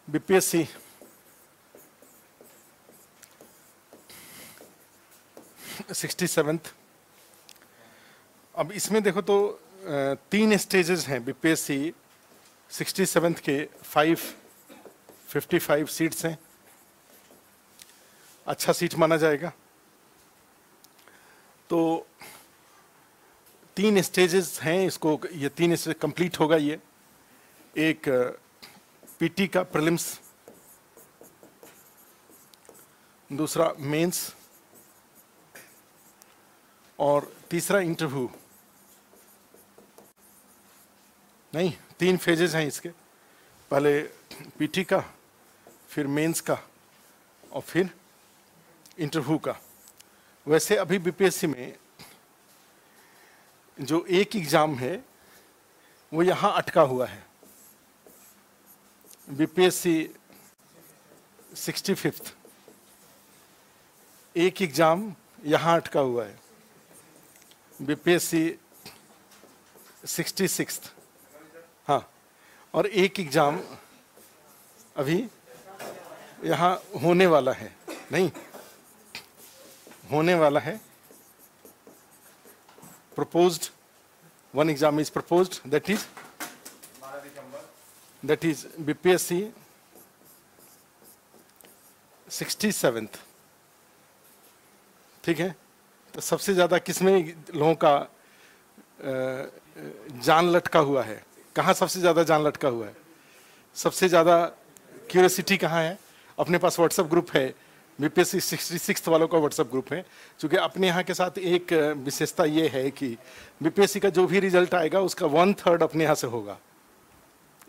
BPSC sixty seventh. अब इसमें देखो तो 3 स्टेजेस हैं बीपीएससी 67 के। 55 सीट्स हैं, अच्छा सीट माना जाएगा। तो 3 स्टेजेस हैं इसको, ये 3 स्टेज कंप्लीट होगा। ये एक पीटी का प्रीलिम्स, दूसरा मेंस और तीसरा इंटरव्यू। नहीं, 3 फेजेस हैं इसके, पहले पीटी का, फिर मेंस का और फिर इंटरव्यू का। वैसे अभी बीपीएससी में जो एक एग्जाम है वो यहाँ अटका हुआ है। बीपीएससी 65th एक एग्जाम यहाँ अटका हुआ है। बीपीएससी 66th, हाँ, और एक एग्जाम अभी यहाँ होने वाला है, नहीं होने वाला है। proposed, one exam is proposed, that is BPSC 67th। ठीक है, तो सबसे ज्यादा किसमें लोगों का जान लटका हुआ है? कहाँ सबसे ज्यादा जान लटका हुआ है? सबसे ज्यादा क्यूरियोसिटी कहाँ है? अपने पास व्हाट्सएप ग्रुप है, बीपीएससी 66 वालों का व्हाट्सएप ग्रुप है। क्योंकि अपने यहाँ के साथ एक विशेषता ये है कि बीपीएससी का जो भी रिजल्ट आएगा उसका 1/3 अपने यहाँ से होगा।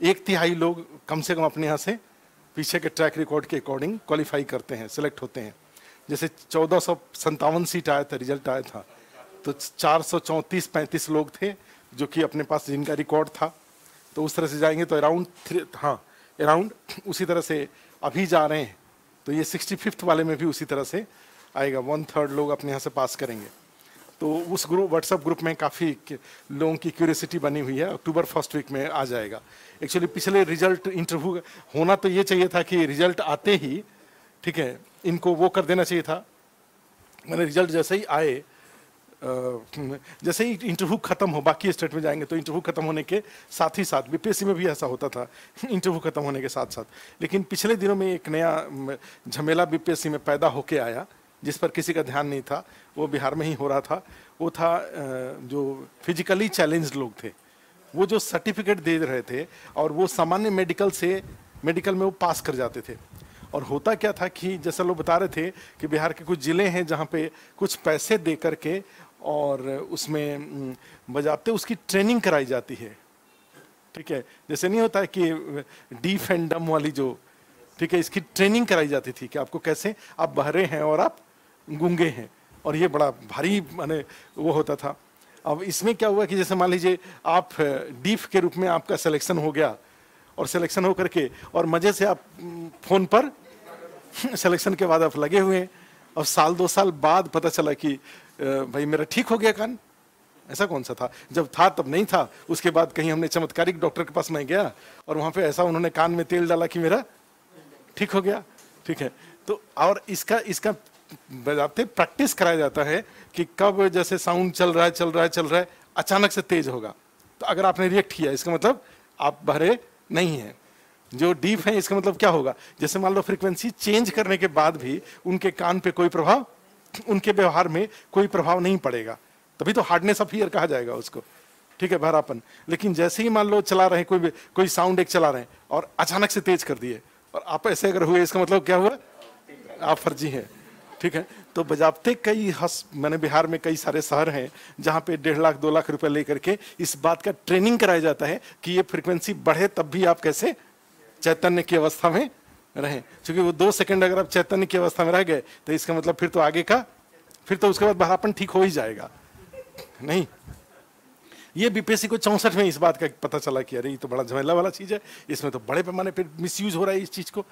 1/3 लोग कम से कम अपने यहाँ से पीछे के ट्रैक रिकॉर्ड के अकॉर्डिंग क्वालिफाई करते हैं, सिलेक्ट होते हैं। जैसे 1457 सीट आया था, रिजल्ट आया था, तो 434-35 लोग थे जो कि अपने पास जिनका रिकॉर्ड था। तो उस तरह से जाएंगे तो अराउंड उसी तरह से अभी जा रहे हैं। तो ये 65th वाले में भी उसी तरह से आएगा, 1/3 लोग अपने यहाँ से पास करेंगे। तो उस ग्रुप व्हाट्सएप ग्रुप में काफ़ी लोगों की क्यूरियोसिटी बनी हुई है। अक्टूबर फर्स्ट वीक में आ जाएगा। एक्चुअली पिछले रिजल्ट इंटरव्यू होना तो ये चाहिए था कि रिजल्ट आते ही, ठीक है, इनको वो कर देना चाहिए था। मैंने रिजल्ट जैसे ही आए, जैसे ही इंटरव्यू खत्म हो, बाकी स्टेट में जाएंगे तो इंटरव्यू खत्म होने के साथ ही साथ, बीपीएससी में भी ऐसा होता था इंटरव्यू खत्म होने के साथ साथ। लेकिन पिछले दिनों में एक नया झमेला बीपीएससी में पैदा होके आया जिस पर किसी का ध्यान नहीं था। वो बिहार में ही हो रहा था। वो था जो फिजिकली चैलेंज्ड लोग थे, वो जो सर्टिफिकेट दे रहे थे और वो सामान्य मेडिकल में वो पास कर जाते थे। और होता क्या था कि जैसा लोग बता रहे थे कि बिहार के कुछ ज़िले हैं जहाँ पे कुछ पैसे दे करके और उसमें बजाते उसकी ट्रेनिंग कराई जाती है। ठीक है, जैसे नहीं होता है कि डीफ एंड डम वाली जो, ठीक है, इसकी ट्रेनिंग कराई जाती थी कि आपको कैसे, आप बहरे हैं और आप गूंगे हैं, और ये बड़ा भारी माने वो होता था। अब इसमें क्या हुआ कि जैसे मान लीजिए आप डीफ के रूप में आपका सिलेक्शन हो गया, और सिलेक्शन हो करके और मजे से आप फोन पर सिलेक्शन के बाद आप लगे हुए हैं, और 1-2 साल बाद पता चला कि भाई मेरा ठीक हो गया कान। ऐसा कौन सा था? जब था तब नहीं था। उसके बाद कहीं हमने चमत्कारिक डॉक्टर के पास मैं गया और वहां पे ऐसा उन्होंने कान में तेल डाला कि मेरा ठीक हो गया। ठीक है, तो और इसका बजाते प्रैक्टिस कराया जाता है कि कब जैसे साउंड चल रहा है अचानक से तेज होगा, तो अगर आपने रिएक्ट किया इसका मतलब आप बहरे नहीं है। जो डीप है इसका मतलब क्या होगा? जैसे मान लो फ्रीक्वेंसी चेंज करने के बाद भी उनके कान पे कोई प्रभाव, उनके व्यवहार में कोई प्रभाव नहीं पड़ेगा, तभी तो हार्डनेस ऑफ ईयर कहा जाएगा उसको। ठीक है, बहरापन। लेकिन जैसे ही मान लो चला रहे कोई साउंड एक चला रहे हैं और अचानक से तेज कर दिए और आप ऐसे अगर हुए, इसका मतलब क्या हुआ? आप फर्जी हैं। ठीक है, तो बजाते कई मैंने बिहार में कई सारे शहर हैं जहाँ पे 1.5 लाख 2 लाख रुपए लेकर के इस बात का ट्रेनिंग कराया जाता है कि ये फ्रीक्वेंसी बढ़े तब भी आप कैसे चैतन्य की अवस्था में रहें। क्योंकि वो 2 सेकंड अगर आप चैतन्य की अवस्था में रह गए तो इसका मतलब फिर तो आगे का, फिर तो उसके बाद बहरापन ठीक हो ही जाएगा। नहीं, ये बीपीएससी को 64 में इस बात का पता चला कि अरे ये तो बड़ा झमेला वाला चीज है, इसमें तो बड़े पैमाने पर मिसयूज हो रहा है इस चीज को।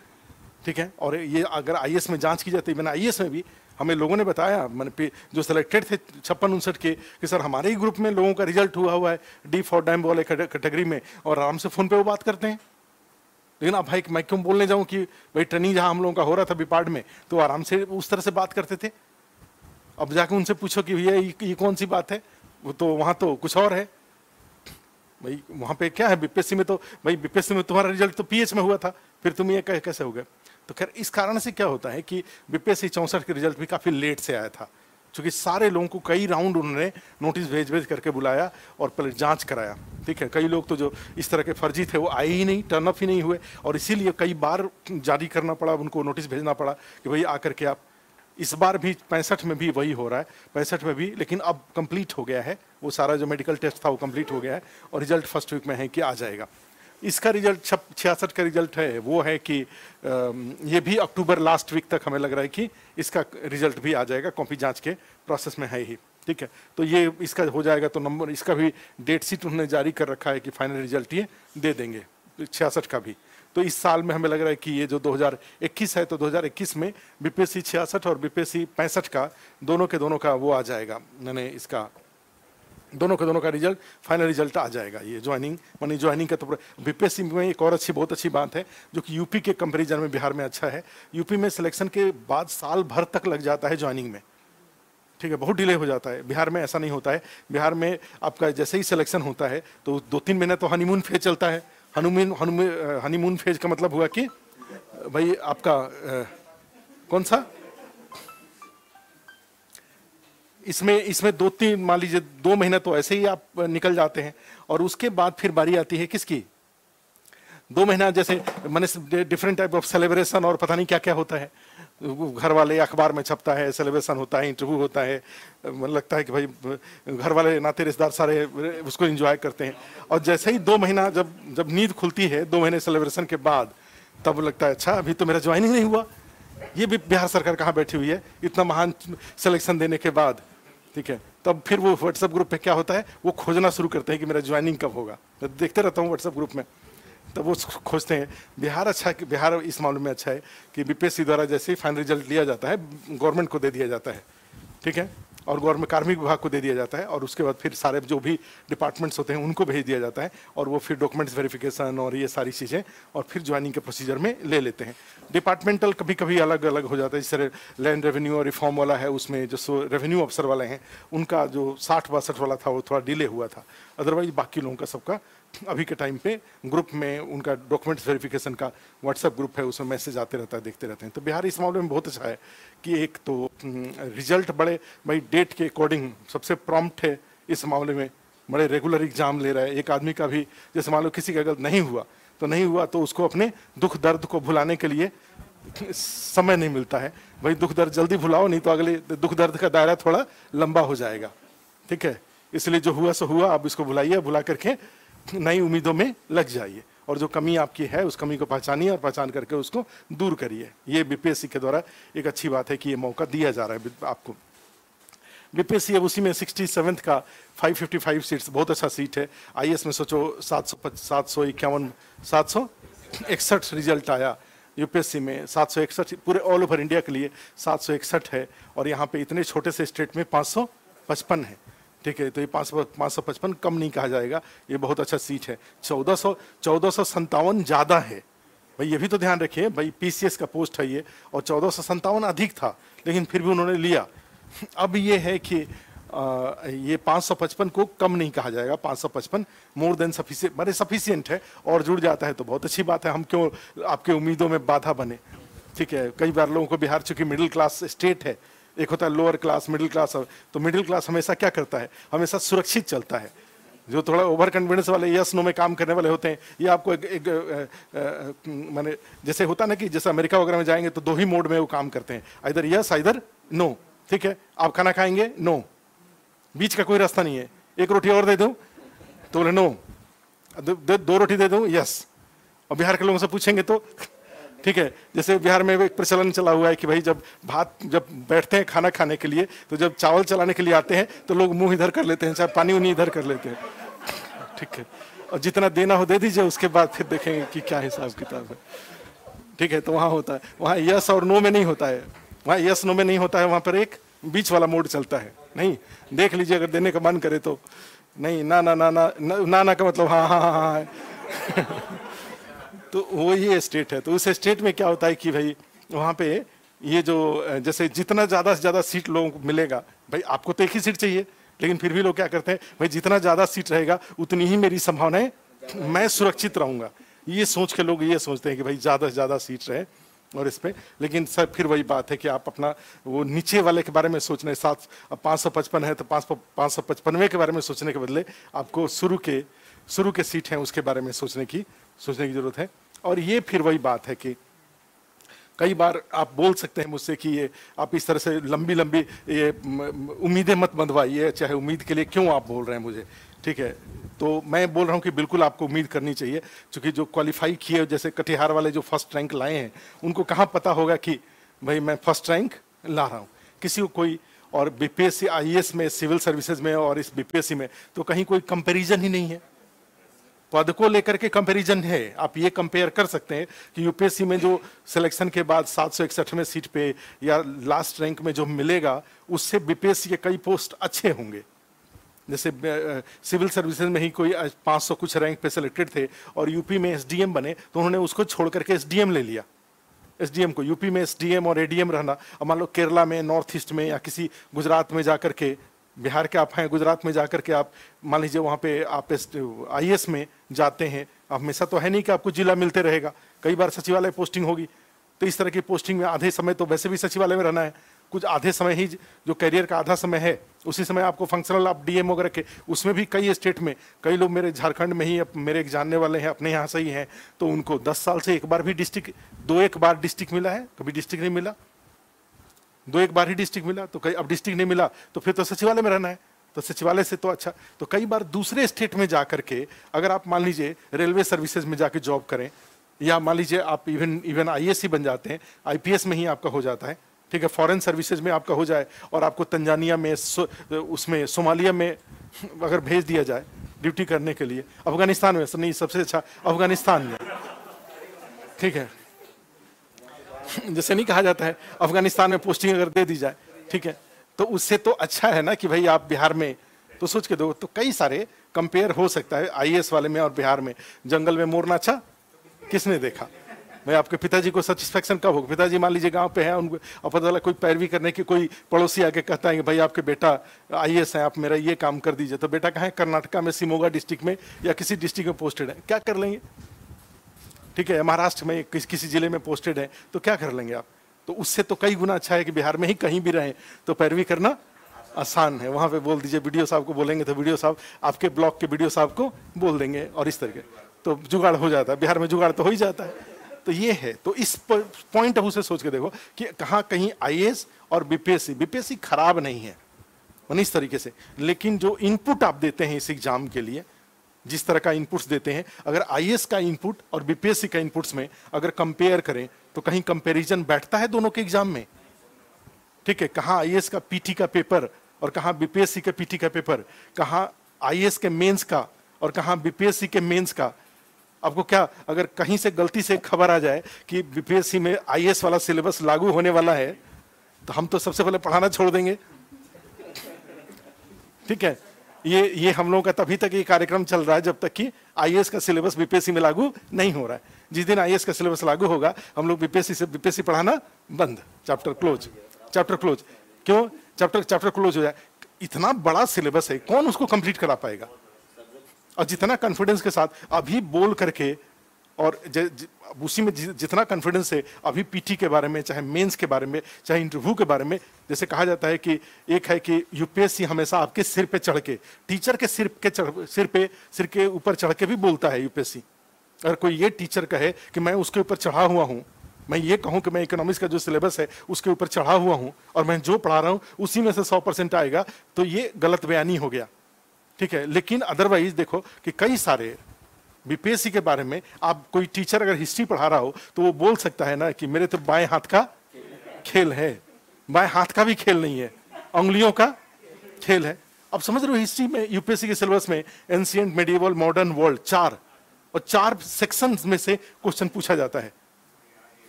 ठीक है, और ये अगर आईएएस में जांच की जाती है, मैंने आईएएस में भी हमें लोगों ने बताया, मैंने जो सिलेक्टेड थे 56-59 के, कि सर हमारे ही ग्रुप में लोगों का रिजल्ट हुआ है डी फॉर डैम वाले कैटेगरी में, और आराम से फोन पे वो बात करते हैं। लेकिन अब भाई मैं क्यों बोलने जाऊं कि भाई ट्रेनिंग जहां हम लोगों का हो रहा था बिपार्ड में, तो आराम से उस तरह से बात करते थे। अब जाके उनसे पूछो कि भैया ये कौन सी बात है, वो तो वहां तो कुछ और है भाई। वहां पे क्या है, बीपीएससी में तो भाई, बीपीएससी में तुम्हारा रिजल्ट तो पीएच में हुआ था, फिर तुम ये कैसे हो गए। तो खैर इस कारण से क्या होता है कि बीपीएससी 64 के रिजल्ट भी काफी लेट से आया था, क्योंकि सारे लोगों को कई राउंड उन्होंने नोटिस भेज करके बुलाया और पहले जांच कराया। ठीक है, कई लोग तो जो इस तरह के फर्जी थे वो आए ही नहीं, टर्न अप ही नहीं हुए, और इसीलिए कई बार जारी करना पड़ा, उनको नोटिस भेजना पड़ा कि भाई आकर के आप। इस बार भी 65 में भी वही हो रहा है, 65 में भी, लेकिन अब कंप्लीट हो गया है वो सारा जो मेडिकल टेस्ट था वो कंप्लीट हो गया है और रिजल्ट फर्स्ट वीक में है कि आ जाएगा। इसका रिजल्ट 66 का रिजल्ट है वो है कि ये भी अक्टूबर लास्ट वीक तक हमें लग रहा है कि इसका रिजल्ट भी आ जाएगा, कॉपी जांच के प्रोसेस में है ही। ठीक है, तो ये इसका हो जाएगा तो नंबर, इसका भी डेट शीट उन्होंने जारी कर रखा है कि फाइनल रिजल्ट ये दे देंगे 66 का भी। तो इस साल में हमें लग रहा है कि ये जो 2021 है, तो 2021 में बीपीएससी 66 और बीपीएससी 65 का दोनों के दोनों का वो आ जाएगा, मैंने इसका दोनों के दोनों का रिजल्ट, फाइनल रिजल्ट आ जाएगा। ये ज्वाइनिंग मानी ज्वाइनिंग का तो बीपीएससी में एक और बहुत अच्छी बात है जो कि यूपी के कंपेरिजन में बिहार में अच्छा है। यूपी में सिलेक्शन के बाद साल भर तक लग जाता है ज्वाइनिंग में। ठीक है, बहुत डिले हो जाता है। बिहार में ऐसा नहीं होता है। बिहार में आपका जैसे ही सिलेक्शन होता है तो 2-3 महीने तो हनीमून फेज चलता है। हनीमून फेज का मतलब हुआ कि भाई आपका कौन सा, इसमें 2-3 मान लीजिए 2 महीने तो ऐसे ही आप निकल जाते हैं, और उसके बाद फिर बारी आती है किसकी, 2 महीना जैसे मैंने डिफरेंट टाइप ऑफ सेलिब्रेशन और पता नहीं क्या क्या होता है, घर वाले अखबार में छपता है, सेलिब्रेशन होता है, इंटरव्यू होता है, मन लगता है कि भाई घर वाले नाते रिश्तेदार सारे उसको एंजॉय करते हैं। और जैसे ही 2 महीना जब नींद खुलती है 2 महीने सेलिब्रेशन के बाद, तब लगता है अच्छा अभी तो मेरा ज्वाइनिंग नहीं हुआ। ये भी बिहार सरकार कहाँ बैठी हुई है इतना महान सिलेक्शन देने के बाद। ठीक है, तब फिर वो व्हाट्सएप ग्रुप पे क्या होता है, वो खोजना शुरू करते हैं कि मेरा ज्वाइनिंग कब होगा। मैं देखते रहता हूँ व्हाट्सएप ग्रुप में, तब वो खोजते हैं। बिहार अच्छा है कि बिहार इस मामले में अच्छा है कि बीपीएससी द्वारा जैसे ही फाइनल रिजल्ट लिया जाता है गवर्नमेंट को दे दिया जाता है। ठीक है, और गवर्नमेंट कार्मिक विभाग को दे दिया जाता है, और उसके बाद फिर सारे जो भी डिपार्टमेंट्स होते हैं उनको भेज दिया जाता है, और वो फिर डॉक्यूमेंट्स वेरिफिकेशन और ये सारी चीज़ें और फिर ज्वाइनिंग के प्रोसीजर में ले लेते हैं। डिपार्टमेंटल कभी कभी अलग अलग हो जाता है, जैसे लैंड रेवेन्यू और रिफॉर्म वाला है, उसमें जो रेवेन्यू अफसर वाले हैं उनका जो 60-62 वाला था वो थोड़ा डिले हुआ था। अदरवाइज बाकी लोगों का सबका अभी के टाइम पे ग्रुप में उनका डॉक्यूमेंट्स वेरिफिकेशन का व्हाट्सएप ग्रुप है, उसमें मैसेज आते रहता है, देखते रहते हैं। तो बिहार इस मामले में बहुत अच्छा है कि एक तो रिजल्ट बड़े भाई डेट के अकॉर्डिंग सबसे प्रॉम्प्ट है इस मामले में, बड़े रेगुलर एग्जाम ले रहा है। एक आदमी का भी जैसे मान लो किसी का अगर नहीं हुआ तो उसको अपने दुख दर्द को भुलाने के लिए समय नहीं मिलता है। भाई दुख दर्द जल्दी भुलाओ, नहीं तो अगले दुख दर्द का दायरा थोड़ा लंबा हो जाएगा। ठीक है, इसलिए जो हुआ सो हुआ, अब इसको भुलाइए, भुला करके नई उम्मीदों में लग जाइए, और जो कमी आपकी है उस कमी को पहचानिए और पहचान करके उसको दूर करिए। ये बीपीएससी के द्वारा एक अच्छी बात है कि ये मौका दिया जा रहा है आपको। बीपीएससी अब उसी में 67 का 555 सीट्स, बहुत अच्छा सीट है। आईएएस में सोचो 761 रिजल्ट आया, यूपीएससी में 761, पूरे ऑल ओवर इंडिया के लिए 761 है, और यहाँ पे इतने छोटे से स्टेट में 555 है। ठीक है, तो ये 555 कम नहीं कहा जाएगा, ये बहुत अच्छा सीट है। 1457 ज़्यादा है भाई, ये भी तो ध्यान रखिए भाई, पीसीएस का पोस्ट है ये, और 1457 अधिक था, लेकिन फिर भी उन्होंने लिया। अब ये है कि ये 555 को कम नहीं कहा जाएगा, 555 मोर देन सफिशिएंट, बड़े सफिशिएंट है, और जुड़ जाता है तो बहुत अच्छी बात है। हम क्यों आपके उम्मीदों में बाधा बने। ठीक है, कई बार लोगों को बिहार चूंकि मिडिल क्लास स्टेट है, एक होता है लोअर क्लास, मिडिल क्लास, तो मिडिल क्लास हमेशा क्या करता है, हमेशा सुरक्षित चलता है। जो थोड़ा ओवर कॉन्फिडेंस वाले यस नो में काम करने वाले होते हैं, ये आपको माने जैसे होता ना कि जैसे अमेरिका वगैरह में जाएंगे तो 2 ही मोड में वो काम करते हैं, इधर यस इधर नो। ठीक है, आप खाना खाएंगे, नो, बीच का कोई रास्ता नहीं है। 1 रोटी और दे दूं तो बोले नो, 2 रोटी दे दूं यस। और बिहार के लोगों से पूछेंगे तो ठीक है, जैसे बिहार में एक प्रचलन चला हुआ है कि भाई जब बैठते हैं खाना खाने के लिए, तो जब चावल चलाने के लिए आते हैं तो लोग मुंह इधर कर लेते हैं, चाहे पानी उन्हीं इधर कर लेते हैं। ठीक है, और जितना देना हो दे दीजिए, उसके बाद फिर देखेंगे कि क्या हिसाब किताब है। ठीक है, तो वहाँ होता है, वहाँ यस और नो में नहीं होता है, वहाँ यस नो में नहीं होता है, वहाँ पर एक बीच वाला मोड चलता है। नहीं, देख लीजिए अगर देने का मन करे तो, नहीं ना ना ना ना ना ना, ना का मतलब हाँ हाँ हाँ हाँ। तो वो ये स्टेट है। तो उस स्टेट में क्या होता है कि भाई वहाँ पे ये जो जैसे जितना ज़्यादा से ज़्यादा सीट लोगों को मिलेगा, भाई आपको तो एक ही सीट चाहिए, लेकिन फिर भी लोग क्या करते हैं, भाई जितना ज़्यादा सीट रहेगा उतनी ही मेरी संभावना है, मैं सुरक्षित रहूँगा। ये सोच के लोग ये सोचते हैं कि भाई ज़्यादा से ज़्यादा सीट रहे और इस पे। लेकिन सर फिर वही बात है कि आप अपना वो नीचे वाले के बारे में सोचना है। 555 है तो 555वें के बारे में सोचने के बदले आपको शुरू के सीट हैं उसके बारे में सोचने की जरूरत है। और ये फिर वही बात है कि कई बार आप बोल सकते हैं मुझसे कि ये आप इस तरह से लंबी लंबी ये उम्मीदें मत बंधवाइए, चाहे उम्मीद के लिए क्यों आप बोल रहे हैं मुझे, ठीक है। तो मैं बोल रहा हूँ कि बिल्कुल आपको उम्मीद करनी चाहिए, क्योंकि जो क्वालिफाई किए, जैसे कटिहार वाले जो फर्स्ट रैंक लाए हैं, उनको कहाँ पता होगा कि भाई मैं फर्स्ट रैंक ला रहा हूँ। किसी को कोई, और बीपीएससी आईएएस में, सिविल सर्विसेज में और इस बीपीएससी में तो कहीं कोई कंपेरिजन ही नहीं है। पद को लेकर के कंपैरिजन है। आप ये कंपेयर कर सकते हैं कि यूपीएससी में जो सिलेक्शन के बाद 761वें सीट पे या लास्ट रैंक में जो मिलेगा, उससे बीपीएससी के कई पोस्ट अच्छे होंगे। जैसे सिविल सर्विसेज में ही कोई 500 कुछ रैंक पे सिलेक्टेड थे और यूपी में एसडीएम बने, तो उन्होंने उसको छोड़ करके एसडीएम ले लिया। एसडीएम को, यूपी में एसडीएम और एडीएम रहना, अब मान लो केरला में, नॉर्थ ईस्ट में, या किसी गुजरात में जाकर के, बिहार के आप हैं, गुजरात में जाकर के आप मान लीजिए वहाँ पे आप आईएएस में जाते हैं, हमेशा तो है नहीं कि आपको जिला मिलते रहेगा, कई बार सचिवालय पोस्टिंग होगी। तो इस तरह की पोस्टिंग में आधे समय तो वैसे भी सचिवालय में रहना है, कुछ आधे समय ही जो कैरियर का आधा समय है उसी समय आपको फंक्शनल आप डीएम वगैरह के, उसमें भी कई स्टेट में कई लोग मेरे झारखंड में ही मेरे एक जानने वाले हैं, अपने यहाँ से ही हैं, तो उनको 10 साल से एक बार भी डिस्ट्रिक्ट, 2-1 बार डिस्ट्रिक्ट मिला है, कभी डिस्ट्रिक्ट नहीं मिला, 2-1 बार ही डिस्ट्रिक्ट मिला, तो कई अब डिस्ट्रिक्ट नहीं मिला तो फिर तो सचिवालय में रहना है, तो सचिवालय से तो अच्छा। तो कई बार दूसरे स्टेट में जाकर के अगर आप मान लीजिए रेलवे सर्विसेज में जाके जॉब करें, या मान लीजिए आप इवन आईएएस बन जाते हैं, आईपीएस में ही आपका हो जाता है, ठीक है, फॉरेन सर्विसेज में आपका हो जाए और आपको तंजानिया में, उसमें सोमालिया में अगर भेज दिया जाए ड्यूटी करने के लिए, अफगानिस्तान में नहीं, सबसे अच्छा अफगानिस्तान में, ठीक है, जैसे नहीं कहा जाता है अफगानिस्तान में पोस्टिंग अगर दे दी जाए, ठीक है, तो उससे तो अच्छा है ना कि भाई आप बिहार में, तो सोच के दो, तो कई सारे कंपेयर हो सकता है आईएएस वाले में और बिहार में। जंगल में मोर नाचा किसने देखा, भाई आपके पिताजी को सेटिस्फेक्शन कब होगा? पिताजी मान लीजिए गांव पे हैं, उनको पता चला कोई पैरवी करने की, कोई पड़ोसी आके कहता है कि भाई आपके बेटा आईएएस है, आप मेरा ये काम कर दीजिए, तो बेटा कहाँ है? कर्नाटका में शिमोगा डिस्ट्रिक्ट में या किसी डिस्ट्रिक्ट में पोस्टेड है, क्या कर लेंगे? ठीक है, महाराष्ट्र में किसी जिले में पोस्टेड है, तो क्या कर लेंगे आप? तो उससे तो कई गुना अच्छा है कि बिहार में ही कहीं भी रहें तो पैरवी करना आसान है। वहां पे बोल दीजिए, वीडियो साहब को बोलेंगे तो वीडियो साहब आपके ब्लॉक के वीडियो साहब को बोल देंगे, और इस तरीके तो जुगाड़ हो जाता है। बिहार में जुगाड़ तो हो ही जाता है। तो ये है, तो इस पॉइंट ऑफ व्यू से सोच के देखो कि कहाँ कहीं आईएएस और बीपीएससी खराब नहीं है इस तरीके से, लेकिन जो इनपुट आप देते हैं इस एग्जाम के लिए, जिस तरह का इनपुट्स देते हैं, अगर आईएएस का इनपुट और बीपीएससी का इनपुट्स में अगर कंपेयर करें तो कहीं कंपैरिजन बैठता है दोनों के एग्जाम में, ठीक है। कहाँ आईएएस का पीटी का पेपर और कहाँ बीपीएससी के पीटी का पेपर, कहाँ आईएएस के मेंस का और कहाँ बीपीएससी के मेंस का। आपको क्या, अगर कहीं से गलती से खबर आ जाए कि बीपीएससी में आईएएस वाला सिलेबस लागू होने वाला है, तो हम तो सबसे पहले पढ़ाना छोड़ देंगे, ठीक है। ये हम लोगों का तभी तक ये कार्यक्रम चल रहा है जब तक कि आईएएस का सिलेबस बीपीएससी में लागू नहीं हो रहा है। जिस दिन आईएएस का सिलेबस लागू होगा, हम लोग बीपीएससी पढ़ाना बंद, चैप्टर क्लोज। क्यों चैप्टर क्लोज हो जाए? इतना बड़ा सिलेबस है, कौन उसको कंप्लीट करा पाएगा? और जितना कॉन्फिडेंस के साथ अभी बोल करके, और उसी में जितना कॉन्फिडेंस है अभी पीटी के बारे में, चाहे मेंस के बारे में, चाहे इंटरव्यू के बारे में, जैसे कहा जाता है कि एक है कि यूपीएससी हमेशा आपके सिर पे चढ़ के, टीचर के सिर के ऊपर चढ़ के भी बोलता है यूपीएससी। अगर कोई ये टीचर कहे कि मैं उसके ऊपर चढ़ा हुआ हूँ, मैं ये कहूँ कि मैं इकोनॉमिक्स का जो सिलेबस है उसके ऊपर चढ़ा हुआ हूँ और मैं जो पढ़ा रहा हूँ उसी में से 100% आएगा, तो ये गलत बयानी हो गया, ठीक है। लेकिन अदरवाइज देखो कि कई सारे बीपीएससी के बारे में, आप कोई टीचर अगर हिस्ट्री पढ़ा रहा हो तो वो बोल सकता है ना कि मेरे तो बाएं हाथ का खेल है, बाएं हाथ का भी खेल नहीं है, उंगलियों का खेल है। अब समझ रहे हो, हिस्ट्री में यूपीएससी के सिलेबस में ancient, medieval, modern world 4 sections में से क्वेश्चन पूछा जाता है,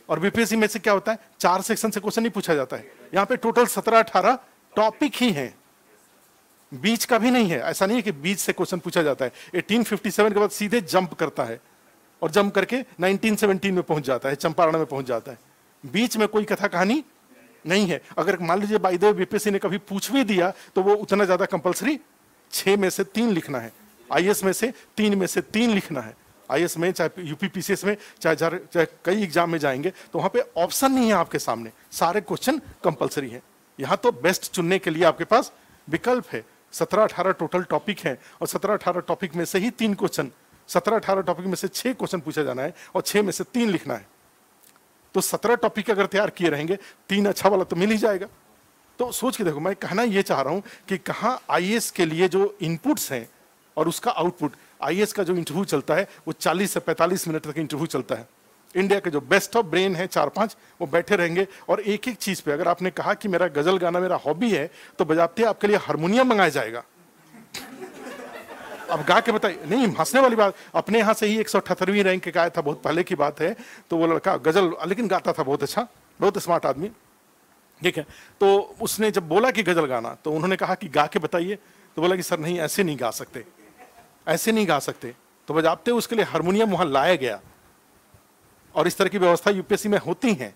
और बीपीएससी में से क्या होता है, 4 सेक्शन से क्वेश्चन नहीं पूछा जाता है। यहाँ पे टोटल 17-18 टॉपिक ही हैं, बीच का भी नहीं है। ऐसा नहीं है कि बीच से क्वेश्चन पूछा जाता है। 1857 के बाद सीधे जंप करता है, और जम करके 1917 में पहुंच जाता है, चंपारण में पहुंच जाता है। बीच में कोई कथा कहानी नहीं है। अगर मान लीजिए बाय द वे बीपीएससी ने कभी पूछ भी दिया तो वो उतना ज्यादा कंपलसरी 6 में से 3 लिखना है, आईएएस में से 3 में से 3 लिखना है। आईएएस में चाहे यूपीपीसीएस में चाहे कई एग्जाम में जाएंगे तो वहां पे ऑप्शन नहीं है आपके सामने, सारे क्वेश्चन कंपलसरी हैं। यहाँ तो बेस्ट चुनने के लिए आपके पास विकल्प है। 17-18 टोटल टॉपिक है और 17-18 टॉपिक में से ही 3 क्वेश्चन, 17-18 टॉपिक में से 6 क्वेश्चन पूछा जाना है और 6 में से 3 लिखना है। तो 17 टॉपिक अगर तैयार किए रहेंगे 3 अच्छा वाला तो मिल ही जाएगा। तो सोच के देखो, मैं कहना ये चाह रहा हूं कि कहाँ आईएएस के लिए जो इनपुट्स हैं और उसका आउटपुट, आईएएस का जो इंटरव्यू चलता है वो 40 से 45 मिनट तक इंटरव्यू चलता है। इंडिया के जो बेस्ट ऑफ ब्रेन है 4-5 वो बैठे रहेंगे और एक एक चीज पे, अगर आपने कहा कि मेरा गजल गाना मेरा हॉबी है तो बजाते आपके लिए हारमोनियम मंगाया जाएगा। अब गा के बताइए, नहीं हंसने वाली बात, अपने यहाँ से ही 178वीं रैंक के गाया था, बहुत पहले की बात है। तो वो लड़का गजल लेकिन गाता था बहुत अच्छा, बहुत स्मार्ट आदमी, ठीक है। तो उसने जब बोला कि गजल गाना तो उन्होंने कहा कि गा के बताइए, तो बोला कि सर नहीं ऐसे नहीं गा सकते, ऐसे नहीं गा सकते। तो बजाते उसके लिए हारमोनियम वहां लाया गया और इस तरह की व्यवस्था यूपीएससी में होती हैं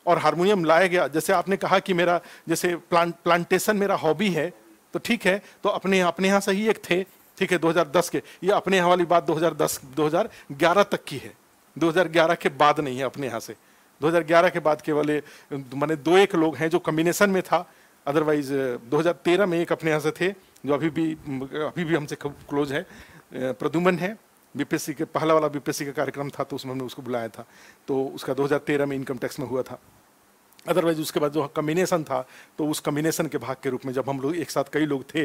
और हारमोनियम लाया गया। जैसे आपने कहा कि मेरा जैसे प्लांटेशन मेरा हॉबी है, तो ठीक है, तो अपने यहाँ से ही एक थे, ठीक है, 2010 के, ये अपने यहाँ वाली बात 2011 तक की है, 2011 के बाद नहीं है अपने यहाँ से। 2011 के बाद केवल माने 2-1 लोग हैं जो कॉम्बिनेशन में था, अदरवाइज 2013 में एक अपने यहाँ से थे जो अभी भी हमसे क्लोज है, प्रद्युमन है, बीपीएससी के पहला वाला बीपीएससी का कार्यक्रम था तो उसमें हमने उसको बुलाया था, तो उसका 2013 में इनकम टैक्स में हुआ था। अदरवाइज उसके बाद जो कॉम्बिनेशन था तो उस कॉम्बिनेशन के भाग के रूप में जब हम लोग एक साथ कई लोग थे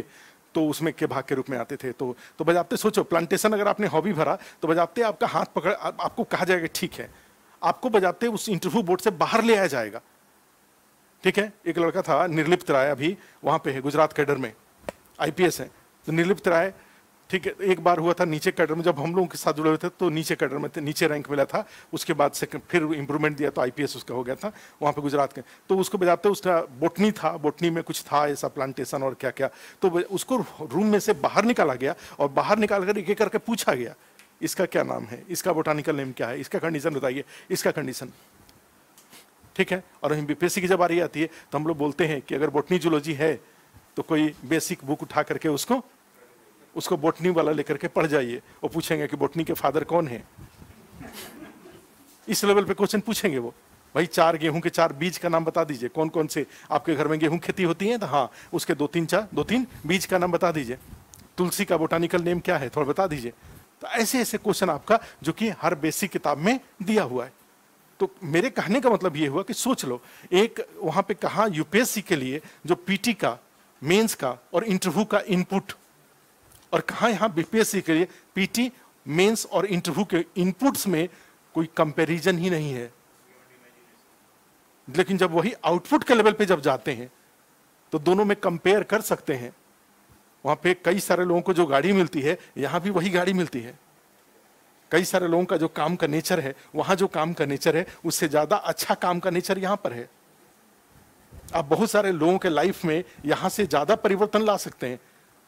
तो उसमें के भाग के रूप में आते थे। तो बजाते सोचो, प्लांटेशन अगर आपने हॉबी भरा तो बजाते आपका हाथ पकड़, आपको कहा जाएगा ठीक है, आपको बजाते उस इंटरव्यू बोर्ड से बाहर ले आया जाएगा, ठीक है। एक लड़का था निर्लिप्त राय, अभी वहां पे है गुजरात कैडर में, आईपीएस है। तो निर्लिप्त राय, ठीक है, एक बार हुआ था नीचे कैडर में, जब हम लोगों के साथ जुड़े हुए थे तो नीचे कैडर में थे, नीचे रैंक मिला था, उसके बाद से फिर इंप्रूवमेंट दिया तो आईपीएस उसका हो गया था वहाँ पे गुजरात के। तो उसको बजाते उसका बोटनी था, बोटनी में कुछ था ऐसा प्लांटेशन और क्या क्या, तो उसको रूम में से बाहर निकाला गया और बाहर निकाल कर एक एक करके पूछा गया, इसका क्या नाम है, इसका बोटानिकल नेम क्या है, इसका कंडीशन बताइए, इसका कंडीशन, ठीक है। और बीपीएससी की जब बारी आती है तो हम लोग बोलते हैं कि अगर बोटनी जूलॉजी है तो कोई बेसिक बुक उठा करके उसको बोटनी वाला लेकर के पढ़ जाइए, वो पूछेंगे कि बोटनी के फादर कौन है, इस लेवल पे क्वेश्चन पूछेंगे वो। भाई 4 गेहूं के 4 बीज का नाम बता दीजिए, कौन कौन से आपके घर में गेहूं खेती होती है, तो हाँ उसके 2-3 बीज का नाम बता दीजिए। तुलसी का बोटानिकल नेम क्या है थोड़ा बता दीजिए। तो ऐसे ऐसे क्वेश्चन आपका जो कि हर बेसिक किताब में दिया हुआ है। तो मेरे कहने का मतलब ये हुआ कि सोच लो, एक वहां पे कहा यूपीएससी के लिए जो पीटी का, मेंस का और इंटरव्यू का इनपुट, और कहा यहां बीपीएससी के लिए पीटी, मेंस और इंटरव्यू के इनपुट्स में कोई कंपैरिजन ही नहीं है। लेकिन जब वही आउटपुट के लेवल पे जब जाते हैं तो दोनों में कंपेयर कर सकते हैं। वहां पे कई सारे लोगों को जो गाड़ी मिलती है यहां भी वही गाड़ी मिलती है। कई सारे लोगों का जो काम का नेचर है, वहां जो काम का नेचर है उससे ज्यादा अच्छा काम का नेचर यहां पर है। आप बहुत सारे लोगों के लाइफ में यहां से ज्यादा परिवर्तन ला सकते हैं।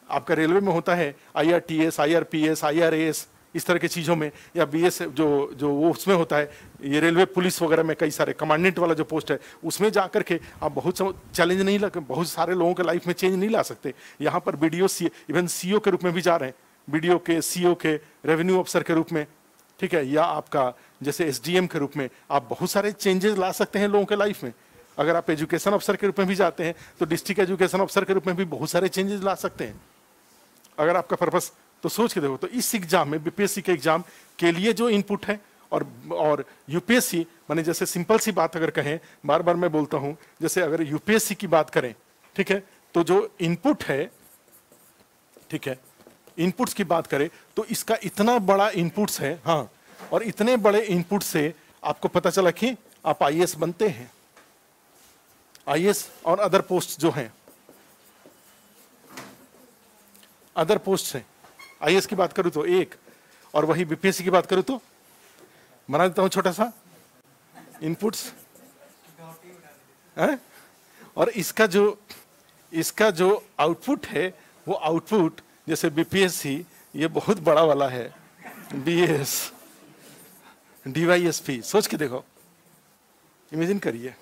आपका रेलवे में होता है आईआरटीएस, आईआरपीएस, आईआरएस, इस तरह की चीजों में, या बीएस जो वो उसमें होता है, ये रेलवे पुलिस वगैरह में कई सारे कमांडेंट वाला जो पोस्ट है उसमें जाकर के आप बहुत चैलेंज नहीं ला, बहुत सारे लोगों के लाइफ में चेंज नहीं ला सकते। यहाँ पर बीडीओ, इवन सीओ के रूप में भी जा रहे हैं, बीडीओ के, सीओ के, रेवेन्यू ऑफिसर के रूप में, ठीक है, या आपका जैसे एसडीएम के रूप में आप बहुत सारे चेंजेस ला सकते हैं लोगों के लाइफ में। अगर आप एजुकेशन ऑफिसर के रूप में भी जाते हैं तो डिस्ट्रिक्ट एजुकेशन ऑफिसर के रूप में भी बहुत सारे चेंजेस ला सकते हैं अगर आपका पर्पस। तो सोच के देखो, तो इस एग्जाम में, बीपीएससी के एग्जाम के लिए जो इनपुट है और यूपीएससी, माने जैसे सिंपल सी बात अगर कहें, बार बार मैं बोलता हूं, जैसे अगर यूपीएससी की बात करें, ठीक है, तो जो इनपुट है, ठीक है, इनपुट्स की बात करें तो इसका इतना बड़ा इनपुट्स है, हाँ, और इतने बड़े इनपुट से आपको पता चला कि आप आईएएस बनते हैं। आईएएस और अदर पोस्ट जो हैं, अदर पोस्ट है, आईएएस की बात करूं तो एक, और वही बीपीएससी की बात करूं तो बना देता हूं छोटा सा इनपुट्स है? और इसका जो आउटपुट है वो आउटपुट, जैसे बीपीएससी ये बहुत बड़ा वाला है, बीएस, DYSP, सोच के देखो, इमेजिन करिए।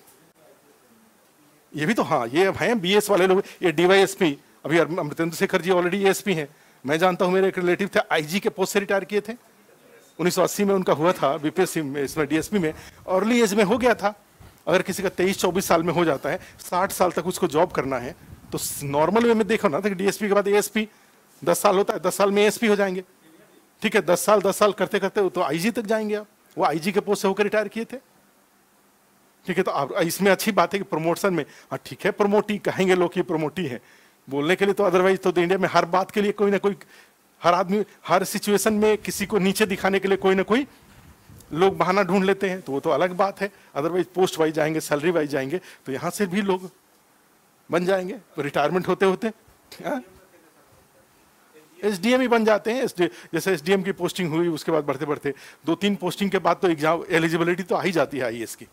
ये भी तो, हाँ ये अब हैं BS वाले लोग, ये DYSP। अभी अमृतेंद्र शेखर जी ऑलरेडी ASP हैं। मैं जानता हूँ, मेरे एक रिलेटिव थे, IG के पोस्ट से रिटायर किए थे। 1980 में उनका हुआ था BPSC में, इसमें DSP में अर्ली एज में हो गया था। अगर किसी का 23-24 साल में हो जाता है, 60 साल तक उसको जॉब करना है, तो नॉर्मल वे में देखो ना, तो DSP के बाद ASP 10 साल होता है, 10 साल में ASP हो जाएंगे। ठीक है, 10 साल करते करते तो IG तक जाएंगे आप। वो IG के पोस्ट से होकर रिटायर किए थे। ठीक है, तो आप इसमें अच्छी बात है कि प्रमोशन में, हाँ ठीक है, प्रमोटी कहेंगे लोग, ये प्रमोटी है बोलने के लिए, तो अदरवाइज तो इंडिया में हर बात के लिए कोई ना कोई, हर आदमी हर सिचुएशन में किसी को नीचे दिखाने के लिए कोई ना कोई लोग बहाना ढूंढ लेते हैं, तो वो तो अलग बात है। अदरवाइज पोस्ट वाइज जाएंगे, सैलरी वाइज जाएंगे, तो यहाँ से भी लोग बन जाएंगे रिटायरमेंट होते होते। SDM ही बन जाते हैं। जैसे SDM की पोस्टिंग हुई, उसके बाद बढ़ते बढ़ते 2-3 पोस्टिंग के बाद तो एग्जाम एलिजिबिलिटी तो आ ही जाती है IAS की।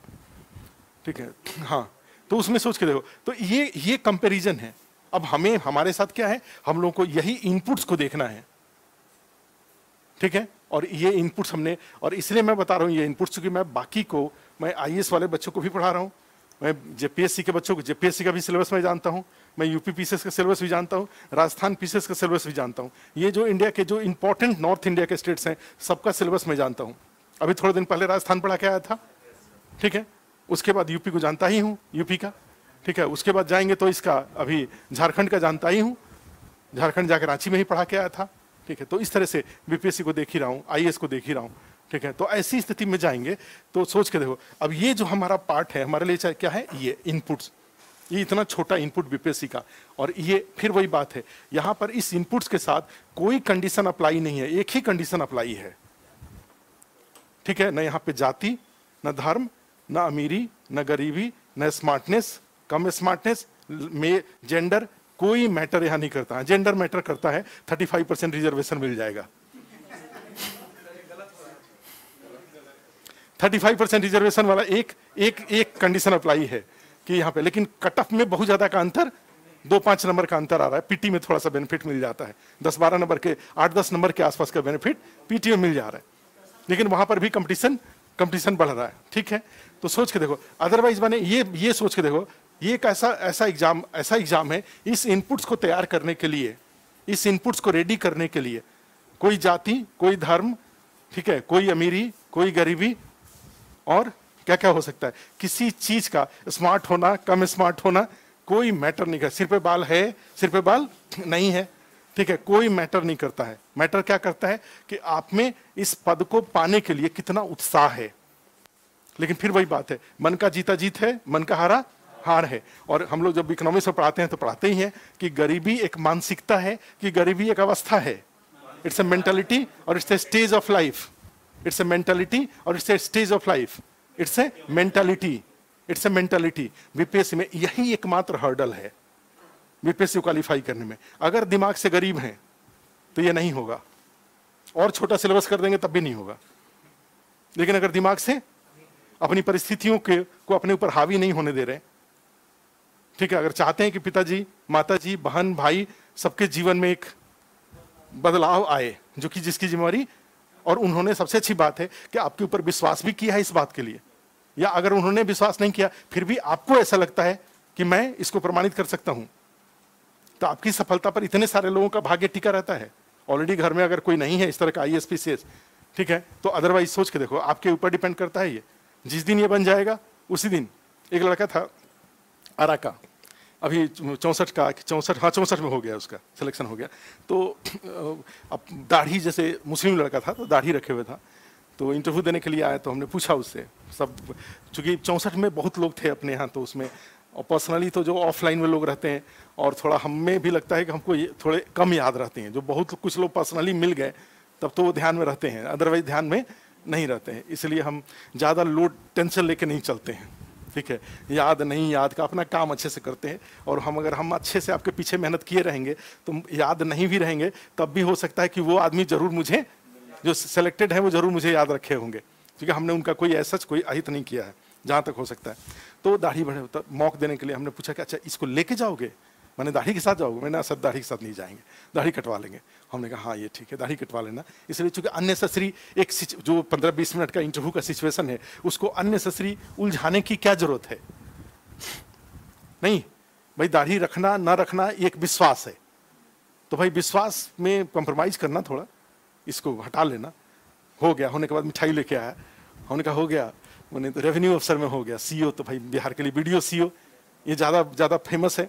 ठीक है, हाँ, तो उसमें सोच के देखो, तो ये कंपैरिजन है। अब हमें, हमारे साथ क्या है, हम लोगों को यही इनपुट्स को देखना है। ठीक है, और ये इनपुट्स हमने, और इसलिए मैं बता रहा हूँ ये इनपुट्स, क्योंकि मैं बाकी को, मैं IAS वाले बच्चों को भी पढ़ा रहा हूँ, मैं JPSC के बच्चों को, JPSC का भी सिलेबस मैं जानता हूँ, मैं UP PCS का सिलेबस भी जानता हूँ, राजस्थान PCS का सिलेबस भी जानता हूँ। ये जो इंडिया के जो इंपॉर्टेंट नॉर्थ इंडिया के स्टेट्स हैं, सबका सिलेबस मैं जानता हूँ। अभी थोड़े दिन पहले राजस्थान पढ़ा के आया था। ठीक है, उसके बाद UP को जानता ही हूँ, UP का। ठीक है, उसके बाद जाएंगे तो इसका अभी झारखंड का जानता ही हूँ, झारखंड जाकर रांची में ही पढ़ा के आया था। ठीक है, तो इस तरह से BPSC को देख ही रहा हूँ, IAS को देख ही रहा हूँ। ठीक है, तो ऐसी स्थिति में जाएंगे तो सोच के देखो, अब ये जो हमारा पार्ट है हमारे लिए क्या है, ये इनपुट्स, ये इतना छोटा इनपुट BPSC का, और ये फिर वही बात है, यहाँ पर इस इनपुट्स के साथ कोई कंडीशन अप्लाई नहीं है, एक ही कंडीशन अप्लाई है। ठीक है, न यहाँ पे जाति, न धर्म, न अमीरी, न गरीबी, न स्मार्टनेस, कम स्मार्टनेस में, जेंडर कोई मैटर यहां नहीं करता है। जेंडर मैटर करता है, 35% रिजर्वेशन मिल जाएगा। 35% रिजर्वेशन वाला एक कंडीशन अप्लाई है कि यहाँ पे, लेकिन कट ऑफ में बहुत ज्यादा का अंतर, 2-5 नंबर का अंतर आ रहा है। पीटी में थोड़ा सा बेनिफिट मिल जाता है, 10-12 नंबर के, 8-10 नंबर के आसपास का बेनिफिट पीटी में मिल जा रहा है, लेकिन वहां पर भी कंपटीशन बढ़ रहा है। ठीक है, तो सोच के देखो, अदरवाइज माने ये सोच के देखो, ये एक ऐसा एग्जाम है, इस इनपुट्स को तैयार करने के लिए, इस इनपुट्स को रेडी करने के लिए, कोई जाति, कोई धर्म, ठीक है, कोई अमीरी, कोई गरीबी, और क्या क्या हो सकता है, किसी चीज का स्मार्ट होना, कम स्मार्ट होना, कोई मैटर नहीं करता। सिर पे बाल है, सिर पे बाल नहीं है, ठीक है, कोई मैटर नहीं करता है। मैटर क्या करता है कि आप में इस पद को पाने के लिए कितना उत्साह है। लेकिन फिर वही बात है, मन का जीता जीत है, मन का हारा हार है। और हम लोग जब इकोनॉमिक्स में पढ़ाते हैं तो पढ़ाते ही हैं कि गरीबी एक मानसिकता है, कि गरीबी एक अवस्था है। इट्स ए मेंटालिटी और it's a stage of life. It's a mentality और it's a stage of life. It's a mentality, it's a mentality. BPSC में यही एकमात्र हर्डल है बीपीएससी क्वालिफाई करने में। अगर दिमाग से गरीब हैं तो ये नहीं होगा, और छोटा सिलेबस कर देंगे तब भी नहीं होगा। लेकिन अगर दिमाग से अपनी परिस्थितियों को अपने ऊपर हावी नहीं होने दे रहे, ठीक है, अगर चाहते हैं कि पिताजी, माताजी, बहन, भाई सबके जीवन में एक बदलाव आए, जो कि जिसकी जिम्मेवारी, और उन्होंने, सबसे अच्छी बात है कि आपके ऊपर विश्वास भी किया है इस बात के लिए, या अगर उन्होंने विश्वास नहीं किया फिर भी आपको ऐसा लगता है कि मैं इसको प्रमाणित कर सकता हूं, तो आपकी सफलता पर इतने सारे लोगों का भाग्य टिका रहता है। ऑलरेडी घर में अगर कोई नहीं है इस तरह का IAS PCS, ठीक है, तो अदरवाइज सोच के देखो, आपके ऊपर डिपेंड करता है ये। जिस दिन ये बन जाएगा उसी दिन, एक लड़का था आरा का, अभी 64 में हो गया, उसका सिलेक्शन हो गया। तो अब दाढ़ी, जैसे मुस्लिम लड़का था तो दाढ़ी रखे हुए था, तो इंटरव्यू देने के लिए आया, तो हमने पूछा उससे सब, चूंकि 64 में बहुत लोग थे अपने यहाँ, तो उसमें, और पर्सनली तो जो ऑफलाइन में लोग रहते हैं, और थोड़ा हमें भी लगता है कि हमको थोड़े कम याद रहते हैं, जो बहुत कुछ लोग पर्सनली मिल गए तब तो वो ध्यान में रहते हैं, अदरवाइज ध्यान में नहीं रहते हैं। इसलिए हम ज़्यादा लोड टेंशन लेके नहीं चलते हैं, ठीक है, याद नहीं, याद का अपना काम अच्छे से करते हैं। और अगर हम अच्छे से आपके पीछे मेहनत किए रहेंगे तो याद नहीं भी रहेंगे तब भी हो सकता है कि वो आदमी जरूर मुझे, जो सिलेक्टेड है वो जरूर मुझे याद रखे होंगे, क्योंकि हमने उनका कोई ऐसा कोई अहित नहीं किया है जहाँ तक हो सकता है। तो दाढ़ी बढ़े मौक देने के लिए हमने पूछा कि अच्छा इसको लेके जाओगे, मैंने दाढ़ी के साथ जाओगे? मैंने सर दाढ़ी के साथ नहीं जाएंगे, दाढ़ी कटवा लेंगे। हमने कहा हाँ ये ठीक है, दाढ़ी कटवा लेना। इसलिए चूंकि अननेसेसरी एक जो 15-20 मिनट का इंटरव्यू का सिचुएशन है, उसको अननेसेसरी उलझाने की क्या जरूरत है? नहीं भाई, दाढ़ी रखना ना रखना एक विश्वास है, तो भाई विश्वास में कॉम्प्रोमाइज करना, थोड़ा इसको हटा लेना। हो गया, होने के बाद मिठाई लेके आया, हमने कहा हो गया। मैंने तो रेवेन्यू अफसर में हो गया, सीओ तो भाई बिहार के लिए वीडियो सीओ, ये ज़्यादा फेमस है।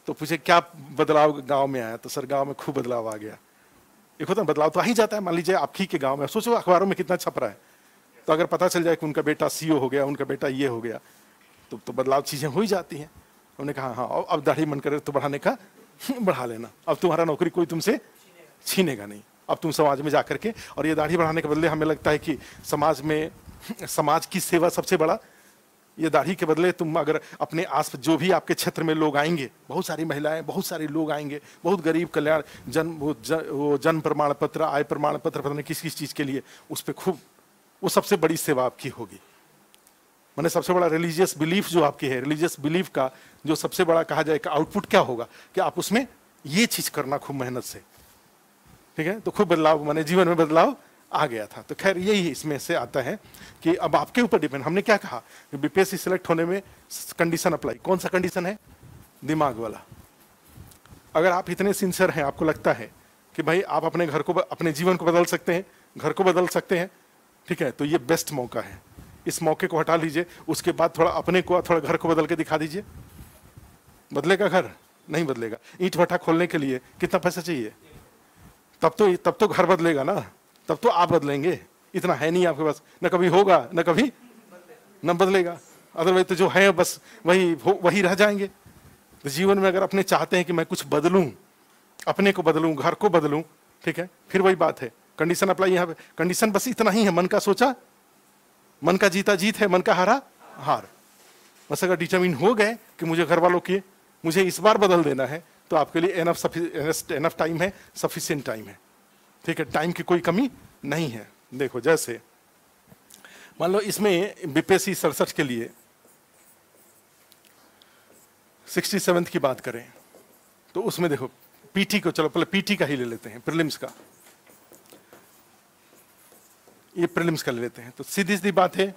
तो पूछे क्या बदलाव गांव में आया? तो सर गांव में खूब बदलाव आ गया। एक होता है बदलाव तो आ ही जाता है। मान लीजिए आपकी के गांव में, सोचो अखबारों में कितना छप रहा है, तो अगर पता चल जाए कि उनका बेटा सीओ हो गया, उनका बेटा ये हो गया, तो बदलाव चीज़ें हो ही जाती हैं। उन्होंने कहा हाँ, अब दाढ़ी मन करे तो बढ़ाने का बढ़ा लेना, अब तुम्हारा नौकरी कोई तुमसे छीनेगा नहीं। अब तुम समाज में जाकर के, और ये दाढ़ी बढ़ाने के बदले हमें लगता है कि समाज की सेवा सबसे बड़ा, ये दाढ़ी के बदले तुम अगर अपने आस जो भी आपके क्षेत्र में लोग आएंगे, बहुत सारी महिलाएं, बहुत सारे लोग आएंगे, बहुत गरीब कल्याण जन्म प्रमाण पत्र, आय प्रमाण पत्र, पता नहीं किस किस चीज़ के लिए, उस पर खूब, वो सबसे बड़ी सेवा आपकी होगी। मैंने सबसे बड़ा रिलीजियस बिलीफ जो आपकी है, रिलीजियस बिलीफ का जो सबसे बड़ा कहा जाए कि आउटपुट क्या होगा, कि आप उसमें ये चीज़ करना खूब मेहनत से, ठीक है। तो खूब बदलाव, मैंने जीवन में बदलाव आ गया था। तो खैर यही इसमें से आता है कि अब आपके ऊपर डिपेंड। हमने क्या कहा कि बीपीएससी सिलेक्ट होने में कंडीशन अप्लाई, कौन सा कंडीशन है? दिमाग वाला। अगर आप इतने सिंसियर हैं, आपको लगता है कि भाई आप अपने घर को, अपने जीवन को बदल सकते हैं, घर को बदल सकते हैं, ठीक है, तो ये बेस्ट मौका है। इस मौके को हटा लीजिए, उसके बाद थोड़ा अपने को, थोड़ा घर को बदल के दिखा दीजिए। बदलेगा घर? नहीं बदलेगा। ईंट भट्ठा खोलने के लिए कितना पैसा चाहिए? तब तो घर बदलेगा ना, तब तो आप बदलेंगे। इतना है नहीं आपके पास, न कभी होगा न कभी न बदलेगा। अदरवाइज तो जो है बस वही रह जाएंगे। तो जीवन में अगर अपने चाहते हैं कि मैं कुछ बदलूं, अपने को बदलूं, घर को बदलूं, ठीक है, फिर वही बात है, कंडीशन अप्लाई। यहाँ पे कंडीशन बस इतना ही है, मन का सोचा, मन का जीता जीत है, मन का हारा हार। बस अगर डिटरमिन हो गए कि मुझे घर वालों की, मुझे इस बार बदल देना है, तो आपके लिए एनफ टाइम है, सफिशिएंट टाइम है, ठीक है, टाइम की कोई कमी नहीं है। देखो जैसे मान लो इसमें बीपीएससी 67 के लिए 67th की बात करें तो उसमें देखो पीटी को, चलो पहले पीटी का ही ले लेते हैं, प्रीलिम्स का। ये प्रीलिम्स का ले लेते हैं, तो सीधी सीधी बात है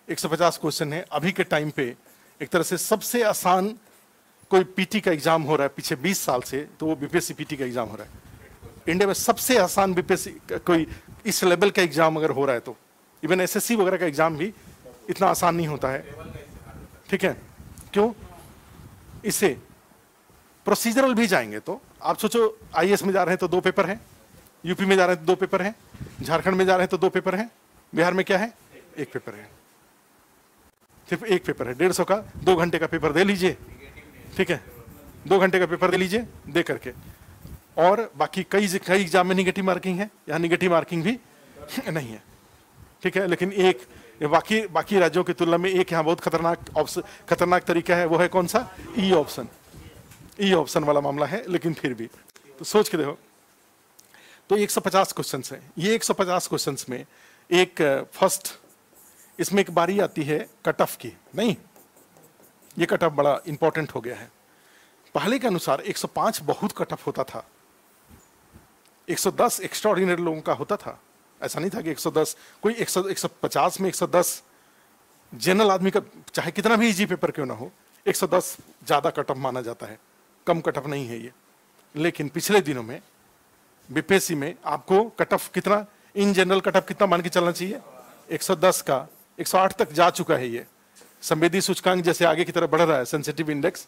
150 क्वेश्चन है। अभी के टाइम पे एक तरह से सबसे आसान कोई पीटी का एग्जाम हो रहा है पिछले 20 साल से, तो वो बीपीएससी पीटी का एग्जाम हो रहा है। इंडिया में सबसे आसान बीपीएससी कोई इस लेवल का एग्जाम अगर हो रहा है, तो इवन एसएससी वगैरह का एग्जाम भी इतना आसान नहीं होता है, ठीक है। क्यों? इससे प्रोसीजरल भी जाएंगे तो आप सोचो, आईएएस में जा रहे हैं तो 2 पेपर हैं, यूपी में जा रहे हैं तो 2 पेपर हैं, झारखंड में जा रहे हैं तो 2 पेपर हैं, बिहार में क्या है? 1 पेपर है, सिर्फ 1 पेपर है। 150 का 2 घंटे का पेपर दे लीजिए, ठीक है, 2 घंटे का पेपर दे लीजिए, दे करके, और बाकी कई एग्जाम में निगेटिव मार्किंग है, यहाँ निगेटिव मार्किंग भी नहीं है, ठीक है। लेकिन एक बाकी राज्यों की तुलना में एक यहाँ बहुत खतरनाक तरीका है, वो है कौन सा? ई ऑप्शन वाला मामला है, लेकिन फिर भी तो सोच के देखो। तो 150 क्वेश्चन है, ये 150 क्वेश्चन में एक फर्स्ट, इसमें एक बारी आती है कट ऑफ की। नहीं, ये कट ऑफ बड़ा इंपॉर्टेंट हो गया है। पहले के अनुसार 105 बहुत कट ऑफ होता था, 110 एक्स्ट्राऑर्डिनरी लोगों का होता था। ऐसा नहीं था कि 110 कोई 150 में 110 जनरल आदमी का, चाहे कितना भी इजी पेपर क्यों ना हो, 110 ज्यादा कट ऑफ माना जाता है, कम कट ऑफ नहीं है ये। लेकिन पिछले दिनों में बीपीएससी में आपको कट ऑफ कितना, इन जनरल कट ऑफ कितना मान के चलना चाहिए? 110 का 108 तक जा चुका है ये। संवेदी सूचकांक जैसे आगे की तरफ बढ़ रहा है, सेंसिटिव इंडेक्स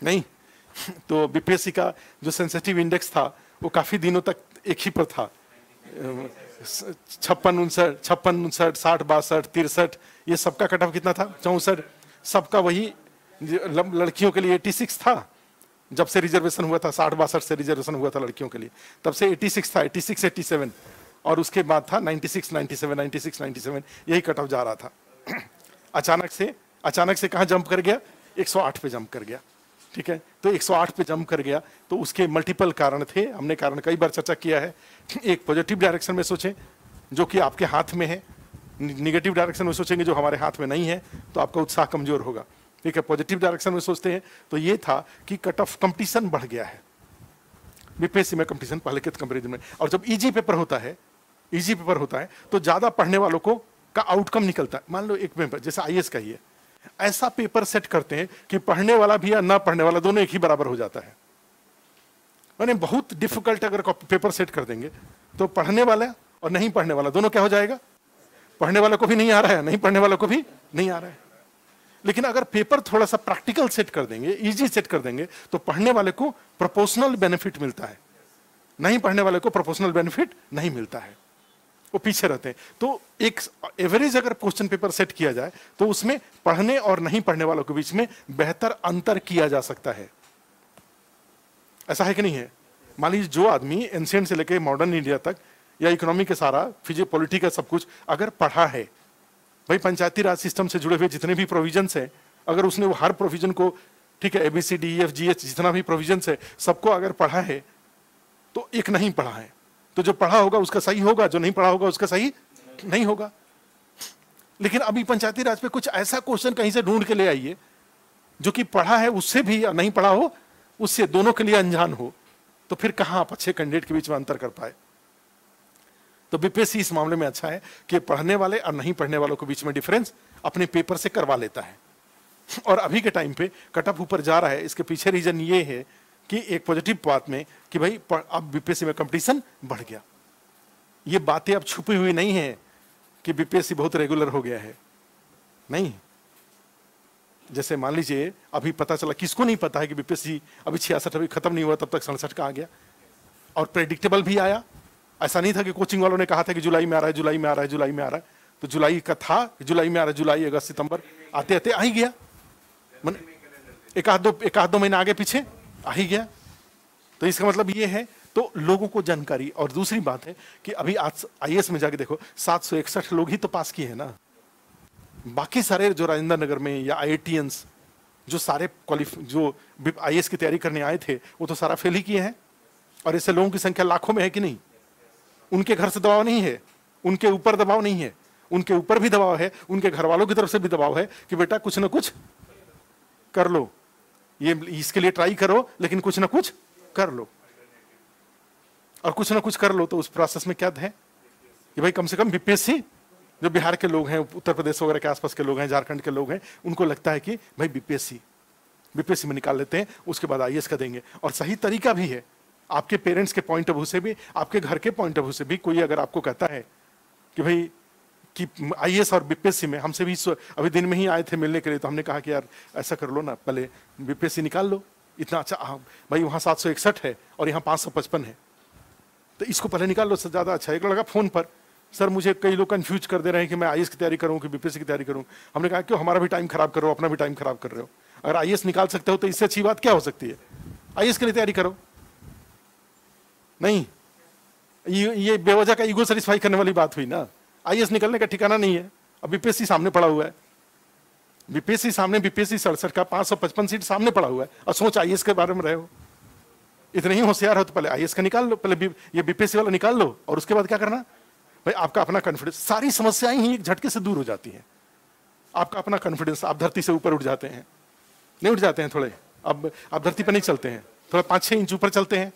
नहीं, तो बीपीएससी का जो सेंसिटिव इंडेक्स था वो काफी दिनों तक एक ही पर था, 56, 59, 60, 62, 63, ये सबका कट ऑफ कितना था? 64। सबका वही, लड़कियों के लिए 86 था जब से रिजर्वेशन हुआ था, 60-62 से रिजर्वेशन हुआ था लड़कियों के लिए, तब से 86 था, 86, 87, और उसके बाद था 96, 97, 96, 97, यही कट ऑफ जा रहा था। अचानक से कहाँ जंप कर गया? 108 पे जंप कर गया, ठीक है। तो 108 पे जंप कर गया, तो उसके मल्टीपल कारण थे, हमने कारण कई बार चर्चा किया है। एक पॉजिटिव डायरेक्शन में सोचें जो कि आपके हाथ में है, निगेटिव डायरेक्शन में सोचेंगे जो हमारे हाथ में नहीं है, तो आपका उत्साह कमजोर होगा। ठीक है, पॉजिटिव डायरेक्शन में सोचते हैं तो ये था कि कट ऑफ कंपटीशन बढ़ गया है बीपीएससी में, कंपटीशन पहले के कंपेरिजन में। और जब इजी पेपर होता है, इजी पेपर होता है तो ज्यादा पढ़ने वालों को का आउटकम निकलता है। मान लो एक पेपर जैसे आईएएस का ही है, ऐसा पेपर सेट करते हैं कि पढ़ने वाला भी या ना पढ़ने वाला दोनों एक ही बराबर हो जाता है। मैंने बहुत डिफिकल्ट अगर पेपर सेट कर देंगे तो पढ़ने वाला और नहीं पढ़ने वाला दोनों क्या हो जाएगा, पढ़ने वालों को भी नहीं आ रहा है, नहीं पढ़ने वालों को भी नहीं आ रहा है। लेकिन अगर पेपर थोड़ा सा प्रैक्टिकल सेट कर देंगे, इजी सेट कर देंगे, तो पढ़ने वाले को प्रोपोर्शनल बेनिफिट मिलता है, नहीं पढ़ने वाले को प्रोपोर्शनल बेनिफिट नहीं मिलता है, वो पीछे रहते हैं। तो एक एवरेज अगर क्वेश्चन पेपर सेट किया जाए तो उसमें पढ़ने और नहीं पढ़ने वालों के बीच में बेहतर अंतर किया जा सकता है। ऐसा है कि नहीं है? मान लीजिए जो आदमी एंशिएंट से लेकर मॉडर्न इंडिया तक या इकोनॉमी के सारा फिजिक्स पॉलिटिक्स सब कुछ अगर पढ़ा है, भाई पंचायती राज सिस्टम से जुड़े हुए जितने भी प्रोविजंस हैं, अगर उसने वो हर प्रोविजन को, ठीक है, ABCDEFGH जितना भी प्रोविजंस है सबको अगर पढ़ा है, तो एक नहीं पढ़ा है तो जो पढ़ा होगा उसका सही होगा, जो नहीं पढ़ा होगा उसका सही नहीं होगा। लेकिन अभी पंचायती राज पे कुछ ऐसा क्वेश्चन कहीं से ढूंढ के ले आइए जो कि पढ़ा है उससे भी या नहीं पढ़ा हो उससे, दोनों के लिए अनजान हो, तो फिर कहां आप अच्छे कैंडिडेट के बीच में अंतर कर पाए। तो बीपीएससी इस मामले में अच्छा है कि पढ़ने वाले और नहीं पढ़ने वालों के बीच में डिफरेंस अपने पेपर से करवा लेता है। और अभी के टाइम पे कट ऑफ ऊपर जा रहा है, इसके पीछे रीजन ये है कि एक पॉजिटिव बात में कि भाई अब बीपीएससी में कंपटीशन बढ़ गया। ये बातें अब छुपी हुई नहीं है कि बीपीएससी बहुत रेगुलर हो गया है, नहीं। जैसे मान लीजिए अभी पता चला, किसको नहीं पता है कि बीपीएससी अभी 66 अभी खत्म नहीं हुआ तब तक 67 का आ गया, और प्रेडिक्टेबल भी आया। ऐसा नहीं था कि कोचिंग वालों ने कहा था कि जुलाई में आ रहा है, जुलाई में आ रहा है, जुलाई में आ रहा है, तो जुलाई का था, जुलाई में आ रहा है, जुलाई अगस्त सितंबर आते आते आ ही गया, एक आध दो महीना आगे पीछे आ ही गया। तो इसका मतलब ये है, तो लोगों को जानकारी। और दूसरी बात है कि अभी आज आईएएस में जाके देखो 761 लोग ही तो पास किए हैं ना, बाकी सारे जो राजेंद्र नगर में या IITians जो सारे जो आईएएस की तैयारी करने आए थे वो तो सारा फेल ही किए हैं। और ऐसे लोगों की संख्या लाखों में है कि नहीं। उनके घर से दबाव नहीं है, उनके ऊपर दबाव नहीं है, उनके ऊपर भी दबाव है, उनके घर वालों की तरफ से भी दबाव है कि बेटा कुछ ना कुछ कर लो, ये इसके लिए ट्राई करो, लेकिन कुछ ना कुछ कर लो। और कुछ ना कुछ कर लो तो उस प्रोसेस में क्या है कि भाई कम से कम बीपीएससी, जो बिहार के लोग हैं, उत्तर प्रदेश वगैरह के आसपास के लोग हैं, झारखंड के लोग हैं, उनको लगता है कि भाई बीपीएससी में निकाल लेते हैं, उसके बाद आईएएस का देंगे। और सही तरीका भी है, आपके पेरेंट्स के पॉइंट ऑफ व्यू से भी, आपके घर के पॉइंट ऑफ व्यू से भी। कोई अगर आपको कहता है कि भाई कि आईएएस और बीपीएससी में, हमसे भी अभी दिन में ही आए थे मिलने के लिए, तो हमने कहा कि यार ऐसा कर लो ना, पहले बीपीएससी निकाल लो, इतना अच्छा। भाई वहाँ 761 है और यहाँ 555 है, तो इसको पहले निकाल लो, ज़्यादा अच्छा। एक लड़का फोन पर, सर मुझे कई लोग कंफ्यूज कर दे रहे हैं कि मैं आईएएस की तैयारी करूँ कि बीपीएससी की तैयारी करूँ। हमने कहा क्यों, हमारा भी टाइम खराब कर रहे हो, अपना भी टाइम खराब कर रहे हो। अगर आईएएस निकाल सकते हो तो इससे अच्छी बात क्या हो सकती है। आईएएस के लिए तैयारी करो, नहीं ये बेवजह का ईगो सेटिस्फाई करने वाली बात हुई ना। आईएएस निकलने का ठिकाना नहीं है। अब बीपीएससी सामने पड़ा हुआ है, बीपीएससी सामने, बीपीएससी 67 का 555 सीट सामने पड़ा हुआ है, और सोच आईएएस के बारे में रहे हो। इतने ही होशियार हो तो पहले आईएएस का निकाल लो, पहले ये बीपीएससी वाला निकाल लो, और उसके बाद क्या करना भाई, आपका अपना कॉन्फिडेंस, सारी समस्याएं ही एक झटके से दूर हो जाती हैं। आपका अपना कॉन्फिडेंस, आप धरती से ऊपर उठ जाते हैं, नहीं उठ जाते हैं थोड़े, अब आप धरती पर नहीं चलते हैं, थोड़ा 5-6 इंच ऊपर चलते हैं,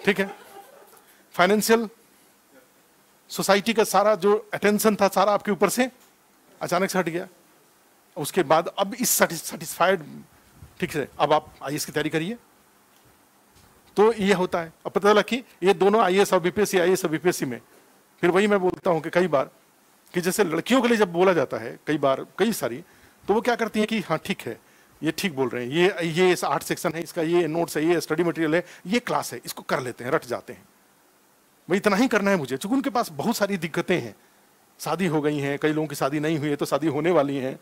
ठीक है। फाइनेंशियल सोसाइटी का सारा जो अटेंशन था सारा आपके ऊपर से अचानक से हट गया। उसके बाद अब इस सेटिस्फाइड, ठीक है, अब आप आईएएस की तैयारी करिए। तो ये होता है। अब पता चला कि ये दोनों आईएएस और बीपीएससी, आईएएस और बीपीएससी में, फिर वही मैं बोलता हूं कि कई बार कि जैसे लड़कियों के लिए जब बोला जाता है कई बार, कई सारी, तो वो क्या करती हैं कि हाँ ठीक है, ये ठीक बोल रहे हैं, ये इस आर्ट सेक्शन है, इसका ये नोट्स है, ये स्टडी मटेरियल है, ये क्लास है, इसको कर लेते हैं, रट जाते हैं, भाई इतना ही करना है मुझे। चूंकि उनके पास बहुत सारी दिक्कतें हैं, शादी हो गई हैं, कई लोगों की शादी नहीं हुई है तो शादी होने वाली है,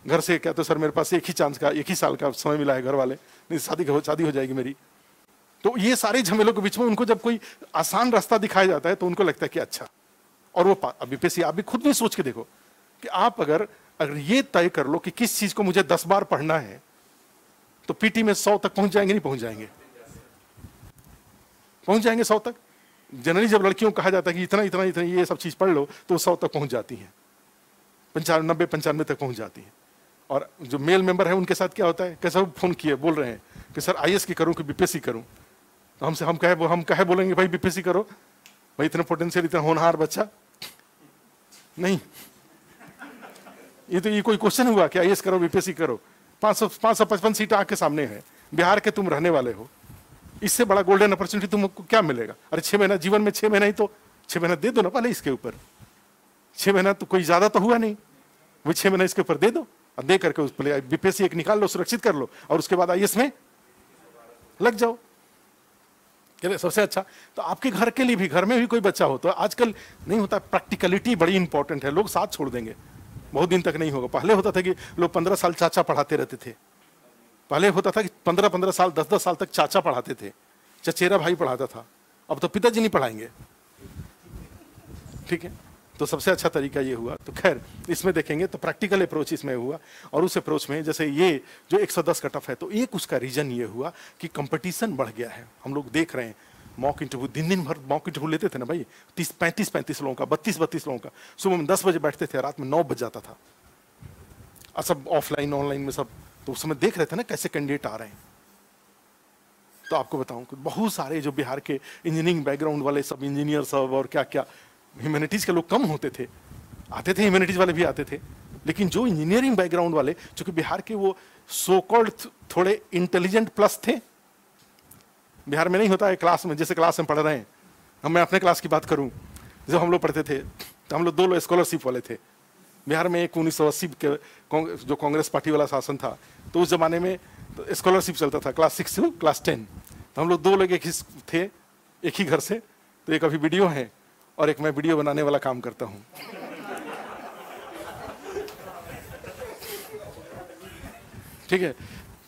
घर से क्या, तो सर मेरे पास एक ही चांस का, एक ही साल का समय मिला है, घर वाले नहीं, शादी हो जाएगी मेरी। तो ये सारे झमेलों के बीच में उनको जब कोई आसान रास्ता दिखाया जाता है तो उनको लगता है कि अच्छा। और वो बीपीएससी, आप भी खुद में सोच के देखो कि आप अगर ये तय कर लो कि किस चीज को मुझे 10 बार पढ़ना है, तो पीटी में 100 तक पहुंच जाएंगे, नहीं पहुंच जाएंगे? पहुंच जाएंगे 100 तक। जनरली जब लड़कियों को कहा जाता है कि इतना इतना इतना ये सब चीज पढ़ लो, तो 100 तक पहुंच जाती है, 95-95 तक पहुंच जाती है। और जो मेल मेंबर है उनके साथ क्या होता है, कैसा फोन किए बोल रहे हैं कि सर आईएएस की करूं कि बीपीएससी करूं, तो हम कहे बोलेंगे भाई बीपीएससी करो, भाई इतना पोटेंशियल, इतना होनहार बच्चा नहीं। ये कोई क्वेश्चन हुआ कि आईएएस करो बीपीएससी करो? 555 सीट आंख के सामने है, बिहार के तुम रहने वाले हो, इससे बड़ा गोल्डन अपॉर्चुनिटी तुमको क्या मिलेगा? अरे 6 महीना जीवन में, 6 महीना ही तो, 6 महीना दे दो ना पहले इसके ऊपर। 6 महीना तो कोई ज्यादा तो हुआ नहीं, वो 6 महीना इसके ऊपर दे दो और दे करके उस पर बीपीएससी एक निकाल लो, सुरक्षित कर लो, और उसके बाद आईएएस में लग जाओ। सबसे अच्छा तो आपके घर के लिए भी, घर में भी कोई बच्चा हो तो आजकल नहीं होता, प्रैक्टिकलिटी बड़ी इंपॉर्टेंट है, लोग साथ छोड़ देंगे, बहुत दिन तक नहीं होगा। पहले होता था कि लोग 15 साल चाचा पढ़ाते रहते थे, पहले होता था कि 15-15 साल 10-10 साल तक चाचा पढ़ाते थे, चचेरा भाई पढ़ाता था, अब तो पिताजी नहीं पढ़ाएंगे। ठीक है, तो सबसे अच्छा तरीका ये हुआ। तो खैर इसमें देखेंगे तो प्रैक्टिकल अप्रोच इसमें हुआ, और उस अप्रोच में जैसे ये जो 110 का टफ है, तो एक उसका रीजन ये हुआ कि कंपटीशन बढ़ गया है। हम लोग देख रहे हैं मॉक इंटरव्यू, दिन भर मॉक इंटरव्यू लेते थे ना भाई, 35 लोगों का, 32 लोगों का, सुबह में 10 बजे बैठते थे, रात में 9 बज जाता था, और सब ऑफलाइन ऑनलाइन में सब। तो उस समय देख रहे थे ना कैसे कैंडिडेट आ रहे हैं। तो आपको बताऊं कि बहुत सारे जो बिहार के इंजीनियरिंग बैकग्राउंड वाले सब इंजीनियर सब और क्या क्या, ह्यूमैनिटीज के लोग कम होते थे, आते थे ह्यूमैनिटीज वाले भी आते थे, लेकिन जो इंजीनियरिंग बैकग्राउंड वाले, चूंकि बिहार के वो सो कॉल्ड थोड़े इंटेलिजेंट प्लस थे। बिहार में नहीं होता है क्लास में, जैसे क्लास में पढ़ रहे हैं, मैं अपने क्लास की बात करूं, जब हम लोग पढ़ते थे तो हम लोग 2 लोग स्कॉलरशिप वाले थे बिहार में। एक 1980 के जो कांग्रेस पार्टी वाला शासन था, तो उस जमाने में तो स्कॉलरशिप चलता था क्लास 6 से क्लास 10, तो हम लोग 2 लोग एक ही थे, एक ही घर से। तो एक अभी वीडियो है और एक मैं वीडियो बनाने वाला काम करता हूं। ठीक है,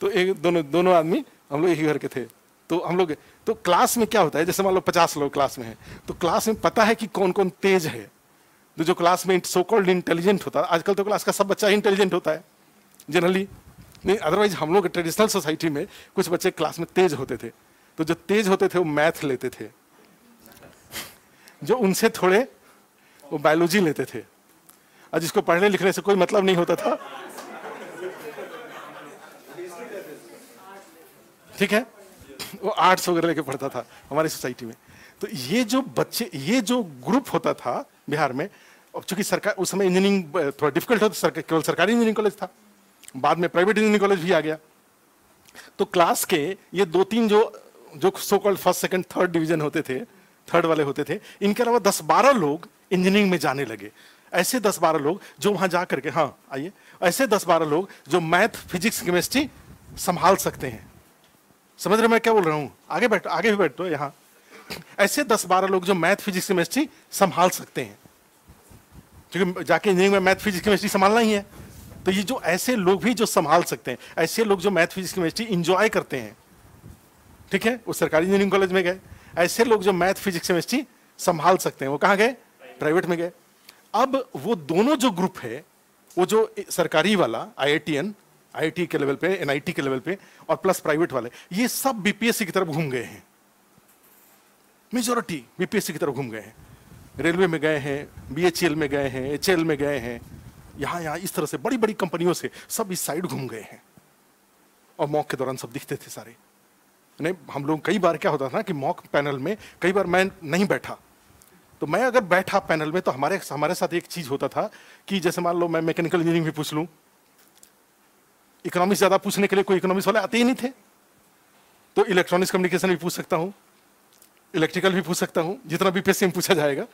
तो एक दोनों आदमी हम लोग एक ही घर के थे। तो हम लोग, तो क्लास में क्या होता है, जैसे मान लो 50 लोग क्लास में हैं, तो क्लास में पता है कि कौन कौन तेज है, तो जो क्लास में सो कॉल्ड इंटेलिजेंट होता है, आजकल तो क्लास का सब बच्चा इंटेलिजेंट होता है जनरली, नहीं अदरवाइज हम लोग ट्रेडिशनल सोसाइटी में कुछ बच्चे क्लास में तेज होते थे, तो जो तेज होते थे वो मैथ लेते थे, जो उनसे थोड़े वो बायोलॉजी लेते थे, और जिसको पढ़ने लिखने से कोई मतलब नहीं होता था, ठीक है, वो आर्ट्स वगैरह लेके पढ़ता था हमारी सोसाइटी में। तो ये जो बच्चे, ये जो ग्रुप होता था बिहार में, अब चूंकि सरकार उस समय इंजीनियरिंग थोड़ा डिफिकल्ट होता, केवल सरकारी इंजीनियरिंग कॉलेज था, बाद में प्राइवेट इंजीनियरिंग कॉलेज भी आ गया। तो क्लास के ये 2-3 जो so called first second third division होते थे, थर्ड वाले होते थे, इनके अलावा 10-12 लोग इंजीनियरिंग में जाने लगे। ऐसे 10-12 लोग जो वहां जा करके, हाँ आइए, ऐसे 10-12 लोग जो मैथ फिजिक्स केमिस्ट्री संभाल सकते हैं। समझ रहे मैं क्या बोल रहा हूँ? आगे बैठो, आगे भी बैठो यहाँ। ऐसे 10-12 लोग जो मैथ फिजिक्स केमिस्ट्री संभाल सकते हैं, क्योंकि जाके इंजीनियरिंग में मैथ फिजिक्स केमिस्ट्री संभालना ही है। तो ये जो ऐसे लोग भी जो संभाल सकते हैं, ऐसे लोग जो मैथ फिजिक्स केमिस्ट्री इंजॉय करते हैं, ठीक है, वो सरकारी इंजीनियरिंग कॉलेज में गए। ऐसे लोग जो मैथ फिजिक्स केमिस्ट्री संभाल सकते हैं, वो कहाँ गए? प्राइवेट में गए। अब वो दोनों जो ग्रुप है, वो जो सरकारी वाला IIT के लेवल पे, NIT के लेवल पे, और प्लस प्राइवेट वाले, ये सब बीपीएससी की तरफ घूम गए हैं। मेजॉरिटी बीपीएससी की तरफ घूम गए हैं, रेलवे में गए हैं, BHEL में गए हैं, HL में गए हैं, यहाँ इस तरह से बड़ी बड़ी कंपनियों से सब इस साइड घूम गए हैं। और मॉक के दौरान सब दिखते थे सारे। नहीं, हम लोग कई बार क्या होता था कि मॉक पैनल में कई बार मैं नहीं बैठा, तो मैं अगर बैठा पैनल में तो हमारे साथ एक चीज होता था कि जैसे मान लो मैं मैकेनिकल इंजीनियरिंग भी पूछ लूं, इकोनॉमिक्स ज्यादा पूछने के लिए कोई इकोनॉमिक्स वाले आते ही नहीं थे, तो इलेक्ट्रॉनिक्स कम्युनिकेशन भी पूछ सकता हूं, इलेक्ट्रिकल भी पूछ सकता हूं, जितना बीपीएससी में पूछा जाएगा।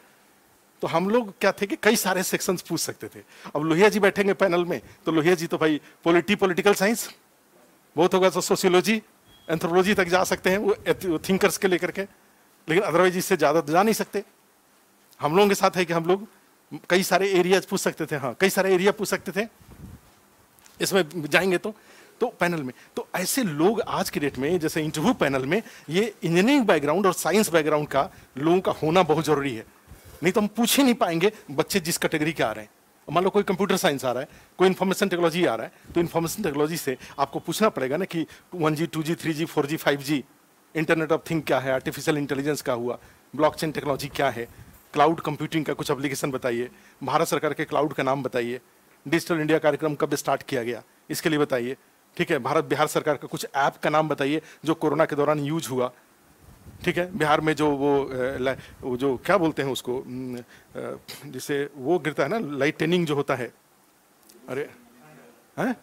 तो हम लोग क्या थे कि कई सारे सेक्शंस पूछ सकते थे। अब लोहिया जी बैठेंगे पैनल में, तो लोहिया जी तो भाई पॉलिटिकल साइंस बहुत होगा, तो सोशियोलॉजी एंथ्रोपोलॉजी तक जा सकते हैं वो थिंकर्स के लेकर के, लेकिन अदरवाइज इससे ज्यादा जा नहीं सकते। हम लोगों के साथ है कि हम लोग कई सारे एरियाज पूछ सकते थे, हाँ कई सारे एरिया पूछ सकते थे इसमें जाएंगे तो पैनल में। तो ऐसे लोग आज के डेट में, जैसे इंटरव्यू पैनल में, ये इंजीनियरिंग बैकग्राउंड और साइंस बैकग्राउंड का लोगों का होना बहुत जरूरी है, नहीं तो हम पूछ ही नहीं पाएंगे बच्चे जिस कैटेगरी के आ रहे हैं। मान लो कोई कंप्यूटर साइंस आ रहा है, कोई इन्फॉर्मेशन टेक्नोलॉजी आ रहा है, तो इन्फॉर्मेशन टेक्नोलॉजी से आपको पूछना पड़ेगा ना कि 1G 2G 3G 4G 5G, internet of thing क्या है, आर्टिफिशियल इंटेलिजेंस का हुआ, ब्लॉकचेन टेक्नोलॉजी क्या है, क्लाउड कंप्यूटिंग का कुछ एप्लीकेशन बताइए, भारत सरकार के क्लाउड का नाम बताइए, डिजिटल इंडिया कार्यक्रम कब स्टार्ट किया गया, इसके लिए बताइए। ठीक है, भारत बिहार सरकार का कुछ ऐप का नाम बताइए जो कोरोना के दौरान यूज हुआ। ठीक है, बिहार में जो वो जो क्या बोलते हैं उसको, जिसे वो गिरता है ना, लाइटनिंग जो होता है, अरे हैं,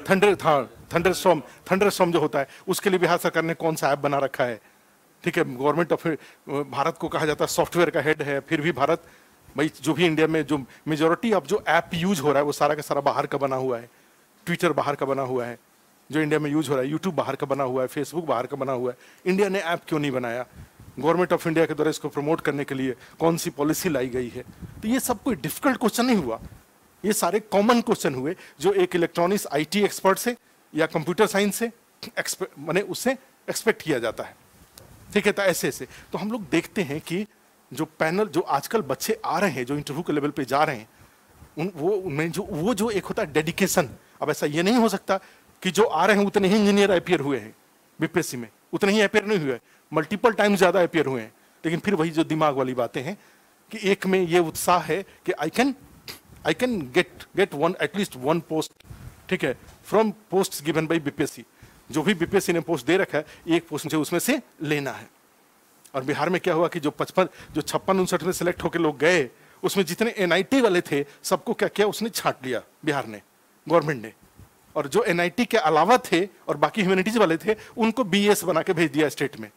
थंडर स्टॉर्म जो होता है, उसके लिए बिहार सरकार ने कौन सा ऐप बना रखा है। ठीक है, गवर्नमेंट ऑफ भारत को कहा जाता है सॉफ्टवेयर का हेड है, फिर भी भारत भाई जो भी इंडिया में जो मेजोरिटी ऑफ जो ऐप यूज हो रहा है वो सारा का सारा बाहर का बना हुआ है। ट्विटर बाहर का बना हुआ है जो इंडिया में यूज हो रहा है, यूट्यूब बाहर का बना हुआ है, फेसबुक बाहर का बना हुआ है। इंडिया ने ऐप क्यों नहीं बनाया? गवर्नमेंट ऑफ इंडिया के द्वारा इसको प्रमोट करने के लिए कौन सी पॉलिसी लाई गई है? तो ये सब कोई डिफिकल्ट क्वेश्चन नहीं हुआ, ये सारे कॉमन क्वेश्चन हुए जो एक इलेक्ट्रॉनिक्स आईटी एक्सपर्ट से या कंप्यूटर साइंस से माने उससे एक्सपेक्ट किया जाता है। ठीक है, तो ऐसे ऐसे तो हम लोग देखते हैं कि जो पैनल जो आजकल बच्चे आ रहे हैं जो इंटरव्यू के लेवल पे जा रहे हैं, उनमें जो एक होता है डेडिकेशन। अब ऐसा ये नहीं हो सकता कि जो आ रहे हैं उतने ही इंजीनियर अपियर हुए हैं बीपीएससी में, उतने ही अपियर नहीं हुए, मल्टीपल टाइम ज्यादा अपियर हुए हैं, लेकिन फिर वही जो दिमाग वाली बातें हैं कि एक में ये उत्साह है कि I can get one at least one post. ठीक है, from post given by BPSC, जो भी बीपीएससी ने पोस्ट दे रखा है एक पोस्ट मुझे उसमें से लेना है। और बिहार में क्या हुआ कि जो 56-59 में सिलेक्ट होकर लोग गए, उसमें जितने एनआईटी वाले थे सबको क्या किया, उसने छांट लिया बिहार ने, गवर्नमेंट ने। और जो एनआईटी के अलावा थे और बाकी ह्यूमैनिटीज वाले थे उनको बीएस बना के भेज दिया स्टेट में।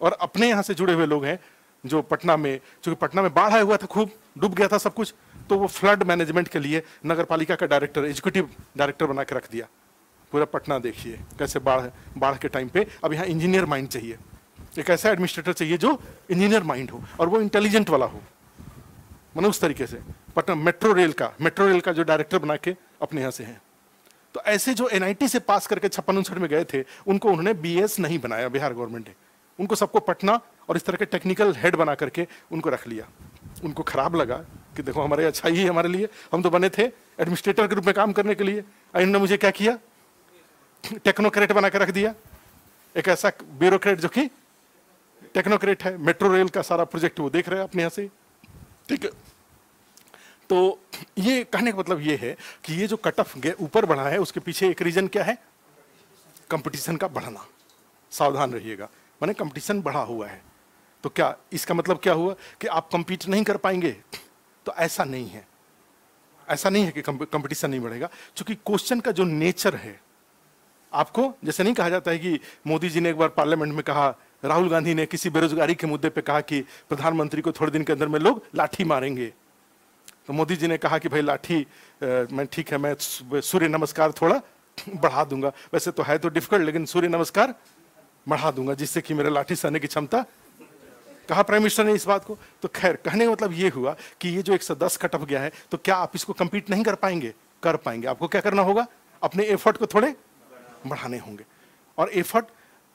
और अपने यहाँ से जुड़े हुए लोग हैं जो पटना में, चूंकि पटना में बाढ़ आया हुआ था, खूब डूब गया था सब कुछ, तो वो फ्लड मैनेजमेंट के लिए नगर पालिका का डायरेक्टर, एग्जीक्यूटिव डायरेक्टर बना के रख दिया। पूरा पटना देखिए कैसे बाढ़ के टाइम पे। अब यहाँ इंजीनियर माइंड चाहिए, एक ऐसा एडमिनिस्ट्रेटर चाहिए जो इंजीनियर माइंड हो और वो इंटेलिजेंट वाला हो, मतलब उस तरीके से। पटना मेट्रो रेल का जो डायरेक्टर बना के अपने यहाँ से हैं। तो ऐसे जो एनआईटी से पास करके 56-59 में गए थे उनको उन्होंने बीएस नहीं बनाया बिहार गवर्नमेंट ने, उनको सबको पटना और इस तरह के टेक्निकल हेड बना करके उनको रख लिया। उनको खराब लगा कि देखो हमारे अच्छा ही है, हमारे लिए हम तो बने थे एडमिनिस्ट्रेटर के रूप में काम करने के लिए, इन्होंने मुझे क्या किया, टेक्नोक्रेट बना के रख दिया। एक ऐसा ब्यूरोक्रेट जो कि टेक्नोक्रेट है, मेट्रो रेल का सारा प्रोजेक्ट वो देख रहे हैं अपने यहाँ से। ठीक है, तो ये कहने का मतलब ये है कि ये जो कट ऑफ ऊपर बढ़ा है उसके पीछे एक रीजन क्या है, कंपटीशन का बढ़ना। सावधान रहिएगा, माने कंपटीशन बढ़ा हुआ है। तो क्या इसका मतलब क्या हुआ कि आप कंपीट नहीं कर पाएंगे? तो ऐसा नहीं है, ऐसा नहीं है कि कंपटीशन नहीं बढ़ेगा, क्योंकि क्वेश्चन का जो नेचर है, आपको जैसे नहीं कहा जाता है कि मोदी जी ने एक बार पार्लियामेंट में कहा, राहुल गांधी ने किसी बेरोजगारी के मुद्दे पे कहा कि प्रधानमंत्री को थोड़े दिन के अंदर में लोग लाठी मारेंगे। तो मोदी जी ने कहा कि भाई लाठी मैं ठीक है, मैं सूर्य नमस्कार थोड़ा बढ़ा दूंगा, वैसे तो है तो डिफिकल्ट, लेकिन सूर्य नमस्कार बढ़ा दूंगा जिससे कि मेरे लाठी सहने की क्षमता। कहा प्राइम मिनिस्टर ने इस बात को। तो खैर कहने का मतलब ये हुआ कि ये जो 110 कट ऑफ गया है, तो क्या आप इसको कंपीट नहीं कर पाएंगे? कर पाएंगे। आपको क्या करना होगा, अपने एफर्ट को थोड़े बढ़ाने होंगे। और एफर्ट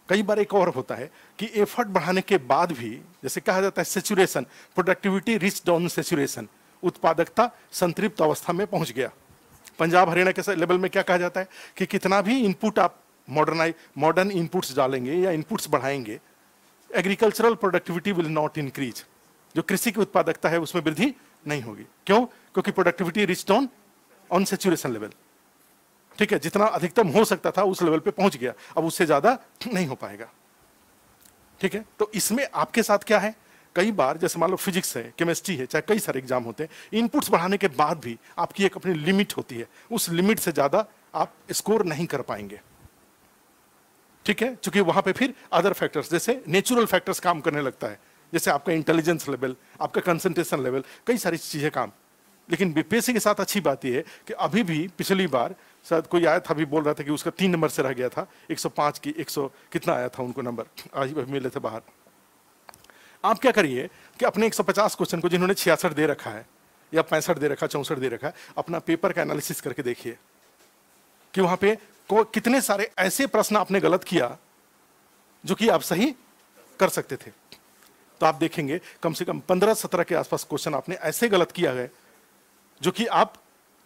कई बार एक और होता है कि एफर्ट बढ़ाने के बाद भी, जैसे कहा जाता है saturation, productivity rich down saturation, उत्पादकता संतृप्त अवस्था में पहुंच गया। पंजाब हरियाणा के लेवल में क्या कहा जाता है कि कितना भी इनपुट आप मॉडर्न इनपुट्स डालेंगे या इनपुट्स बढ़ाएंगे, agricultural productivity will not increase. जो कृषि की उत्पादकता है उसमें वृद्धि नहीं होगी। क्यों? क्योंकि productivity rich down on saturation level. ठीक है, जितना अधिकतम हो सकता था उस लेवल पे पहुंच गया, अब उससे ज्यादा नहीं हो पाएगा। ठीक है, तो इसमें आपके साथ क्या है, कई बार जैसे मान लो फिजिक्स है, केमिस्ट्री है, चाहे कई सारे एग्जाम होते हैं, इनपुट्स बढ़ाने के बाद भी आपकी एक अपनी लिमिट होती है, उस लिमिट से ज्यादा आप स्कोर नहीं कर पाएंगे। ठीक है, क्योंकि वहां पे फिर अदर फैक्टर्स जैसे नेचुरल फैक्टर्स काम करने लगता है, जैसे आपका इंटेलिजेंस लेवल, आपका कंसंट्रेशन लेवल, कई सारी चीजें काम। लेकिन बीपीएससी के साथ अच्छी बात यह है कि अभी भी पिछली बार शायद कोई आया था, अभी बोल रहा था कि उसका 3 नंबर से रह गया था, 105 की 100 कितना आया था उनको नंबर, आज भी मिले थे बाहर। आप क्या करिए कि अपने 150 क्वेश्चन को जिन्होंने 66 दे रखा है या 65 दे रखा, 64 दे रखा है, अपना पेपर का एनालिसिस करके देखिए कि वहां पे कितने सारे ऐसे प्रश्न आपने गलत किया जो कि आप सही कर सकते थे। तो आप देखेंगे कम से कम 15-17 के आसपास क्वेश्चन आपने ऐसे गलत किया है जो कि आप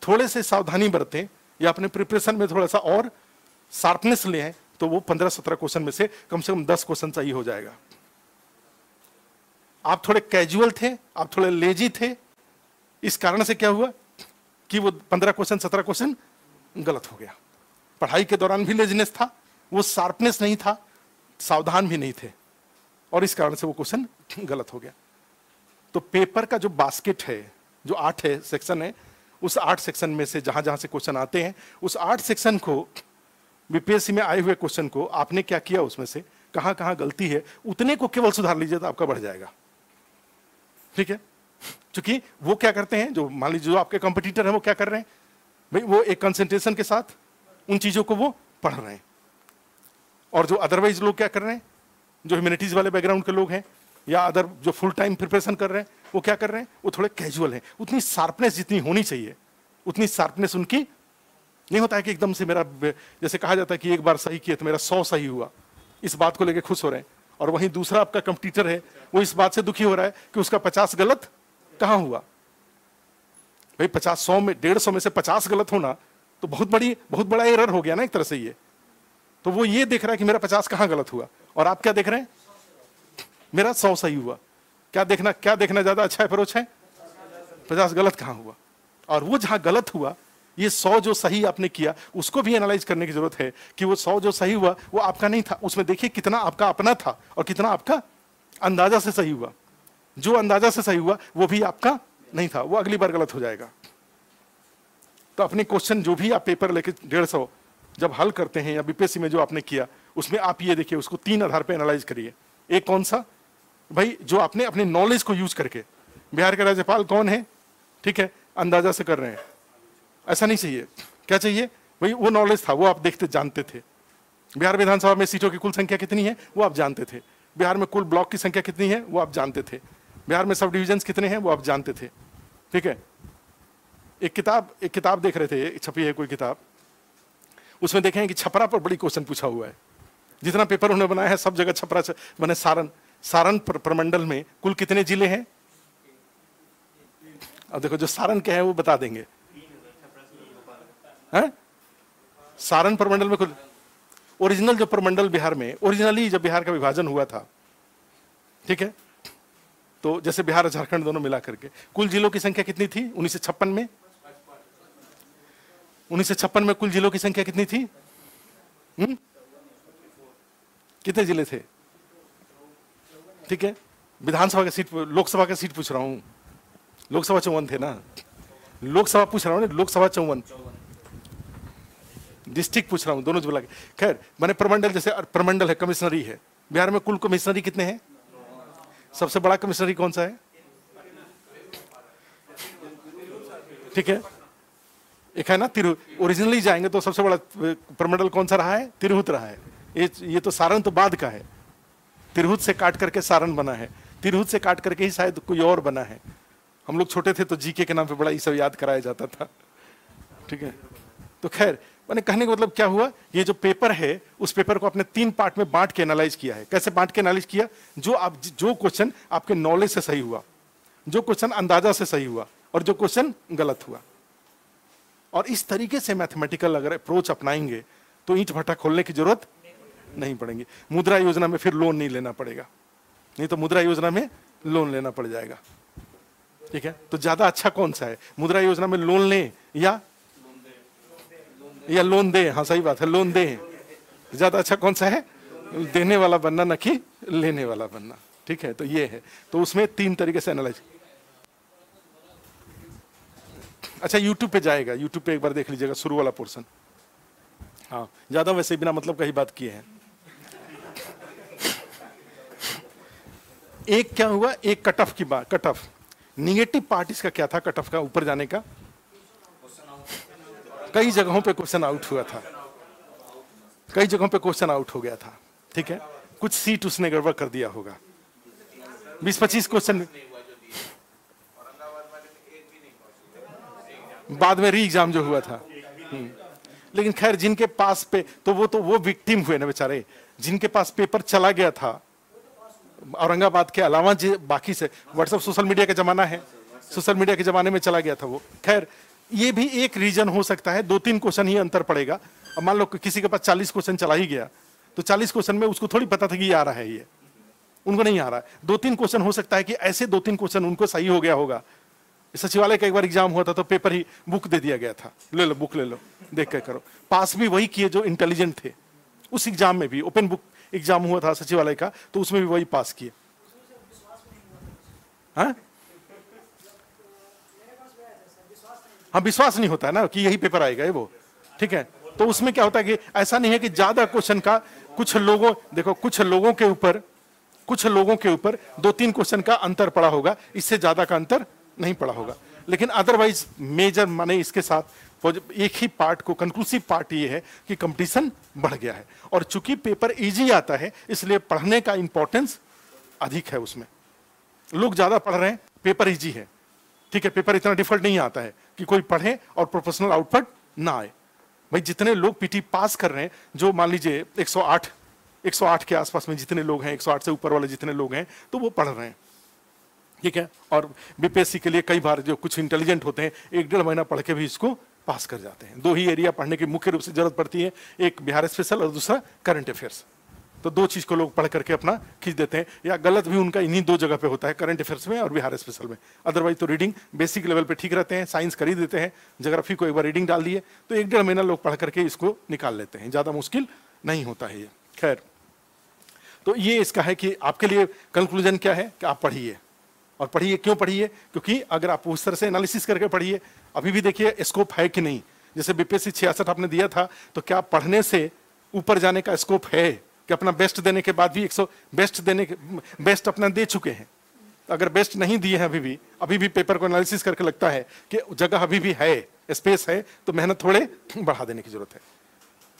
थोड़े से सावधानी बरतें या अपने प्रिपरेशन में थोड़ा सा और शार्पनेस ले आए, तो वो 15-17 क्वेश्चन में से कम 10 क्वेश्चन सही हो जाएगा। आप थोड़े कैजुअल थे, आप थोड़े लेजी थे, इस कारण से क्या हुआ कि वो 15 क्वेश्चन 17 क्वेश्चन गलत हो गया। पढ़ाई के दौरान भी लेजीनेस था, वो शार्पनेस नहीं था, सावधान भी नहीं थे, और इस कारण से वो क्वेश्चन गलत हो गया। तो पेपर का जो बास्केट है, जो 8 है सेक्शन है, उस 8 सेक्शन में से जहां जहां से क्वेश्चन आते हैं, उस 8 सेक्शन को, बीपीएससी में आए हुए क्वेश्चन को आपने क्या किया, उसमें से कहां कहां गलती है, उतने को केवल सुधार लीजिए तो आपका बढ़ जाएगा। ठीक है, क्योंकि वो क्या करते हैं, जो मान लीजिए जो आपके कंपटीटर है वो क्या कर रहे हैं भाई, वो एक कंसंट्रेशन के साथ उन चीजों को वो पढ़ रहे हैं, और जो अदरवाइज लोग क्या कर रहे हैं, जो ह्यूमैनिटीज वाले बैकग्राउंड के लोग हैं या अदर जो फुल टाइम प्रिपरेशन कर रहे हैं, वो क्या कर रहे हैं, वो थोड़े कैजुअल हैं। उतनी शार्पनेस जितनी होनी चाहिए उतनी शार्पनेस उनकी नहीं होता है कि एकदम से मेरा, जैसे कहा जाता है कि एक बार सही किया तो मेरा 100 सही हुआ, इस बात को लेकर खुश हो रहे हैं, और वहीं दूसरा आपका कंपटीटर है वो इस बात से दुखी हो रहा है कि उसका 50 गलत कहां हुआ। भाई 50 में 150 में से 50 गलत होना तो बहुत बड़ा एरर हो गया ना एक तरह से ये। तो वो ये देख रहा है कि मेरा 50 कहां गलत हुआ, और आप क्या देख रहे हैं, मेरा 100 सही हुआ। क्या देखना ज्यादा अच्छा अप्रोच है, 50 गलत कहां हुआ, और वो जहां गलत हुआ, ये 100 जो सही आपने किया उसको भी एनालाइज करने की जरूरत है कि वो 100 जो सही हुआ वो आपका नहीं था, उसमें देखिए कितना आपका अपना था और कितना आपका अंदाजा से सही हुआ। जो अंदाजा से सही हुआ वो भी आपका नहीं था, वो अगली बार गलत हो जाएगा। तो अपने क्वेश्चन जो भी आप पेपर लेके 150 जब हल करते हैं या बीपीएससी में जो आपने किया, उसमें आप ये देखिए, उसको 3 आधार पर एनालाइज करिए। एक कौन सा, भाई जो आपने अपने नॉलेज को यूज करके, बिहार के राज्यपाल कौन है, ठीक है, अंदाजा से कर रहे हैं, ऐसा नहीं चाहिए। क्या चाहिए भाई, वो नॉलेज था, वो आप देखते जानते थे। बिहार विधानसभा में सीटों की कुल संख्या कितनी है वो आप जानते थे, बिहार में कुल ब्लॉक की संख्या कितनी है वो आप जानते थे, बिहार में सब डिविजन्स कितने हैं वो आप जानते थे। ठीक है, एक किताब देख रहे थे, छपी है कोई किताब, उसमें देखें कि छपरा पर बड़ी क्वेश्चन पूछा हुआ है। जितना पेपर उन्होंने बनाया है सब जगह छपरा मैंने सारण प्रमंडल में कुल कितने जिले हैं। अब देखो जो सारण के हैं वो बता देंगे, हैं? सारण प्रमंडल में कुल, ओरिजिनल जो प्रमंडल बिहार में, ओरिजिनली जब बिहार का विभाजन हुआ था, ठीक है, तो जैसे बिहार और झारखंड दोनों मिला करके कुल जिलों की संख्या कितनी थी 1956 में? 1956 में कुल जिलों की संख्या कितनी थी? कितने जिले थे? ठीक है, विधानसभा का सीट, लोकसभा का सीट पूछ रहा हूं, लोकसभा 54 थे ना, लोकसभा पूछ रहा हूं ना, लोकसभा 54, डिस्ट्रिक्ट पूछ रहा हूं, दोनों जुला के। खैर मैंने प्रमंडल, जैसे प्रमंडल है, कमिश्नरी है, बिहार में कुल कमिश्नरी कितने हैं? सबसे बड़ा कमिश्नरी कौन सा है? ठीक है, एक है ना तिरहुत। ओरिजिनली जाएंगे तो सबसे बड़ा प्रमंडल कौन सा रहा है? तिरहुत रहा है। ये तो सारण तो बाद का है, तिरहुत से काट करके सारण बना है, तिरहुत से काट करके ही शायद कोई और बना है। हम लोग छोटे थे तो जीके के नाम पे बड़ा ये सब याद कराया जाता था। ठीक है, तो खैर मैंने कहने का मतलब क्या हुआ, ये जो पेपर है उस पेपर को आपने 3 पार्ट में बांट के एनालाइज किया है। कैसे बांट के एनालाइज किया? जो क्वेश्चन आपके नॉलेज से सही हुआ, जो क्वेश्चन अंदाजा से सही हुआ, और जो क्वेश्चन गलत हुआ। और इस तरीके से मैथमेटिकल अगर अप्रोच अपनाएंगे तो ईंट भट्टा खोलने की जरूरत नहीं पड़ेगी। मुद्रा योजना में फिर लोन नहीं लेना पड़ेगा, नहीं तो मुद्रा योजना में लोन लेना पड़ जाएगा। ठीक है, तो ज्यादा अच्छा कौन सा है, मुद्रा योजना में लोन लें या लोन दें? हाँ सही बात है, लोन दें। ज्यादा अच्छा कौन सा है? देने वाला बनना, न कि लेने वाला बनना। ठीक है, तो ये है, तो उसमें 3 तरीके से एनालाइज। अच्छा यूट्यूब पे जाएगा, यूट्यूब पे एक बार देख लीजिएगा शुरू वाला पोर्शन। हाँ ज्यादा वैसे बिना मतलब का ही बात किए हैं। एक क्या हुआ, एक कट ऑफ की बात, कट ऑफ निगेटिव पार्ट इसका क्या था, कट ऑफ का ऊपर जाने का? कई जगहों पे क्वेश्चन आउट हुआ था, कई जगहों पे क्वेश्चन आउट हो गया था। ठीक है, कुछ सीट उसने गड़बड़ कर दिया होगा, 20-25 क्वेश्चन बाद में री एग्जाम जो हुआ था। लेकिन खैर जिनके पास पे तो वो विक्टिम हुए ना बेचारे, जिनके पास पेपर चला गया था औरंगाबाद के अलावा, बाकी से व्हाट्सएप सोशल मीडिया का जमाना है, सोशल मीडिया के जमाने में चला गया था वो। खैर ये भी एक रीजन हो सकता है, 2-3 क्वेश्चन ही अंतर पड़ेगा। अब मान लो किसी के पास 40 क्वेश्चन चला ही गया, तो 40 क्वेश्चन में उसको थोड़ी पता था कि ये आ रहा है, ये उनको नहीं आ रहा है। 2-3 क्वेश्चन हो सकता है कि ऐसे 2-3 क्वेश्चन उनको सही हो गया होगा सचिवालय का एक बार एग्जाम हुआ था तो पेपर ही बुक दे दिया गया था, ले लो बुक ले लो, देख के करो। पास भी वही किए जो इंटेलिजेंट थे। उस एग्जाम में भी ओपन बुक एग्जाम हुआ था सचिवालय का, तो उसमें भी वही पास किए। हाँ हाँ, विश्वास नहीं होता है ना कि यही पेपर आएगा वो, ठीक है। तो उसमें क्या होता है कि ऐसा नहीं है कि ज्यादा क्वेश्चन का कुछ लोगों, देखो कुछ लोगों के ऊपर 2-3 क्वेश्चन का अंतर पड़ा होगा, इससे ज्यादा का अंतर नहीं पड़ा होगा। लेकिन अदरवाइज मेजर माने इसके साथ एक ही पार्ट को, कंक्लूसिव पार्ट ये है कि कंपटीशन बढ़ गया है। और चूंकि पेपर इजी आता है इसलिए पढ़ने का इंपॉर्टेंस अधिक है उसमें। लोग ज्यादा पढ़ रहे हैं, पेपर इजी है, ठीक है। पेपर इतना डिफिकल्ट नहीं आता है कि कोई पढ़े और प्रोफेशनल आउटपुट ना आए। भाई जितने लोग पीटी पास कर रहे हैं, जो मान लीजिए 108 के आसपास में जितने लोग हैं, 108 से ऊपर वाले जितने लोग हैं, तो वो पढ़ रहे हैं, ठीक है। और बीपीएससी के लिए कई बार जो कुछ इंटेलिजेंट होते हैं 1-1.5 महीना पढ़ के भी इसको पास कर जाते हैं। 2 ही एरिया पढ़ने की मुख्य रूप से जरूरत पड़ती है, एक बिहार स्पेशल और दूसरा करंट अफेयर्स। तो 2 चीज को लोग पढ़ करके अपना खींच देते हैं, या गलत भी उनका इन्हीं 2 जगह पे होता है, करंट अफेयर्स में और बिहार स्पेशल में। अदरवाइज तो रीडिंग बेसिक लेवल पे ठीक रहते हैं, साइंस कर ही देते हैं, ज्योग्राफी को एक बार रीडिंग डाल दिए तो 1-1.5 महीना लोग पढ़ करके इसको निकाल लेते हैं, ज्यादा मुश्किल नहीं होता है ये। खैर, तो ये इसका है कि आपके लिए कंक्लूजन क्या है कि आप पढ़िए, और पढ़िए क्यों पढ़िए, क्योंकि अगर आप उस तरह से एनालिसिस करके पढ़िए, अभी भी देखिए स्कोप है कि नहीं। जैसे बीपीएससी 66 आपने दिया था, तो क्या पढ़ने से ऊपर जाने का स्कोप है कि अपना बेस्ट देने के बाद भी 100 बेस्ट अपना दे चुके हैं। अगर बेस्ट नहीं दिए हैं अभी भी पेपर को एनालिसिस करके लगता है कि जगह अभी भी है, स्पेस है, तो मेहनत थोड़े बढ़ा देने की जरूरत है,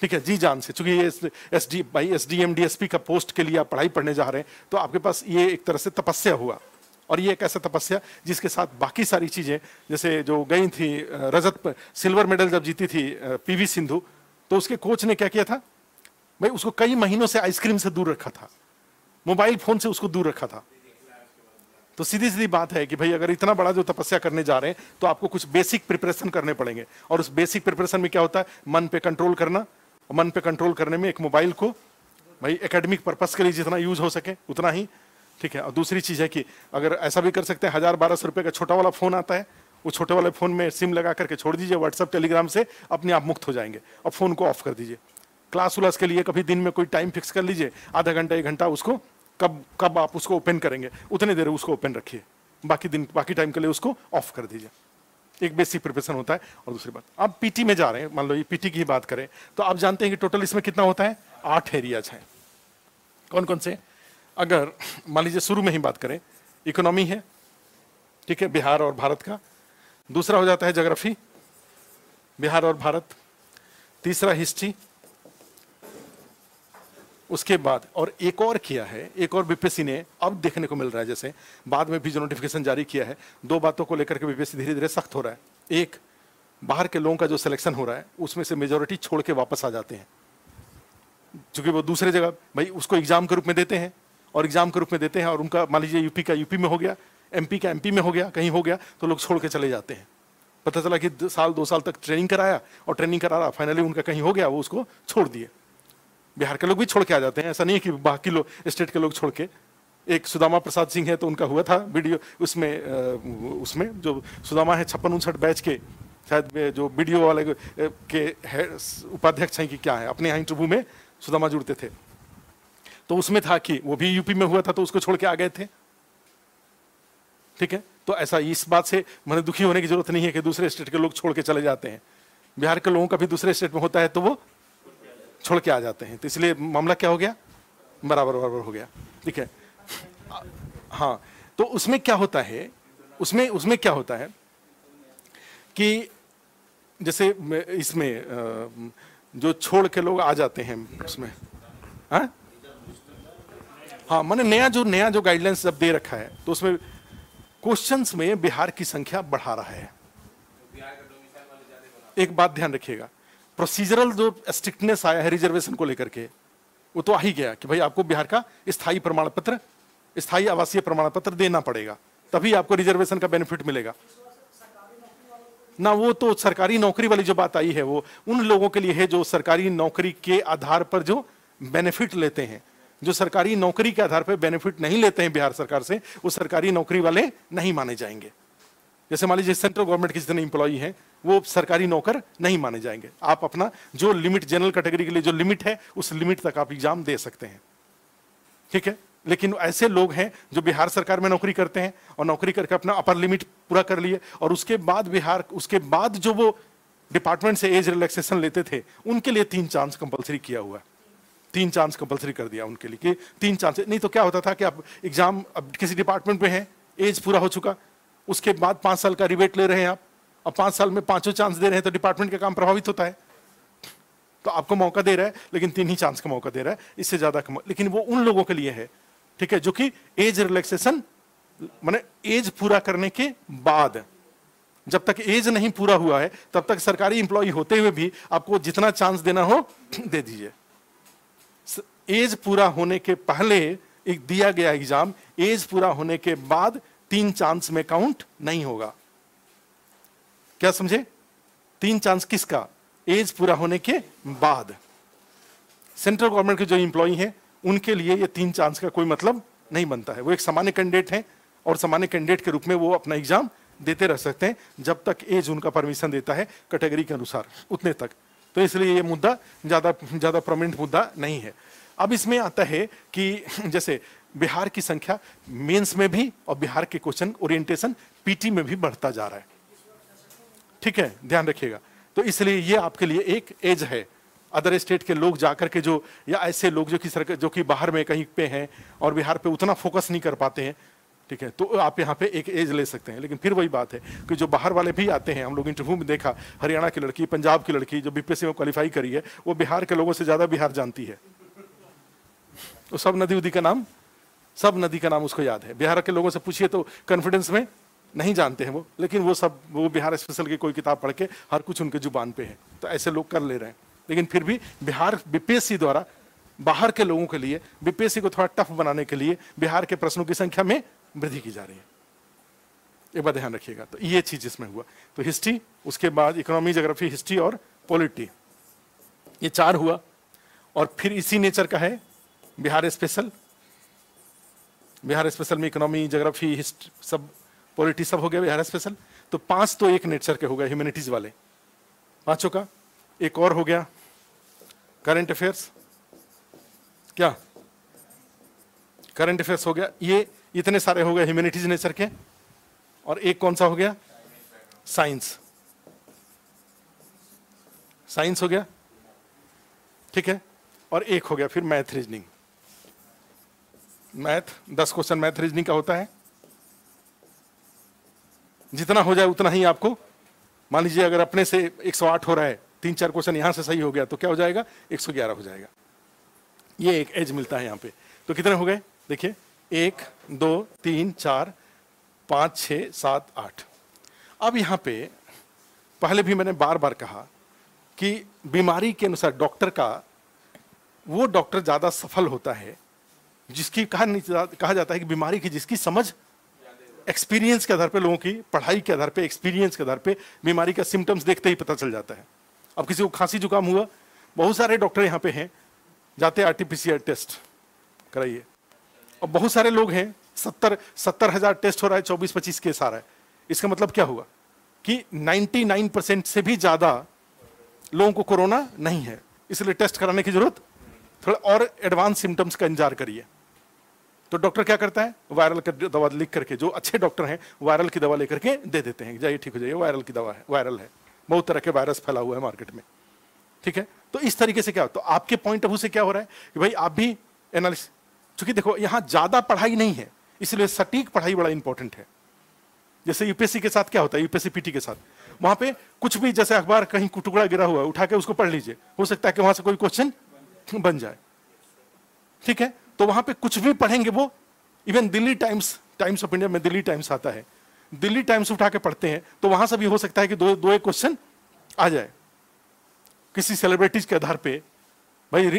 ठीक है, जी जान से। चूंकि ये एसडीएम डीएसपी का पोस्ट के लिए आप पढ़ाई पढ़ने जा रहे हैं, तो आपके पास ये एक तरह से तपस्या हुआ। और ये एक ऐसा तपस्या जिसके साथ बाकी सारी चीजें, जैसे जो गई थी सिल्वर मेडल जब जीती थी पीवी सिंधु, तो उसके कोच ने क्या किया था भाई, उसको कई महीनों से आइसक्रीम से दूर रखा था, मोबाइल फोन से उसको दूर रखा था। तो सीधी सीधी बात है कि भाई अगर इतना बड़ा जो तपस्या करने जा रहे हैं तो आपको कुछ बेसिक प्रिपरेशन करने पड़ेंगे। और उस बेसिक प्रिपरेशन में क्या होता है, मन पे कंट्रोल करना, और मन पे कंट्रोल करने में एक मोबाइल को भाई एकेडमिक पर्पस के लिए जितना यूज हो सके उतना ही, ठीक है। और दूसरी चीज है कि अगर ऐसा भी कर सकते हैं, 1000-1200 रुपए का छोटा वाला फोन आता है, वो छोटे वाले फोन में सिम लगा करके छोड़ दीजिए, व्हाट्सएप टेलीग्राम से अपने आप मुक्त हो जाएंगे, और फोन को ऑफ कर दीजिए। क्लास उलास के लिए कभी दिन में कोई टाइम फिक्स कर लीजिए, आधा घंटा 1 घंटा, उसको कब आप उसको ओपन करेंगे उतने देर उसको ओपन रखिए, बाकी टाइम के लिए उसको ऑफ कर दीजिए। एक बेसिक प्रिपरेशन होता है। और दूसरी बात, आप पीटी में जा रहे हैं, मान लो ये पीटी की बात करें, तो आप जानते हैं कि टोटल इसमें कितना होता है, 8 एरियाज हैं। कौन कौन से? अगर मान लीजिए शुरू में ही बात करें, इकोनॉमी है, ठीक है, बिहार और भारत का। दूसरा हो जाता है ज्योग्राफी, बिहार और भारत। तीसरा हिस्ट्री। उसके बाद और एक और किया है, एक और बीपीएससी ने अब देखने को मिल रहा है, जैसे बाद में भी जो नोटिफिकेशन जारी किया है, 2 बातों को लेकर के बीपीएससी धीरे धीरे सख्त हो रहा है। एक, बाहर के लोगों का जो सिलेक्शन हो रहा है उसमें से मेजोरिटी छोड़ के वापस आ जाते हैं, क्योंकि वो दूसरे जगह भाई उसको एग्जाम के रूप में देते हैं, और एग्जाम के रूप में देते हैं, और उनका मान लीजिए यूपी का यूपी में हो गया, एमपी का एमपी में हो गया, कहीं हो गया, तो लोग छोड़ के चले जाते हैं। पता चला कि 2 साल तक ट्रेनिंग कराया, और ट्रेनिंग करा रहा, फाइनली उनका कहीं हो गया, वो उसको छोड़ दिए। बिहार के लोग भी छोड़ के आ जाते हैं, ऐसा नहीं है कि बाकी लोग स्टेट के लोग छोड़ के। एक सुदामा प्रसाद सिंह है, तो उनका हुआ था वीडियो, उसमें जो सुदामा है 56-59 बैच के, शायद जो वीडियो वाले के उपाध्यक्ष हैं कि क्या है, अपने यहाँ इंटरव्यू में सुदामा जुड़ते थे, तो उसमें था कि वो भी यूपी में हुआ था, तो उसको छोड़ के आ गए थे, ठीक है। तो ऐसा इस बात से मैंने दुखी होने की जरूरत नहीं है कि दूसरे स्टेट के लोग छोड़ के चले जाते हैं। बिहार के लोगों का भी दूसरे स्टेट में होता है तो वो छोड़ के आ जाते हैं, तो इसलिए मामला क्या हो गया, बराबर हो गया, ठीक है। हाँ, तो उसमें क्या होता है, उसमें क्या होता है कि जैसे इसमें जो छोड़ के लोग आ जाते हैं उसमें, हाँ मैंने नया जो गाइडलाइंस जब दे रखा है, तो उसमें क्वेश्चंस में बिहार की संख्या बढ़ा रहा है। एक बात ध्यान रखिएगा, प्रोसीजरल जो स्ट्रिक्टनेस आया है रिजर्वेशन को लेकर के, वो तो आ ही गया कि भाई आपको बिहार का स्थायी प्रमाण पत्र, स्थायी आवासीय प्रमाण पत्र देना पड़ेगा, तभी आपको रिजर्वेशन का बेनिफिट मिलेगा ना। वो तो सरकारी नौकरी वाली जो बात आई है, वो उन लोगों के लिए है जो सरकारी नौकरी के आधार पर जो बेनिफिट लेते हैं। जो सरकारी नौकरी के आधार पर बेनिफिट नहीं लेते हैं बिहार सरकार से, वो सरकारी नौकरी वाले नहीं माने जाएंगे। जैसे मान लीजिए सेंट्रल गवर्नमेंट के जितने इंप्लॉई हैं वो सरकारी नौकर नहीं माने जाएंगे। आप अपना जो लिमिट, जनरल कैटेगरी के लिए जो लिमिट है उस लिमिट तक आप एग्जाम दे सकते हैं, ठीक है। लेकिन ऐसे लोग हैं जो बिहार सरकार में नौकरी करते हैं और नौकरी करके अपना अपर लिमिट पूरा कर लिए और उसके बाद जो वो डिपार्टमेंट से एज रिलैक्सेशन लेते थे उनके लिए 3 चांस कंपलसरी किया हुआ है। 3 चांस कंपलसरी कर दिया उनके लिए कि 3 चांस। नहीं तो क्या होता था कि आप एग्जाम, अब किसी डिपार्टमेंट में हैं, एज पूरा हो चुका, उसके बाद 5 साल का रिबेट ले रहे हैं आप, अब 5 साल में 5 चांस दे रहे हैं तो डिपार्टमेंट का काम प्रभावित होता है। तो आपको मौका दे रहा है लेकिन 3 ही चांस का मौका दे रहा है, इससे ज्यादा लेकिन वो उन लोगों के लिए है, ठीक है, जो कि एज रिलैक्सेशन माने एज पूरा करने के बाद, जब तक एज नहीं पूरा हुआ है तब तक सरकारी इंप्लॉय होते हुए भी आपको जितना चांस देना हो दे दीजिए। एज पूरा होने के पहले एक दिया गया एग्जाम, एज पूरा होने के बाद 3 चांस में काउंट नहीं होगा। क्या समझे? 3 चांस किसका? एज पूरा होने के बाद। सेंट्रल गवर्नमेंट के जो इंप्लॉई हैं उनके लिए ये 3 चांस का कोई मतलब नहीं बनता है। वो एक सामान्य कैंडिडेट हैं और सामान्य कैंडिडेट के रूप में वो अपना एग्जाम देते रह सकते हैं जब तक एज उनका परमिशन देता है कैटेगरी के अनुसार, उतने तक। तो इसलिए ये मुद्दा ज्यादा प्रोमिनेंट मुद्दा नहीं है। अब इसमें आता है कि जैसे बिहार की संख्या मेंस में भी और बिहार के क्वेश्चन ओरिएंटेशन पीटी में भी बढ़ता जा रहा है, ठीक है, ध्यान रखिएगा। तो इसलिए ये आपके लिए एक एज है। अदर स्टेट के लोग जाकर के जो, या ऐसे लोग जो कि बाहर में कहीं पे हैं और बिहार पे उतना फोकस नहीं कर पाते हैं, ठीक है, तो आप यहाँ पे एक एज ले सकते हैं। लेकिन फिर वही बात है कि जो बाहर वाले भी आते हैं, हम लोग इंटरव्यू में देखा, हरियाणा की लड़की, पंजाब की लड़की जो बीपीएससी में क्वालिफाई करी है, वो बिहार के लोगों से ज्यादा बिहार जानती है। तो सब नदी का नाम उसको याद है। बिहार के लोगों से पूछिए तो कॉन्फिडेंस में नहीं जानते हैं वो, लेकिन वो बिहार स्पेशल की कोई किताब पढ़ के हर कुछ उनके जुबान पे है। तो ऐसे लोग कर ले रहे हैं। लेकिन फिर भी बिहार बीपीएससी द्वारा बाहर के लोगों के लिए बीपीएससी को थोड़ा टफ बनाने के लिए बिहार के प्रश्नों की संख्या में वृद्धि की जा रही है। एक बात ध्यान रखिएगा। तो ये चीज इसमें हुआ। तो हिस्ट्री, उसके बाद इकोनॉमी, ज्योग्राफी, हिस्ट्री और पॉलिटी, ये 4 हुआ। और फिर इसी नेचर का है बिहार स्पेशल। बिहार स्पेशल में इकोनॉमी, ज्योग्राफी, हिस्ट्री, सब पॉलिटी सब हो गया बिहार स्पेशल। तो 5 तो एक नेचर के हो गए, ह्यूमैनिटीज वाले 5 का। एक और हो गया करंट अफेयर्स। क्या करंट अफेयर्स हो गया? ये इतने सारे हो गए ह्यूमैनिटीज नेचर के। और एक कौन सा हो गया? साइंस। साइंस हो गया, ठीक है। और एक हो गया फिर math, reasoning. Math 10 question math reasoning का होता है। जितना हो जाए उतना ही आपको, मान लीजिए अगर अपने से 108 हो रहा है, 3-4 क्वेश्चन यहां से सही हो गया तो क्या हो जाएगा? 111 हो जाएगा। ये एक एज मिलता है यहां पे। तो कितने हो गए? देखिए 1 2 3 4 5 6 7 8। अब यहां पे पहले भी मैंने बार बार कहा कि बीमारी के अनुसार डॉक्टर का, वो डॉक्टर ज्यादा सफल होता है जिसकी कहा जाता है कि बीमारी की जिसकी समझ एक्सपीरियंस के आधार पे, लोगों की पढ़ाई के आधार पे, एक्सपीरियंस के आधार पे बीमारी का सिम्टम्स देखते ही पता चल जाता है। अब किसी को खांसी जुकाम हुआ, बहुत सारे डॉक्टर यहाँ पे हैं, जाते आरटीपीसीआर टेस्ट कराइए। और बहुत सारे लोग हैं, 70,000 टेस्ट हो रहा है, 24-25 केस आ रहा है। इसका मतलब क्या हुआ कि 99% से भी ज्यादा लोगों को कोरोना नहीं है। इसलिए टेस्ट कराने की जरूरत, थोड़ा और एडवांस सिम्टम्स का इंतजार करिए। तो डॉक्टर क्या करता है? वायरल का दवा लिख करके, जो अच्छे डॉक्टर हैं वायरल की दवा लेकर के दे देते हैं, जाइए ठीक हो जाइए, वायरल की दवा है, वायरल है, बहुत तरह के वायरस फैला हुआ है मार्केट में, ठीक है। तो इस तरीके से क्या, तो आपके पॉइंट ऑफ व्यू से क्या हो रहा है कि भाई आप भी एनालिसिस, चूंकि देखो यहां ज्यादा पढ़ाई नहीं है, इसलिए सटीक पढ़ाई बड़ा इंपॉर्टेंट है। जैसे यूपीएससी के साथ क्या होता है, यूपीएससी पीटी के साथ, वहां पे कुछ भी, जैसे अखबार कहीं टुकड़ा गिरा हुआ है, उठा के उसको पढ़ लीजिए, हो सकता है कि वहां से कोई क्वेश्चन बन जाए, ठीक है। तो वहां पे कुछ भी पढ़ेंगे वो, even Delhi times of India में दिल्ली टाइम्स आता है, दिल्ली टाइम्स उठा के पढ़ते हैं तो वहां से भी हो सकता है कि दो एक क्वेश्चन आ जाए किसी सेलिब्रिटीज के आधार पे। भाई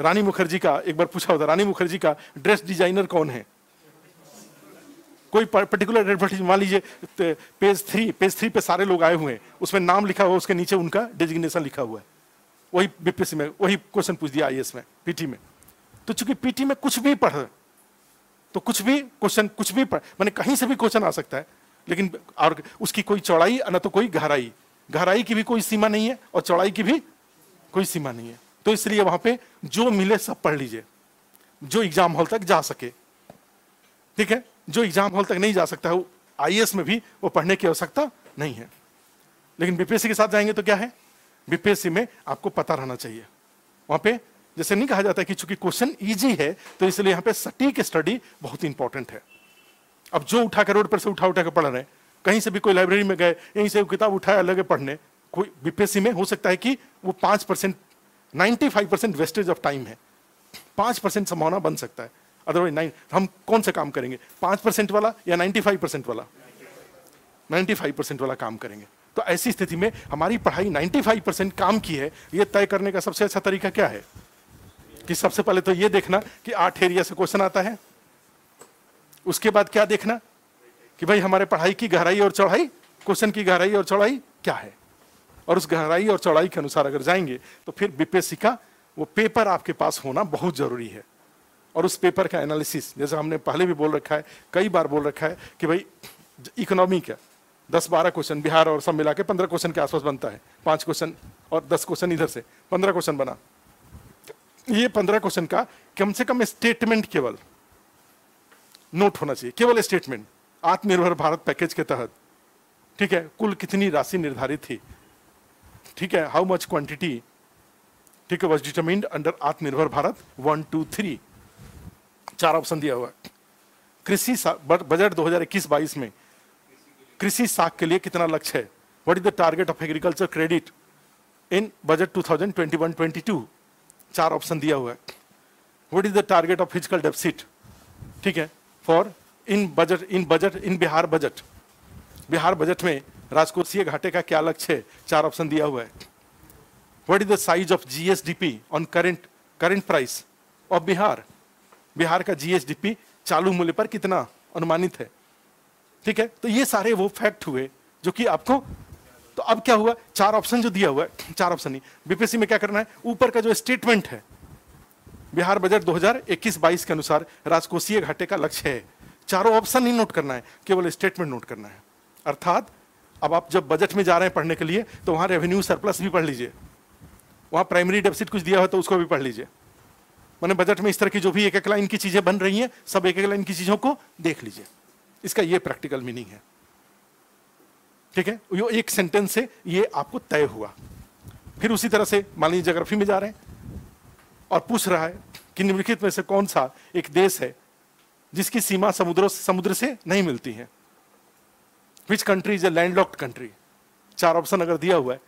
रानी मुखर्जी का एक बार पूछा होता, रानी मुखर्जी का ड्रेस डिजाइनर कौन है, कोई पर्टिकुलर एडवर्टाइज, मान लीजिए पेज 3 पे सारे लोग आए हुए हैं, उसमें नाम लिखा हुआ, उसके नीचे उनका डेजिग्नेशन लिखा हुआ है, वही बीपीएससी में वही क्वेश्चन पूछ दिया, आईएएस में, पीटी में। तो चूंकि पीटी में कुछ भी पढ़, तो कुछ भी क्वेश्चन, कुछ भी पढ़, माने कहीं से भी क्वेश्चन आ सकता है, लेकिन और उसकी कोई चौड़ाई न तो कोई गहराई, गहराई की भी कोई सीमा नहीं है और चौड़ाई की भी कोई सीमा नहीं है। तो इसलिए वहां पे जो मिले सब पढ़ लीजिए, जो एग्जाम हॉल तक जा सके, ठीक है। जो एग्जाम हॉल तक नहीं जा सकता है, आईएएस में भी वो पढ़ने की आवश्यकता नहीं है। लेकिन बीपीएससी के साथ जाएंगे तो क्या है, बीपीएससी में आपको पता रहना चाहिए। वहां पे जैसे नहीं कहा जाता कि चूंकि क्वेश्चन इजी है तो इसलिए यहाँ पे सटीक स्टडी बहुत इंपॉर्टेंट है। अब जो उठा कर रोड पर से उठा के पढ़ रहे हैं, कहीं से भी कोई लाइब्रेरी में गए यहीं से किताब उठाया लगे पढ़ने, कोई बीपीएससी में हो सकता है कि वो 5%, 95% वेस्टेज ऑफ टाइम है, 5% संभावना बन सकता है। अदरवाइज हम कौन सा काम करेंगे, 5% वाला या 95% वाला? 95% वाला काम करेंगे। तो ऐसी स्थिति में हमारी पढ़ाई 95% काम की है, ये तय करने का सबसे अच्छा तरीका क्या है कि सबसे पहले तो ये देखना कि 8 एरिया से क्वेश्चन आता है। उसके बाद क्या देखना कि भाई हमारे पढ़ाई की गहराई और चौड़ाई, क्वेश्चन की गहराई और चौड़ाई क्या है, और उस गहराई और चौड़ाई के अनुसार अगर जाएंगे तो फिर बीपीएससी का वो पेपर आपके पास होना बहुत जरूरी है। और उस पेपर का एनालिसिस, जैसे हमने पहले भी बोल रखा है, कई बार बोल रखा है कि भाई इकोनॉमी का 10-12 क्वेश्चन बिहार और सब मिला के 15 क्वेश्चन के आसपास बनता है, 5 क्वेश्चन और 10 क्वेश्चन इधर से 15 क्वेश्चन बना। ये 15 क्वेश्चन का कम से कम स्टेटमेंट केवल नोट होना चाहिए, केवल स्टेटमेंट। आत्मनिर्भर भारत पैकेज के तहत, ठीक है, कुल कितनी राशि निर्धारित थी, ठीक है, हाउ मच क्वांटिटी, ठीक है, वाज डिटरमाइंड अंडर आत्मनिर्भर भारत 1, 2, 3, 4 ऑप्शन दिया हुआ है। कृषि बजट 2021-22 में कृषि साख के लिए कितना लक्ष्य है, what is the target of agriculture credit in budget 2021-22, 4 option दिया हुआ है। What is the target of physical deficit, ठीक है, for in Bihar budget, Bihar budget में राजकोषीय घाटे का क्या लक्ष्य है, 4 ऑप्शन दिया हुआ है। What is the size of GSDP on current price of Bihar, Bihar का जीएसडीपी चालू मूल्य पर कितना अनुमानित है, ठीक है। तो ये सारे वो फैक्ट हुए जो कि आपको, तो अब क्या हुआ, 4 ऑप्शन जो दिया हुआ है, 4 ऑप्शन नहीं, बीपीएससी में क्या करना है, ऊपर का जो स्टेटमेंट है बिहार बजट 2021-22 के अनुसार राजकोषीय घाटे का लक्ष्य है, चारों ऑप्शन नहीं नोट करना है, केवल स्टेटमेंट नोट करना है। अर्थात अब आप जब बजट में जा रहे हैं पढ़ने के लिए तो वहां रेवेन्यू सरप्लस भी पढ़ लीजिए, वहां प्राइमरी डेफिसिट कुछ दिया हो तो उसको भी पढ़ लीजिए। मैंने बजट में इस तरह की जो भी एक एक लाइन की चीजें बन रही हैं, सब एक एक लाइन की चीजों को देख लीजिए। इसका ये प्रैक्टिकल मीनिंग है, ठीक है। यो एक सेंटेंस से ये आपको तय हुआ। फिर उसी तरह से मान लीजिए ज्योग्राफी में जा रहे हैं और पूछ रहा है कि निम्नलिखित में से कौन सा एक देश है जिसकी सीमा समुद्र से नहीं मिलती है, which country is a landlocked country, 4 option अगर दिया हुआ है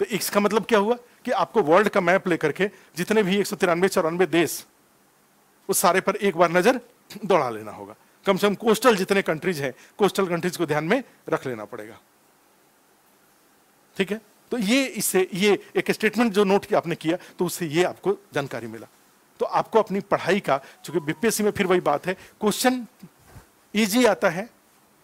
तो इसका मतलब क्या हुआ कि आपको वर्ल्ड का मैप लेकर के जितने भी 193-94 देश, उस सारे पर एक बार नजर दौड़ा लेना होगा। कम से कम कोस्टल जितने कंट्रीज हैं, कोस्टल कंट्रीज को ध्यान में रख लेना पड़ेगा, ठीक है। तो ये इससे ये एक स्टेटमेंट जो नोट किया आपने किया तो उससे ये आपको जानकारी मिला। तो आपको अपनी पढ़ाई का, चूंकि बीपीएससी में फिर वही बात है, क्वेश्चन इजी आता है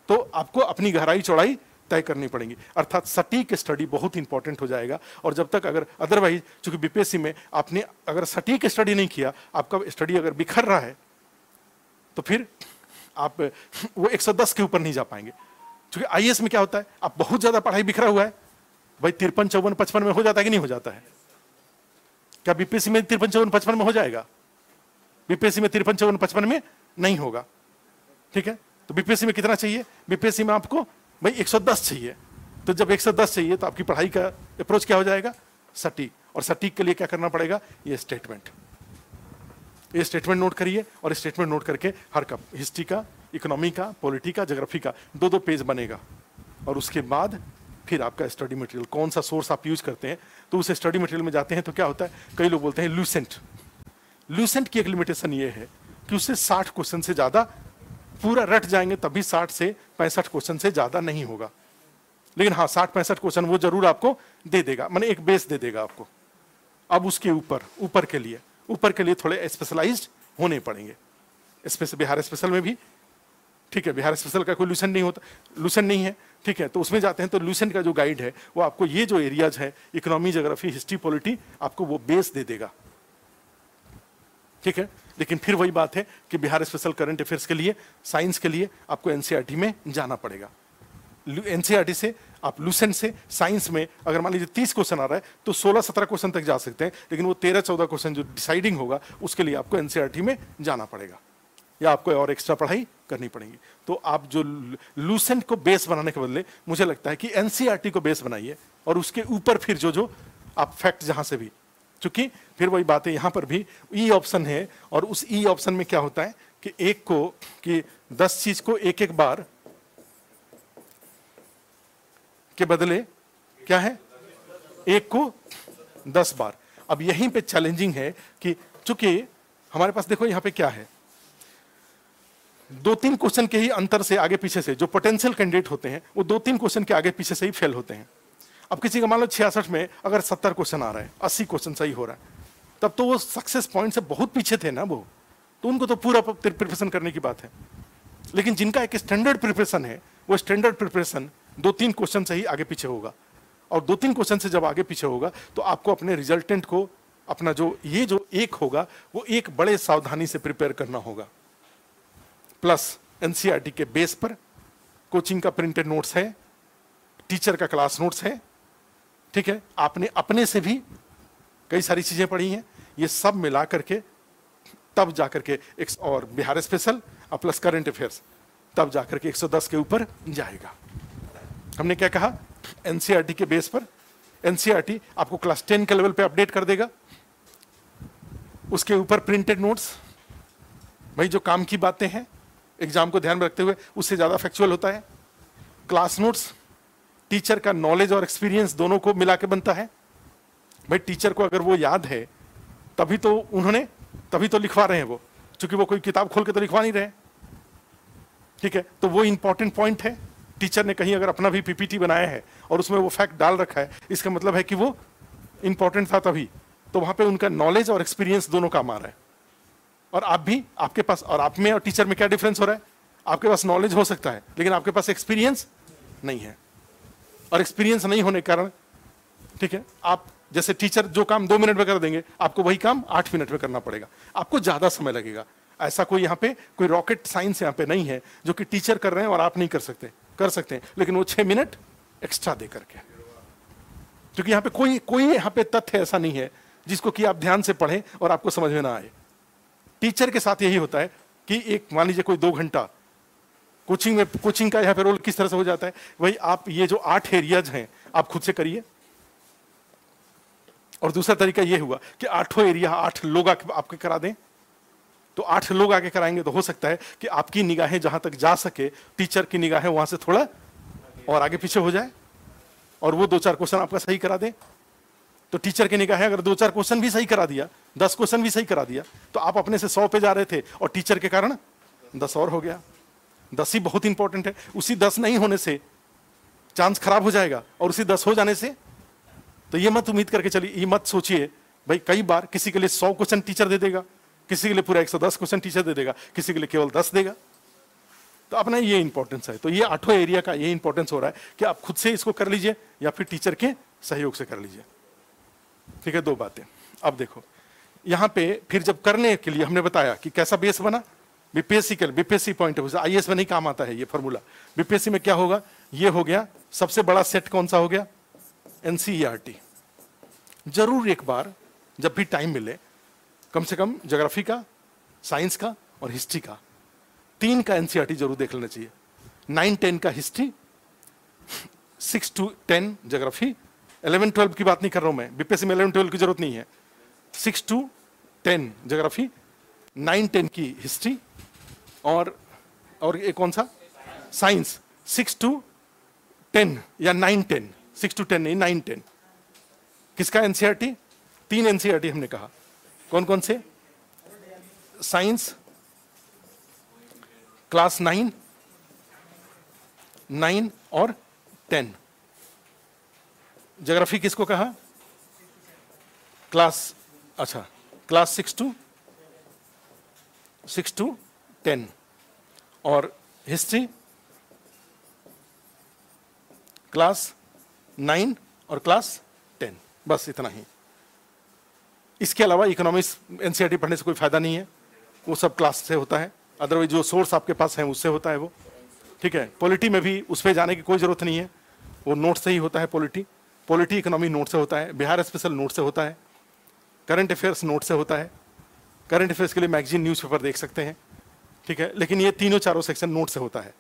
तो आपको अपनी गहराई चौड़ाई तय करनी पड़ेगी, अर्थात सटीक स्टडी बहुत इंपॉर्टेंट हो जाएगा। और जब तक अगर अदरवाइज, चूंकि बीपीएससी में आपने अगर सटीक स्टडी नहीं किया, आपका स्टडी अगर बिखर रहा है तो फिर आप वो 110 के ऊपर नहीं जा पाएंगे। क्योंकि आईएएस में क्या होता है, आप बहुत ज्यादा पढ़ाई बिखरा हुआ है, भाई 53, 54, 55 में हो जाता है कि नहीं हो जाता है? क्या बीपीएससी में 53, 54, 55 में हो जाएगा? बीपीएससी में 53, 54, 55 में नहीं होगा, ठीक है। तो बीपीएससी में कितना चाहिए, बीपीएससी में आपको भाई 110 चाहिए। तो जब 110 चाहिए तो आपकी पढ़ाई का अप्रोच क्या हो जाएगा, सटीक। और सटीक के लिए क्या करना पड़ेगा, ये स्टेटमेंट नोट करिए। और स्टेटमेंट नोट करके हर का हिस्ट्री का, इकोनॉमी का, पॉलिटी का, ज्योग्राफी का 2-2 पेज बनेगा। और उसके बाद फिर आपका स्टडी मटेरियल, कौन सा सोर्स आप यूज करते हैं, तो उस स्टडी मटेरियल में जाते हैं तो क्या होता है, कई लोग बोलते हैं लूसेंट की एक लिमिटेशन ये है कि उससे 60 क्वेश्चन से ज्यादा पूरा रट जाएंगे तभी 60 से 65 क्वेश्चन से ज्यादा नहीं होगा। लेकिन हाँ, 60-65 क्वेश्चन वो जरूर आपको दे देगा, माने एक बेस दे देगा आपको। अब उसके ऊपर के लिए थोड़े स्पेशलाइज्ड होने पड़ेंगे। बिहार स्पेशल में भी, ठीक है, बिहार स्पेशल का कोई लूसेंट नहीं है, ठीक है। तो उसमें जाते हैं तो लूसेंट का जो गाइड है वो आपको ये जो एरियाज है, इकोनॉमी, ज्योग्राफी, हिस्ट्री, पॉलिटी, आपको वो बेस दे देगा, ठीक है। लेकिन फिर वही बात है कि बिहार स्पेशल करंट अफेयर्स के लिए, साइंस के लिए आपको एनसीईआरटी में जाना पड़ेगा। एनसीईआरटी से, आप लूसेंट से, साइंस में अगर मान लीजिए 30 क्वेश्चन आ रहा है तो 16-17 क्वेश्चन तक जा सकते हैं, लेकिन वो 13-14 क्वेश्चन जो डिसाइडिंग होगा उसके लिए आपको एनसीईआरटी में जाना पड़ेगा या आपको और एक्स्ट्रा पढ़ाई करनी पड़ेगी। तो आप जो लूसेंट को बेस बनाने के बदले मुझे लगता है कि एनसीईआरटी को बेस बनाइए और उसके ऊपर फिर जो आप फैक्ट जहां से भी, क्योंकि फिर वही बात है, यहां पर भी ई ऑप्शन है और उस ई ऑप्शन में क्या होता है कि एक को कि 10 चीज को एक एक बार के बदले क्या है, एक को 10 बार। अब यहीं पे चैलेंजिंग है कि चूंकि हमारे पास देखो यहां पे क्या है, 2-3 क्वेश्चन के ही अंतर से आगे पीछे से जो पोटेंशियल कैंडिडेट होते हैं वो 2-3 क्वेश्चन के आगे पीछे से ही फेल होते हैं। अब किसी का मान लो 66 में अगर 70 क्वेश्चन आ रहा है, 80 क्वेश्चन सही हो रहा है, तब तो वो सक्सेस पॉइंट से बहुत पीछे थे ना वो, तो उनको तो पूरा प्रिपरेशन करने की बात है। लेकिन जिनका एक स्टैंडर्ड प्रिपरेशन है, वो स्टैंडर्ड प्रिपरेशन 2-3 क्वेश्चन से ही आगे पीछे होगा, और 2-3 क्वेश्चन से जब आगे पीछे होगा तो आपको अपने रिजल्टेंट को अपना जो ये जो एक होगा वो एक बड़े सावधानी से प्रिपेयर करना होगा। प्लस एनसीईआरटी के बेस पर कोचिंग का प्रिंटेड नोट्स है, टीचर का क्लास नोट्स है, ठीक है, आपने अपने से भी कई सारी चीजें पढ़ी हैं, ये सब मिला करके तब जाकर के एक और बिहार स्पेशल और प्लस करंट अफेयर्स तब जाकर के 110 के ऊपर जाएगा। हमने क्या कहा, एनसीईआरटी के बेस पर एनसीईआरटी आपको क्लास 10 के लेवल पे अपडेट कर देगा, उसके ऊपर प्रिंटेड नोट्स, भाई जो काम की बातें हैं एग्जाम को ध्यान में रखते हुए उससे ज्यादा फैक्चुअल होता है। क्लास नोट्स टीचर का नॉलेज और एक्सपीरियंस दोनों को मिला के बनता है। भाई टीचर को अगर वो याद है तभी तो लिखवा रहे हैं वो, क्योंकि वो कोई किताब खोल के तो लिखवा नहीं रहे, ठीक है, तो वो इंपॉर्टेंट पॉइंट है। टीचर ने कहीं अगर अपना भी पीपीटी बनाया है और उसमें वो फैक्ट डाल रखा है, इसका मतलब है कि वो इंपॉर्टेंट था तभी, तो वहां पे उनका नॉलेज और एक्सपीरियंस दोनों काम आ रहा है। और आप भी, आपके पास और आप में और टीचर में क्या डिफरेंस हो रहा है, आपके पास नॉलेज हो सकता है लेकिन आपके पास एक्सपीरियंस नहीं है, और एक्सपीरियंस नहीं होने के कारण, ठीक है, आप जैसे टीचर जो काम 2 मिनट में कर देंगे आपको वही काम 8 मिनट में करना पड़ेगा, आपको ज्यादा समय लगेगा। ऐसा कोई यहाँ पे कोई रॉकेट साइंस यहाँ पे नहीं है जो कि टीचर कर रहे हैं और आप नहीं कर सकते हैं, लेकिन वो 6 मिनट एक्स्ट्रा दे करके, क्योंकि यहाँ पे कोई यहाँ पे तथ्य ऐसा नहीं है जिसको कि आप ध्यान से पढ़ें और आपको समझ में ना आए। टीचर के साथ यही होता है कि एक मान लीजिए कोई 2 घंटा कोचिंग का यहाँ पे रोल किस तरह से हो जाता है, वही आप ये जो 8 एरियाज हैं आप खुद से करिए, और दूसरा तरीका ये हुआ कि 8 एरिया 8 लोग आपके करा दें, तो 8 लोग आके कराएंगे तो हो सकता है कि आपकी निगाहें जहां तक जा सके टीचर की निगाहें वहां से थोड़ा और आगे पीछे हो जाए, और वो 2-4 क्वेश्चन आपका सही करा दे। तो टीचर की निगाहें अगर 2-4 क्वेश्चन भी सही करा दिया, 10 क्वेश्चन भी सही करा दिया, तो आप अपने से 100 पे जा रहे थे और टीचर के कारण 10 और हो गया। 10 ही बहुत इंपॉर्टेंट है, उसी 10 नहीं होने से चांस खराब हो जाएगा, और उसी 10 हो जाने से तो ये मत उम्मीद करके चलिए, ये मत सोचिए भाई कई बार किसी के लिए 100 क्वेश्चन टीचर दे देगा, किसी के लिए पूरा 110 क्वेश्चन टीचर दे देगा, किसी के लिए केवल 10 देगा। तो अपना ये इंपॉर्टेंस है, तो ये 8 एरिया का ये इंपॉर्टेंस हो रहा है कि आप खुद से इसको कर लीजिए या फिर टीचर के सहयोग से कर लीजिए, ठीक है। 2 बातें। अब देखो यहाँ पे फिर जब करने के लिए हमने बताया कि कैसा बेस बना, BPSC point of view, IAS में नहीं काम आता है ये फॉर्मूला, बीपीएससी में क्या होगा, ये हो गया सबसे बड़ा सेट कौन सा हो गया, एनसीईआरटी। जरूर एक बार जब भी टाइम मिले कम से कम ज्योग्राफी का, साइंस का और हिस्ट्री का 3 का एनसीईआरटी जरूर देख लेना चाहिए। 9-10 का हिस्ट्री, 6-10 ज्योग्राफी, 11-12 की बात नहीं कर रहा हूं मैं, बीपीएससी में 11-12 की जरूरत नहीं है। 6-10 ज्योग्राफी, 9-10 की हिस्ट्री, और एक कौन सा, साइंस। 6-10 या 9-10, 6-10 नहीं 9-10 किसका एनसीईआरटी, 3 एनसीईआरटी हमने कहा, कौन कौन से, साइंस क्लास 9 और 10, ज्योग्राफी किसको कहा, क्लास, अच्छा क्लास 6-10, और हिस्ट्री क्लास 9 और क्लास 10, बस इतना ही। इसके अलावा इकोनॉमिक्स एनसीईआरटी पढ़ने से कोई फायदा नहीं है, वो सब क्लास से होता है, अदरवाइज जो सोर्स आपके पास है उससे होता है वो। ठीक है। पॉलिटी में भी उस पर जाने की कोई जरूरत नहीं है, वो नोट से ही होता है। पॉलिटी इकोनॉमी नोट से होता है, बिहार स्पेशल नोट से होता है, करंट अफेयर्स नोट से होता है। करंट अफेयर्स के लिए मैगजीन न्यूज़पेपर देख सकते हैं, ठीक है, लेकिन ये तीनों चारों सेक्शन नोट से होता है,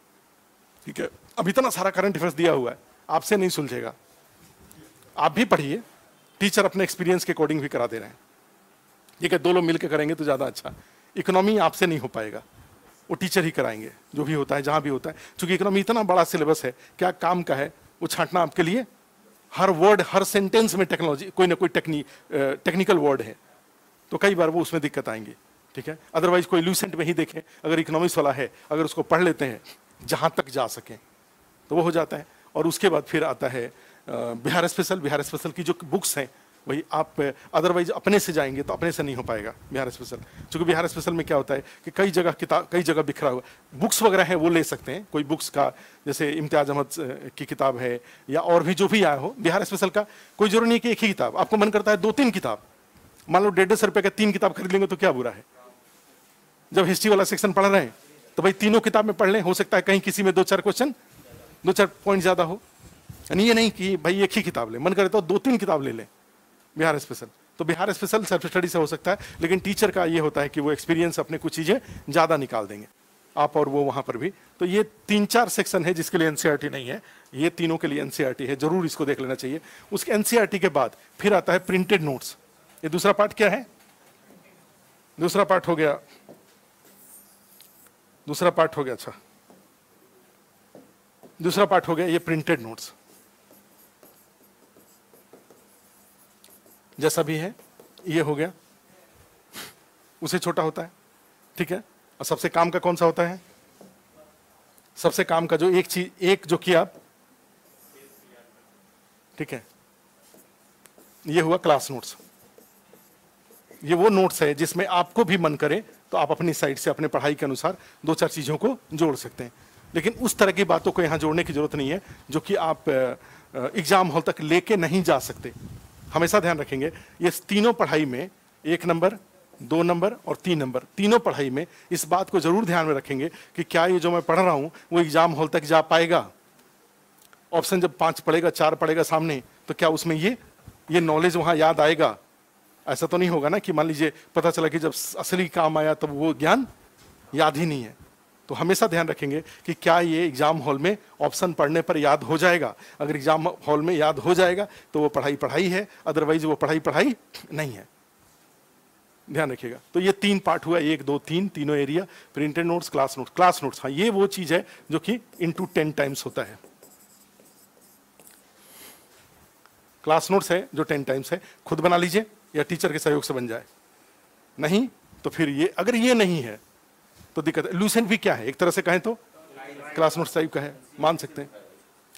ठीक है। अब इतना सारा करंट अफेयर्स दिया हुआ है, आपसे नहीं सुलझेगा। आप भी पढ़िए, टीचर अपने एक्सपीरियंस के अकॉर्डिंग भी करा दे रहे हैं, ठीक है। 2 लोग मिलकर करेंगे तो ज़्यादा अच्छा। इकोनॉमी आपसे नहीं हो पाएगा, वो टीचर ही कराएंगे, जो भी होता है जहाँ भी होता है। क्योंकि इकोनॉमी इतना बड़ा सिलेबस है, क्या काम का है वो छांटना आपके लिए। हर वर्ड, हर सेंटेंस में टेक्नोलॉजी, कोई ना कोई टेक्निकल वर्ड है, तो कई बार वो उसमें दिक्कत आएंगी, ठीक है। अदरवाइज कोई लूसेंट में ही देखें, अगर इकोनॉमिक्स वाला है, अगर उसको पढ़ लेते हैं जहाँ तक जा सकें तो वो हो जाता है। और उसके बाद फिर आता है बिहार स्पेशल। बिहार स्पेशल की जो बुक्स हैं वही आप अदरवाइज अपने से जाएंगे तो अपने से नहीं हो पाएगा बिहार स्पेशल। क्योंकि बिहार स्पेशल में क्या होता है कि कई जगह बिखरा हुआ बुक्स वगैरह है, वो ले सकते हैं। कोई बुक्स का जैसे इम्तियाज अहमद की किताब है या और भी जो भी आया हो बिहार स्पेशल का, कोई जरूरी नहीं कि एक ही किताब। आपको मन करता है 2-3 किताब, मान लो 150 रुपये का 3 किताब खरीद लेंगे तो क्या बुरा है। जब हिस्ट्री वाला सेक्शन पढ़ रहे हैं तो भाई तीनों किताब में पढ़ लें, हो सकता है कहीं किसी में 2-4 क्वेश्चन, 2-4 पॉइंट ज्यादा हो। यानी ये नहीं कि भाई एक ही किताब ले, मन करे तो 2-3 किताब ले लें बिहार स्पेशल। तो बिहार स्पेशल सेल्फ स्टडी से हो सकता है, लेकिन टीचर का ये होता है कि वो एक्सपीरियंस अपने कुछ चीजें ज्यादा निकाल देंगे, आप और वो वहां पर भी। तो ये 3-4 सेक्शन है जिसके लिए एनसीईआरटी नहीं है, ये तीनों के लिए एनसीईआरटी है, जरूर इसको देख लेना चाहिए। उसके एनसीईआरटी के बाद फिर आता है प्रिंटेड नोट्स। ये दूसरा पार्ट क्या है? दूसरा पार्ट हो गया, अच्छा, दूसरा पार्ट हो गया ये प्रिंटेड नोट्स। जैसा भी है ये हो गया, उसे छोटा होता है, ठीक है। और सबसे काम का कौन सा होता है? सबसे काम का जो एक जो किया, ठीक है, ये हुआ क्लास नोट्स। ये वो नोट्स है जिसमें आपको भी मन करे तो आप अपनी साइड से अपने पढ़ाई के अनुसार 2-4 चीजों को जोड़ सकते हैं। लेकिन उस तरह की बातों को यहां जोड़ने की जरूरत नहीं है जो कि आप एग्जाम हॉल तक लेके नहीं जा सकते। हमेशा ध्यान रखेंगे ये तीनों पढ़ाई में 1 नंबर, 2 नंबर और 3 नंबर, तीनों पढ़ाई में इस बात को जरूर ध्यान में रखेंगे कि क्या ये जो मैं पढ़ रहा हूं वो एग्जाम हॉल तक जा पाएगा। ऑप्शन जब 5 पढ़ेगा, 4 पढ़ेगा सामने, तो क्या उसमें ये नॉलेज वहां याद आएगा? ऐसा तो नहीं होगा ना कि मान लीजिए पता चला कि जब असली काम आया तब वो ज्ञान याद ही नहीं है। तो हमेशा ध्यान रखेंगे कि क्या ये एग्जाम हॉल में ऑप्शन पढ़ने पर याद हो जाएगा। अगर एग्जाम हॉल में याद हो जाएगा तो वो पढ़ाई पढ़ाई है, अदरवाइज वो पढ़ाई पढ़ाई नहीं है। ध्यान रखिएगा। तो ये 3 पार्ट हुआ, 1, 2, 3, तीनों area, printed notes, class notes. Class notes, हाँ, ये वो चीज है जो कि इंटू 10 टाइम्स होता है। क्लास नोट्स है जो 10 टाइम्स है। खुद बना लीजिए या टीचर के सहयोग से बन जाए, नहीं तो फिर ये, अगर ये नहीं है तो दिक्कत है। लूसेंट भी क्या है, एक तरह से कहें तो क्लास नोट्स टाइप का है, मान सकते हैं।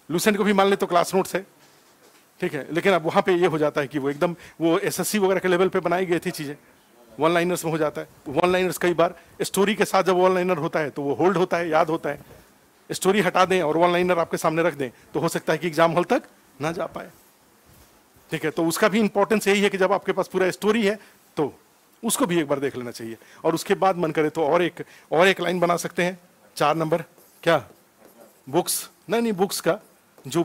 लूसेंट को भी मान ले तो क्लास नोट्स है, ठीक है। लेकिन अब वहां पे ये हो जाता है कि वो एकदम वो एसएससी वगैरह के लेवल पे बनाई गई थी चीजें, वन लाइनर्स में हो जाता है। वन लाइनर्स कई बार स्टोरी के साथ जब वन लाइनर होता है तो वो होल्ड होता है, याद होता है। स्टोरी हटा दें और वन लाइनर आपके सामने रख दें तो हो सकता है कि एग्जाम हॉल तक ना जा पाए, ठीक है। तो उसका भी इंपॉर्टेंस यही है कि जब आपके पास पूरा स्टोरी है तो उसको भी एक बार देख लेना चाहिए। और उसके बाद मन करे तो और एक लाइन बना सकते हैं, 4 नंबर, क्या, बुक्स, नहीं बुक्स का जो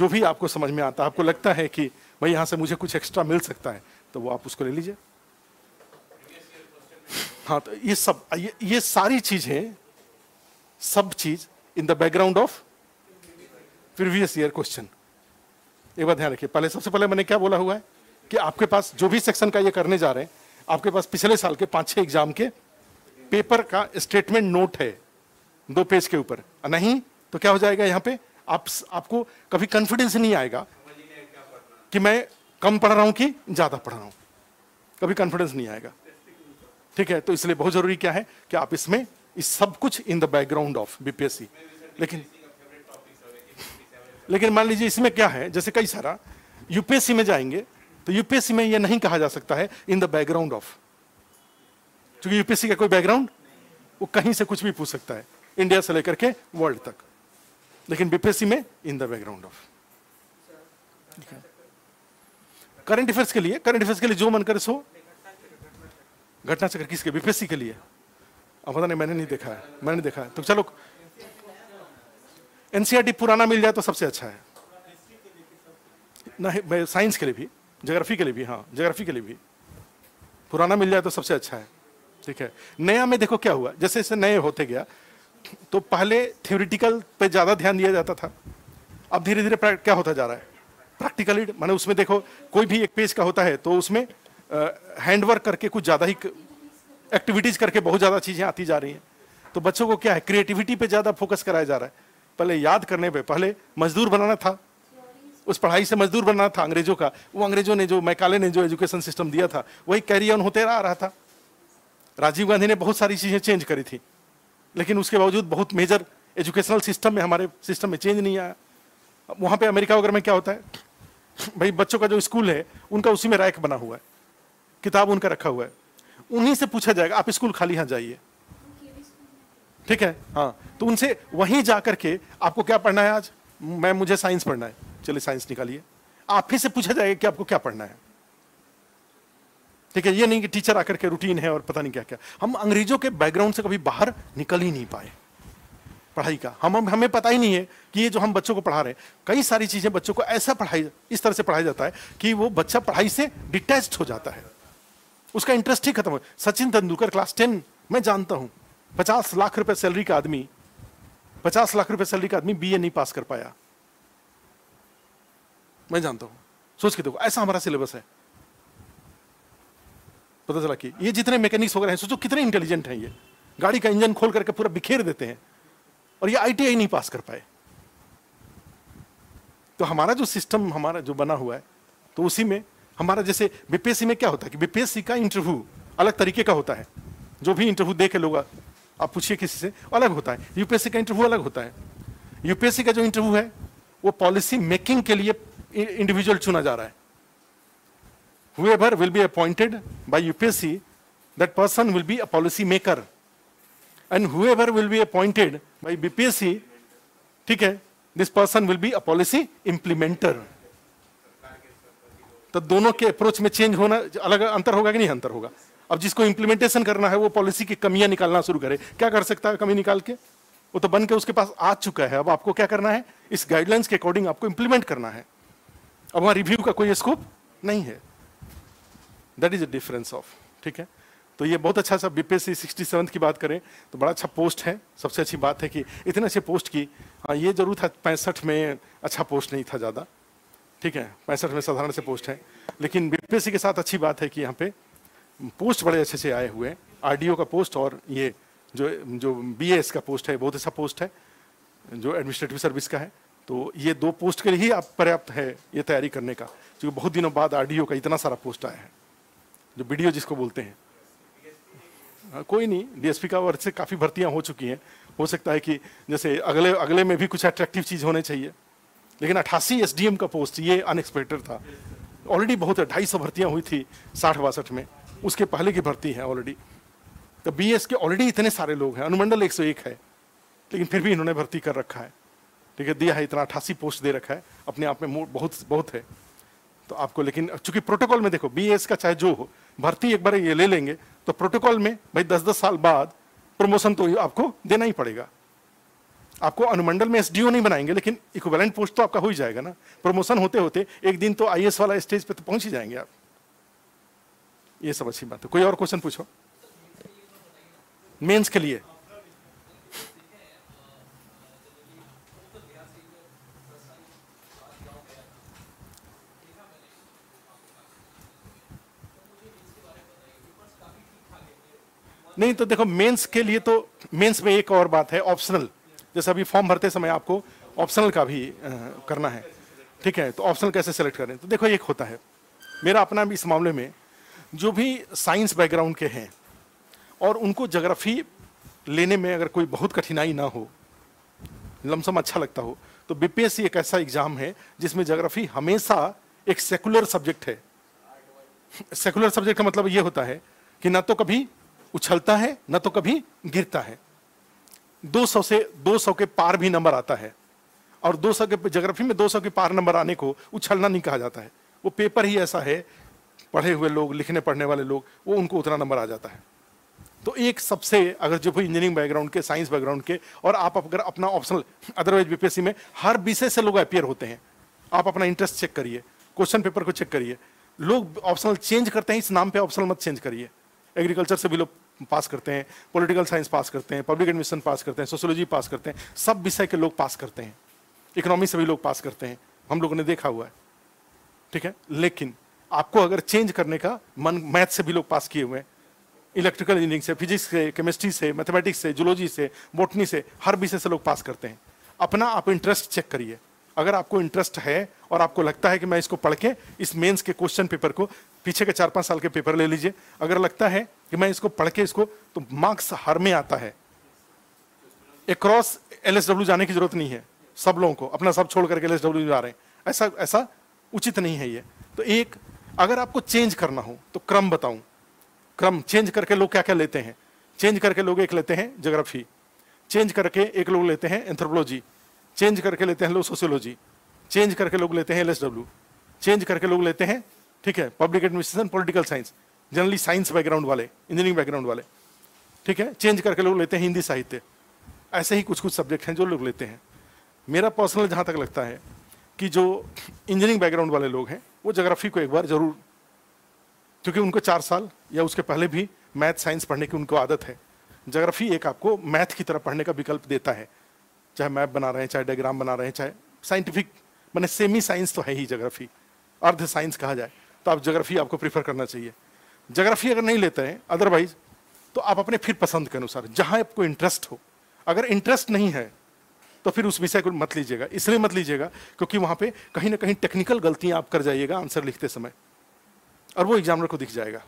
भी आपको समझ में आता है, आपको लगता है कि भाई यहां से मुझे कुछ एक्स्ट्रा मिल सकता है, तो वो आप उसको ले लीजिए। हाँ, तो ये सारी चीजें, सब चीज in the background of previous year question. एक बात ध्यान रखिए, पहले सबसे पहले मैंने क्या बोला हुआ है कि आपके पास जो भी सेक्शन का ये करने जा रहे हैं, आपके पास पिछले साल के 5-6 एग्जाम के पेपर का स्टेटमेंट नोट है 2 पेज के ऊपर। नहीं तो क्या हो जाएगा, यहाँ पे आपको कभी कॉन्फिडेंस नहीं आएगा कि मैं कम पढ़ रहा हूं कि ज्यादा पढ़ रहा हूं, कभी कॉन्फिडेंस नहीं आएगा, ठीक है। तो इसलिए बहुत जरूरी क्या है कि आप इसमें इस सब कुछ in the background of BPSC. लेकिन मान लीजिए इसमें क्या है, जैसे कई सारा यूपीएससी में जाएंगे तो यूपीएससी में यह नहीं कहा जा सकता है इन द बैकग्राउंड ऑफ, क्योंकि यूपीएससी का कोई बैकग्राउंड, वो कहीं से कुछ भी पूछ सकता है, इंडिया से लेकर के वर्ल्ड तक। लेकिन बीपीएससी में in the background of. Current affairs के लिए जो मन करे सो, घटना चक्र किसके, बीपीएससी के लिए, अब पता नहीं, मैंने नहीं देखा है, तो चलो एनसीईआरटी पुराना मिल जाए तो सबसे अच्छा है। नहीं, साइंस के लिए भी, ज्योग्राफी के लिए भी, हाँ ज्योग्राफी के लिए भी पुराना मिल जाए तो सबसे अच्छा है। ठीक है, नया में देखो क्या हुआ, जैसे जैसे नए होते गया तो पहले थ्योरेटिकल पे ज्यादा ध्यान दिया जाता था, अब धीरे धीरे क्या होता जा रहा है, प्रैक्टिकली। माने उसमें देखो कोई भी एक पेज का होता है तो उसमें हैंडवर्क करके कुछ ज्यादा ही एक्टिविटीज करके बहुत ज्यादा चीजें आती जा रही हैं। तो बच्चों को क्या है, क्रिएटिविटी पे ज्यादा फोकस कराया जा रहा है। पहले याद करने पे, पहले मजदूर बनाना था, उस पढ़ाई से मजदूर बनना था अंग्रेजों का। वो अंग्रेजों ने जो मैकाले ने जो एजुकेशन सिस्टम दिया था वही कैरी ऑन होते रहा था। राजीव गांधी ने बहुत सारी चीजें चेंज करी थी, लेकिन उसके बावजूद बहुत मेजर एजुकेशनल सिस्टम में, हमारे सिस्टम में चेंज नहीं आया। वहां पे अमेरिका वगैरह में क्या होता है भाई, बच्चों का जो स्कूल है उनका उसी में रैक बना हुआ है, किताब उनका रखा हुआ है, उन्हीं से पूछा जाएगा आप स्कूल खाली यहाँ जाइए। ठीक है, हाँ, तो उनसे वहीं जाकर के आपको क्या पढ़ना है आज, मुझे साइंस पढ़ना है, चलिए साइंस निकालिए, आप ही से पूछा जाएगा कि आपको क्या पढ़ना है। ठीक है, ये नहीं कि टीचर आकर के रूटीन है और पता नहीं क्या क्या। हम अंग्रेजों के बैकग्राउंड से कभी बाहर निकल ही नहीं पाए पढ़ाई का। हमें पता ही नहीं है कि ये जो हम बच्चों को पढ़ा रहे हैं, कई सारी चीजें बच्चों को ऐसा इस तरह से पढ़ाया जाता है कि वो बच्चा पढ़ाई से डिटैच्ड हो जाता है, उसका इंटरेस्ट ही खत्म हो। सचिन तेंदुलकर क्लास 10 मैं जानता हूं, 50 लाख रुपए सैलरी का आदमी, 50 लाख रुपए सैलरी का आदमी बीए नहीं पास कर पाया, मैं जानता हूं। सोच के देखो, ऐसा हमारा सिलेबस है। पता चला कि ये जितने मैकेनिक्स वगैरह हैं, सोचो कितने इंटेलिजेंट हैं, ये गाड़ी का इंजन खोल करके पूरा बिखेर देते हैं, और ये आईटीआई नहीं पास कर पाए। तो हमारा जो सिस्टम हमारा जो बना हुआ है, तो उसी में हमारा, जैसे बीपीएससी में क्या होता है कि बीपीएससी का इंटरव्यू अलग तरीके का होता है। जो भी इंटरव्यू दे के लोग, आप पूछिए किसी से, अलग होता है। यूपीएससी का इंटरव्यू अलग होता है। यूपीएससी का जो इंटरव्यू है वो पॉलिसी मेकिंग के लिए इंडिविजुअल चुना जा रहा है। Whoever will be appointed by UPSC, that person will be a policy maker, and whoever will be appointed by BPSC, ठीक है, this person will be a policy implementer. तो दोनों के अप्रोच में चेंज होना, अलग अंतर होगा कि नहीं अंतर होगा। अब जिसको इंप्लीमेंटेशन करना है वो पॉलिसी की कमियां निकालना शुरू करे, क्या कर सकता है कमी निकाल के, वो तो बन के उसके पास आ चुका है। अब आपको क्या करना है, इस गाइडलाइंस के अकॉर्डिंग आपको इंप्लीमेंट करना है। अब वहां रिव्यू का कोई स्कोप नहीं है। That is a difference of, ठीक है। तो ये बहुत अच्छा सा बीपीएससी 67 की बात करें तो बड़ा अच्छा पोस्ट है। सबसे अच्छी बात है कि इतने अच्छे पोस्ट की, हाँ ये जरूर था 65 में अच्छा पोस्ट नहीं था ज़्यादा, ठीक है, 65 में साधारण से पोस्ट है। लेकिन बीपीएससी के साथ अच्छी बात है कि यहाँ पे पोस्ट बड़े अच्छे से आए हुए हैं। आरडीओ का पोस्ट और ये जो बीएएस का पोस्ट है बहुत अच्छा पोस्ट है, जो एडमिनिस्ट्रेटिव सर्विस का है। तो ये दो पोस्ट के लिए ही आप पर्याप्त है ये तैयारी करने का, क्योंकि बहुत दिनों बाद आरडीओ का इतना सारा पोस्ट आया है, जो बीडीओ जिसको बोलते हैं। कोई नहीं, डीएसपी का वर्ग से काफ़ी भर्तियां हो चुकी हैं। हो सकता है कि जैसे अगले में भी कुछ अट्रैक्टिव चीज़ होने चाहिए। लेकिन 88 एसडीएम का पोस्ट, ये अनएक्सपेक्टेड था। ऑलरेडी बहुत 250 भर्तियां हुई थी 60-62 में, उसके पहले की भर्ती है ऑलरेडी। तो बीएस के ऑलरेडी इतने सारे लोग हैं, अनुमंडल 101 है, लेकिन फिर भी इन्होंने भर्ती कर रखा है, ठीक है, दिया है इतना, 88 पोस्ट दे रखा है, अपने आप में बहुत है। तो आपको, लेकिन चूंकि प्रोटोकॉल में देखो, बीएस का चाहे जो हो, भर्ती एक बार ये ले लेंगे तो प्रोटोकॉल में भाई 10-10 साल बाद प्रमोशन तो आपको देना ही पड़ेगा। आपको अनुमंडल में एसडीओ नहीं बनाएंगे, लेकिन इक्विवेलेंट पोस्ट तो आपका हो ही जाएगा ना। प्रमोशन होते होते एक दिन तो आईएएस वाला स्टेज पे तो पहुंच ही जाएंगे आप। ये सब अच्छी बात है। कोई और क्वेश्चन पूछो मेंस के लिए। नहीं तो देखो, मेंस के लिए तो मेंस में एक और बात है, ऑप्शनल। जैसे अभी फॉर्म भरते समय आपको ऑप्शनल का भी करना है, ठीक है। तो ऑप्शनल कैसे सेलेक्ट करें, तो देखो एक होता है, मेरा अपना भी इस मामले में, जो भी साइंस बैकग्राउंड के हैं और उनको ज्योग्राफी लेने में अगर कोई बहुत कठिनाई ना हो, लमसम अच्छा लगता हो, तो बीपीएससी एक ऐसा एग्जाम है जिसमें ज्योग्राफी हमेशा एक सेकुलर सब्जेक्ट है। सेकुलर सब्जेक्ट का मतलब ये होता है कि ना तो कभी उछलता है ना तो कभी गिरता है। 200 के पार भी नंबर आता है, और 200 के ज्योग्राफी में 200 के पार नंबर आने को उछलना नहीं कहा जाता है। वो पेपर ही ऐसा है, पढ़े हुए लोग, लिखने पढ़ने वाले लोग, वो उनको उतना नंबर आ जाता है। तो एक सबसे, अगर जो कोई इंजीनियरिंग बैकग्राउंड के, साइंस बैकग्राउंड के, और आप अगर अपना ऑप्शनल, अदरवाइज बीपीएससी में हर विषय से लोग अपियर होते हैं, आप अपना इंटरेस्ट चेक करिए, क्वेश्चन पेपर को चेक करिए। लोग ऑप्शनल चेंज करते हैं, इस नाम पे ऑप्शनल मत चेंज करिए। एग्रीकल्चर से भी लोग पास करते हैं, पॉलिटिकल साइंस पास करते हैं, पब्लिक एडमिनिस्ट्रेशन पास करते हैं, सोशियोलॉजी पास करते हैं, सब विषय के लोग पास करते हैं, इकोनॉमी से भी लोग पास करते हैं, हम लोगों ने देखा हुआ है, ठीक है। लेकिन आपको अगर चेंज करने का मन, मैथ से भी लोग पास किए हुए हैं, इलेक्ट्रिकल इंजीनियरिंग से, फिजिक्स से, केमिस्ट्री से, मैथमेटिक्स से, जूलॉजी से, बॉटनी से, हर विषय से लोग पास करते हैं। अपना आप इंटरेस्ट चेक करिए। अगर आपको इंटरेस्ट है और आपको लगता है कि मैं इसको पढ़ के इस मेंस के क्वेश्चन पेपर को, पीछे के 4-5 साल के पेपर ले लीजिए, अगर लगता है कि मैं इसको पढ़ के इसको, तो मार्क्स हर में आता है। अक्रॉस एलएसडब्ल्यू जाने की जरूरत नहीं है सब लोगों को, अपना सब छोड़ करके एलएसडब्ल्यू जा रहे हैं, ऐसा उचित नहीं है ये। तो एक, अगर आपको चेंज करना हो तो क्रम बताऊं, क्रम चेंज करके लोग क्या क्या लेते हैं। चेंज करके लोग एक लेते हैं ज्योग्राफी, चेंज करके एक लोग लेते हैं एंथ्रोपोलॉजी, चेंज करके लेते हैं लोग सोशियोलॉजी, चेंज करके लोग लेते हैं एलएसडब्ल्यू, चेंज करके लोग लेते हैं, ठीक है, public administration, political science, generally science background वाले, इंजीनियरिंग बैकग्राउंड वाले, ठीक है। चेंज करके लोग लेते हैं हिंदी साहित्य। ऐसे ही कुछ कुछ सब्जेक्ट हैं जो लोग लेते हैं। मेरा पर्सनल जहाँ तक लगता है कि जो इंजीनियरिंग बैकग्राउंड वाले लोग हैं वो ज्योग्राफी को एक बार जरूर, क्योंकि उनको 4 साल या उसके पहले भी मैथ साइंस पढ़ने की उनको आदत है। ज्योग्राफी एक आपको मैथ की तरह पढ़ने का विकल्प देता है, चाहे मैप बना रहे हैं, चाहे डायग्राम बना रहे हैं, चाहे साइंटिफिक, मैंने सेमी साइंस तो है ही ज्योग्राफी, अर्ध साइंस कहा जाए तो आप ज्योग्राफी आपको प्रीफर करना चाहिए। ज्योग्राफी अगर नहीं लेते हैं अदरवाइज तो आप अपने फिर पसंद के अनुसार जहां आपको इंटरेस्ट हो, अगर इंटरेस्ट नहीं है तो फिर उस विषय को मत लीजिएगा। इसलिए मत लीजिएगा क्योंकि वहां पे कहीं ना कहीं टेक्निकल गलतियां आप कर जाइएगा आंसर लिखते समय, और वो एग्जामिनर को दिख जाएगा।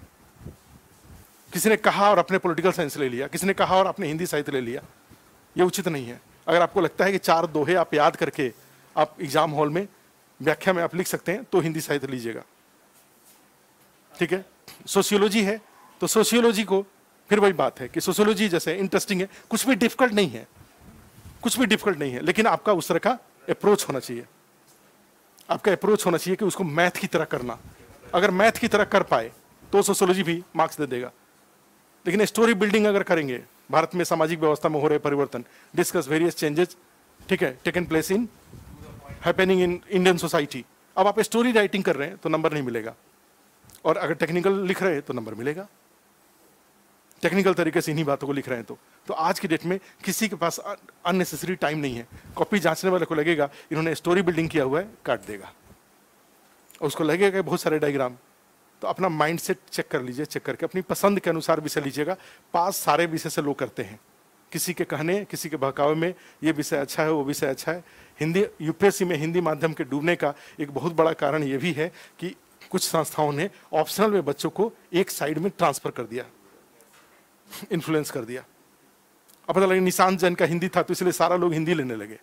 किसी ने कहा और अपने पॉलिटिकल साइंस ले लिया, किसी ने कहा और अपने हिंदी साहित्य ले लिया, ये उचित नहीं है। अगर आपको लगता है कि 4 दोहे आप याद करके आप एग्जाम हॉल में व्याख्या में आप लिख सकते हैं तो हिंदी साहित्य लीजिएगा, ठीक है। सोशियोलॉजी है तो सोशियोलॉजी को, फिर वही बात है कि सोशियोलॉजी जैसे इंटरेस्टिंग है, कुछ भी डिफिकल्ट नहीं है, कुछ भी डिफिकल्ट नहीं है, लेकिन आपका उस तरह का अप्रोच होना चाहिए। आपका अप्रोच होना चाहिए कि उसको मैथ की तरह करना। अगर मैथ की तरह कर पाए तो सोशियोलॉजी भी मार्क्स दे देगा। लेकिन स्टोरी बिल्डिंग अगर करेंगे, भारत में सामाजिक व्यवस्था में हो रहे परिवर्तन, डिस्कस वेरियस चेंजेस, ठीक है, taken place in happening in Indian society, अब आप स्टोरी राइटिंग कर रहे हैं तो नंबर नहीं मिलेगा, और अगर टेक्निकल लिख रहे हैं तो नंबर मिलेगा, टेक्निकल तरीके से इन्हीं बातों को लिख रहे हैं तो आज की डेट में किसी के पास अननेसेसरी टाइम नहीं है। कॉपी जांचने वाले को लगेगा इन्होंने स्टोरी बिल्डिंग किया हुआ है, काट देगा, और उसको लगेगा बहुत सारे डायग्राम। तो अपना माइंड सेट चेक कर लीजिए, चेक करके अपनी पसंद के अनुसार विषय लीजिएगा। पास सारे विषय से लोग करते हैं, किसी के कहने, किसी के बहकावे में ये विषय अच्छा है, वो विषय अच्छा है। हिंदी, यूपीएससी में हिंदी माध्यम के डूबने का एक बहुत बड़ा कारण ये भी है कि कुछ संस्थाओं ने ऑप्शनल में बच्चों को एक साइड में ट्रांसफर कर दिया, इन्फ्लुएंस कर दिया। अब पता लगे निशांत जैन का हिंदी था तो इसलिए सारा लोग हिंदी लेने लगे।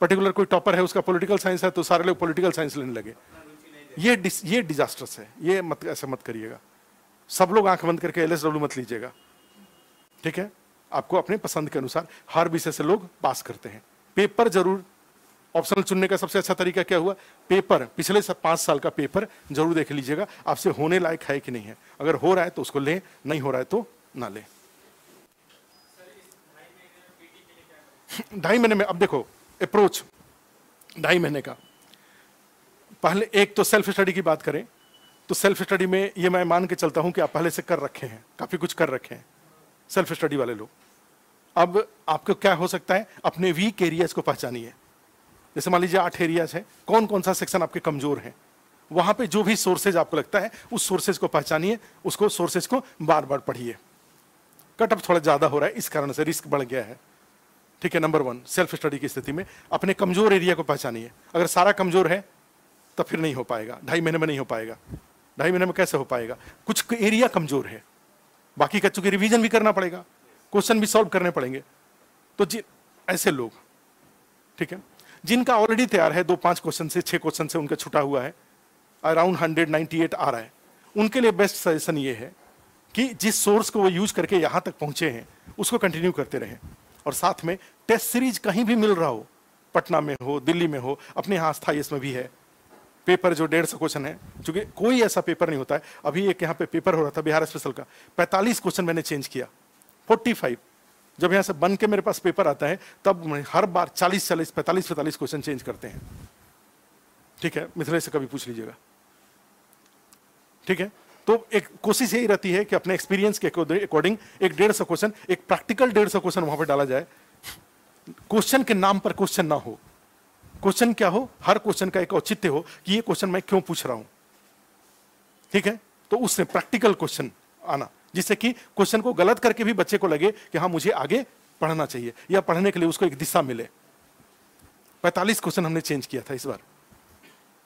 पर्टिकुलर कोई टॉपर है, उसका पॉलिटिकल साइंस है तो सारे लोग पॉलिटिकल साइंस लेने लगे। ये डिजास्टर्स है, ये मत, ऐसा मत करिएगा। सब लोग आंख बंद करके एलएसडब्ल्यू मत लीजिएगा, ठीक है। आपको अपने पसंद के अनुसार हर विषय से लोग पास करते हैं। पेपर जरूर, ऑप्शनल चुनने का सबसे अच्छा तरीका क्या हुआ, पेपर, पिछले 5 साल का पेपर जरूर देख लीजिएगा, आपसे होने लायक है कि नहीं है। अगर हो रहा है तो उसको लें, नहीं हो रहा है तो ना लें। 2.5 महीने में, अब देखो अप्रोच 2.5 महीने का, पहले एक तो सेल्फ स्टडी की बात करें तो सेल्फ स्टडी में ये मैं मान के चलता हूं कि आप पहले से कर रखे हैं, काफी कुछ कर रखे हैं सेल्फ स्टडी वाले लोग। अब आपको क्या हो सकता है, अपने वीक एरियाज को पहचानिए। जैसे मान लीजिए 8 एरियाज है, कौन कौन सा सेक्शन आपके कमजोर है, वहां पे जो भी सोर्सेज आपको लगता है उस सोर्सेज को पहचानिए, उसको सोर्सेज को बार बार पढ़िए। कटअप थोड़ा ज्यादा हो रहा है इस कारण से, रिस्क बढ़ गया है, ठीक है। नंबर 1, सेल्फ स्टडी की स्थिति में अपने कमजोर एरिया को पहचानिए। अगर सारा कमजोर है तो फिर नहीं हो पाएगा, 2.5 महीने में नहीं हो पाएगा। 2.5 महीने में कैसे हो पाएगा, कुछ एरिया कमजोर है, बाकी का चूंकि रिवीजन भी करना पड़ेगा, क्वेश्चन भी सॉल्व करने पड़ेंगे। तो ऐसे लोग, ठीक है, जिनका ऑलरेडी तैयार है, 2-5 क्वेश्चन से 6 क्वेश्चन से उनका छुटा हुआ है, अराउंड 198 आ रहा है, उनके लिए बेस्ट सजेशन ये है कि जिस सोर्स को वो यूज करके यहां तक पहुंचे हैं उसको कंटिन्यू करते रहें। और साथ में टेस्ट सीरीज कहीं भी मिल रहा हो, पटना में हो, दिल्ली में हो, अपने यहाँ स्थाई इसमें भी है पेपर जो 150 क्वेश्चन है, क्योंकि कोई ऐसा पेपर नहीं होता है। अभी एक यहाँ पे पेपर हो रहा था बिहार स्पेशल का, 45 क्वेश्चन मैंने चेंज किया, 45। जब यहाँ से बन के मेरे पास पेपर आता है तब हर बार 40-40, 45-45 क्वेश्चन चेंज करते हैं। ठीक है, मिथिलेश से कभी पूछ लीजिएगा। ठीक है, तो एक कोशिश यही रहती है कि अपने एक्सपीरियंस के अकॉर्डिंग एक 150 क्वेश्चन, एक प्रैक्टिकल 150 क्वेश्चन वहां पर डाला जाए। क्वेश्चन के नाम पर क्वेश्चन ना हो, क्वेश्चन क्या हो, हर क्वेश्चन का एक औचित्य हो कि ये क्वेश्चन मैं क्यों पूछ रहा हूं। ठीक है, तो उससे प्रैक्टिकल क्वेश्चन आना, जिससे कि क्वेश्चन को गलत करके भी बच्चे को लगे कि हाँ मुझे आगे पढ़ना चाहिए, या पढ़ने के लिए उसको एक दिशा मिले। 45 क्वेश्चन हमने चेंज किया था इस बार।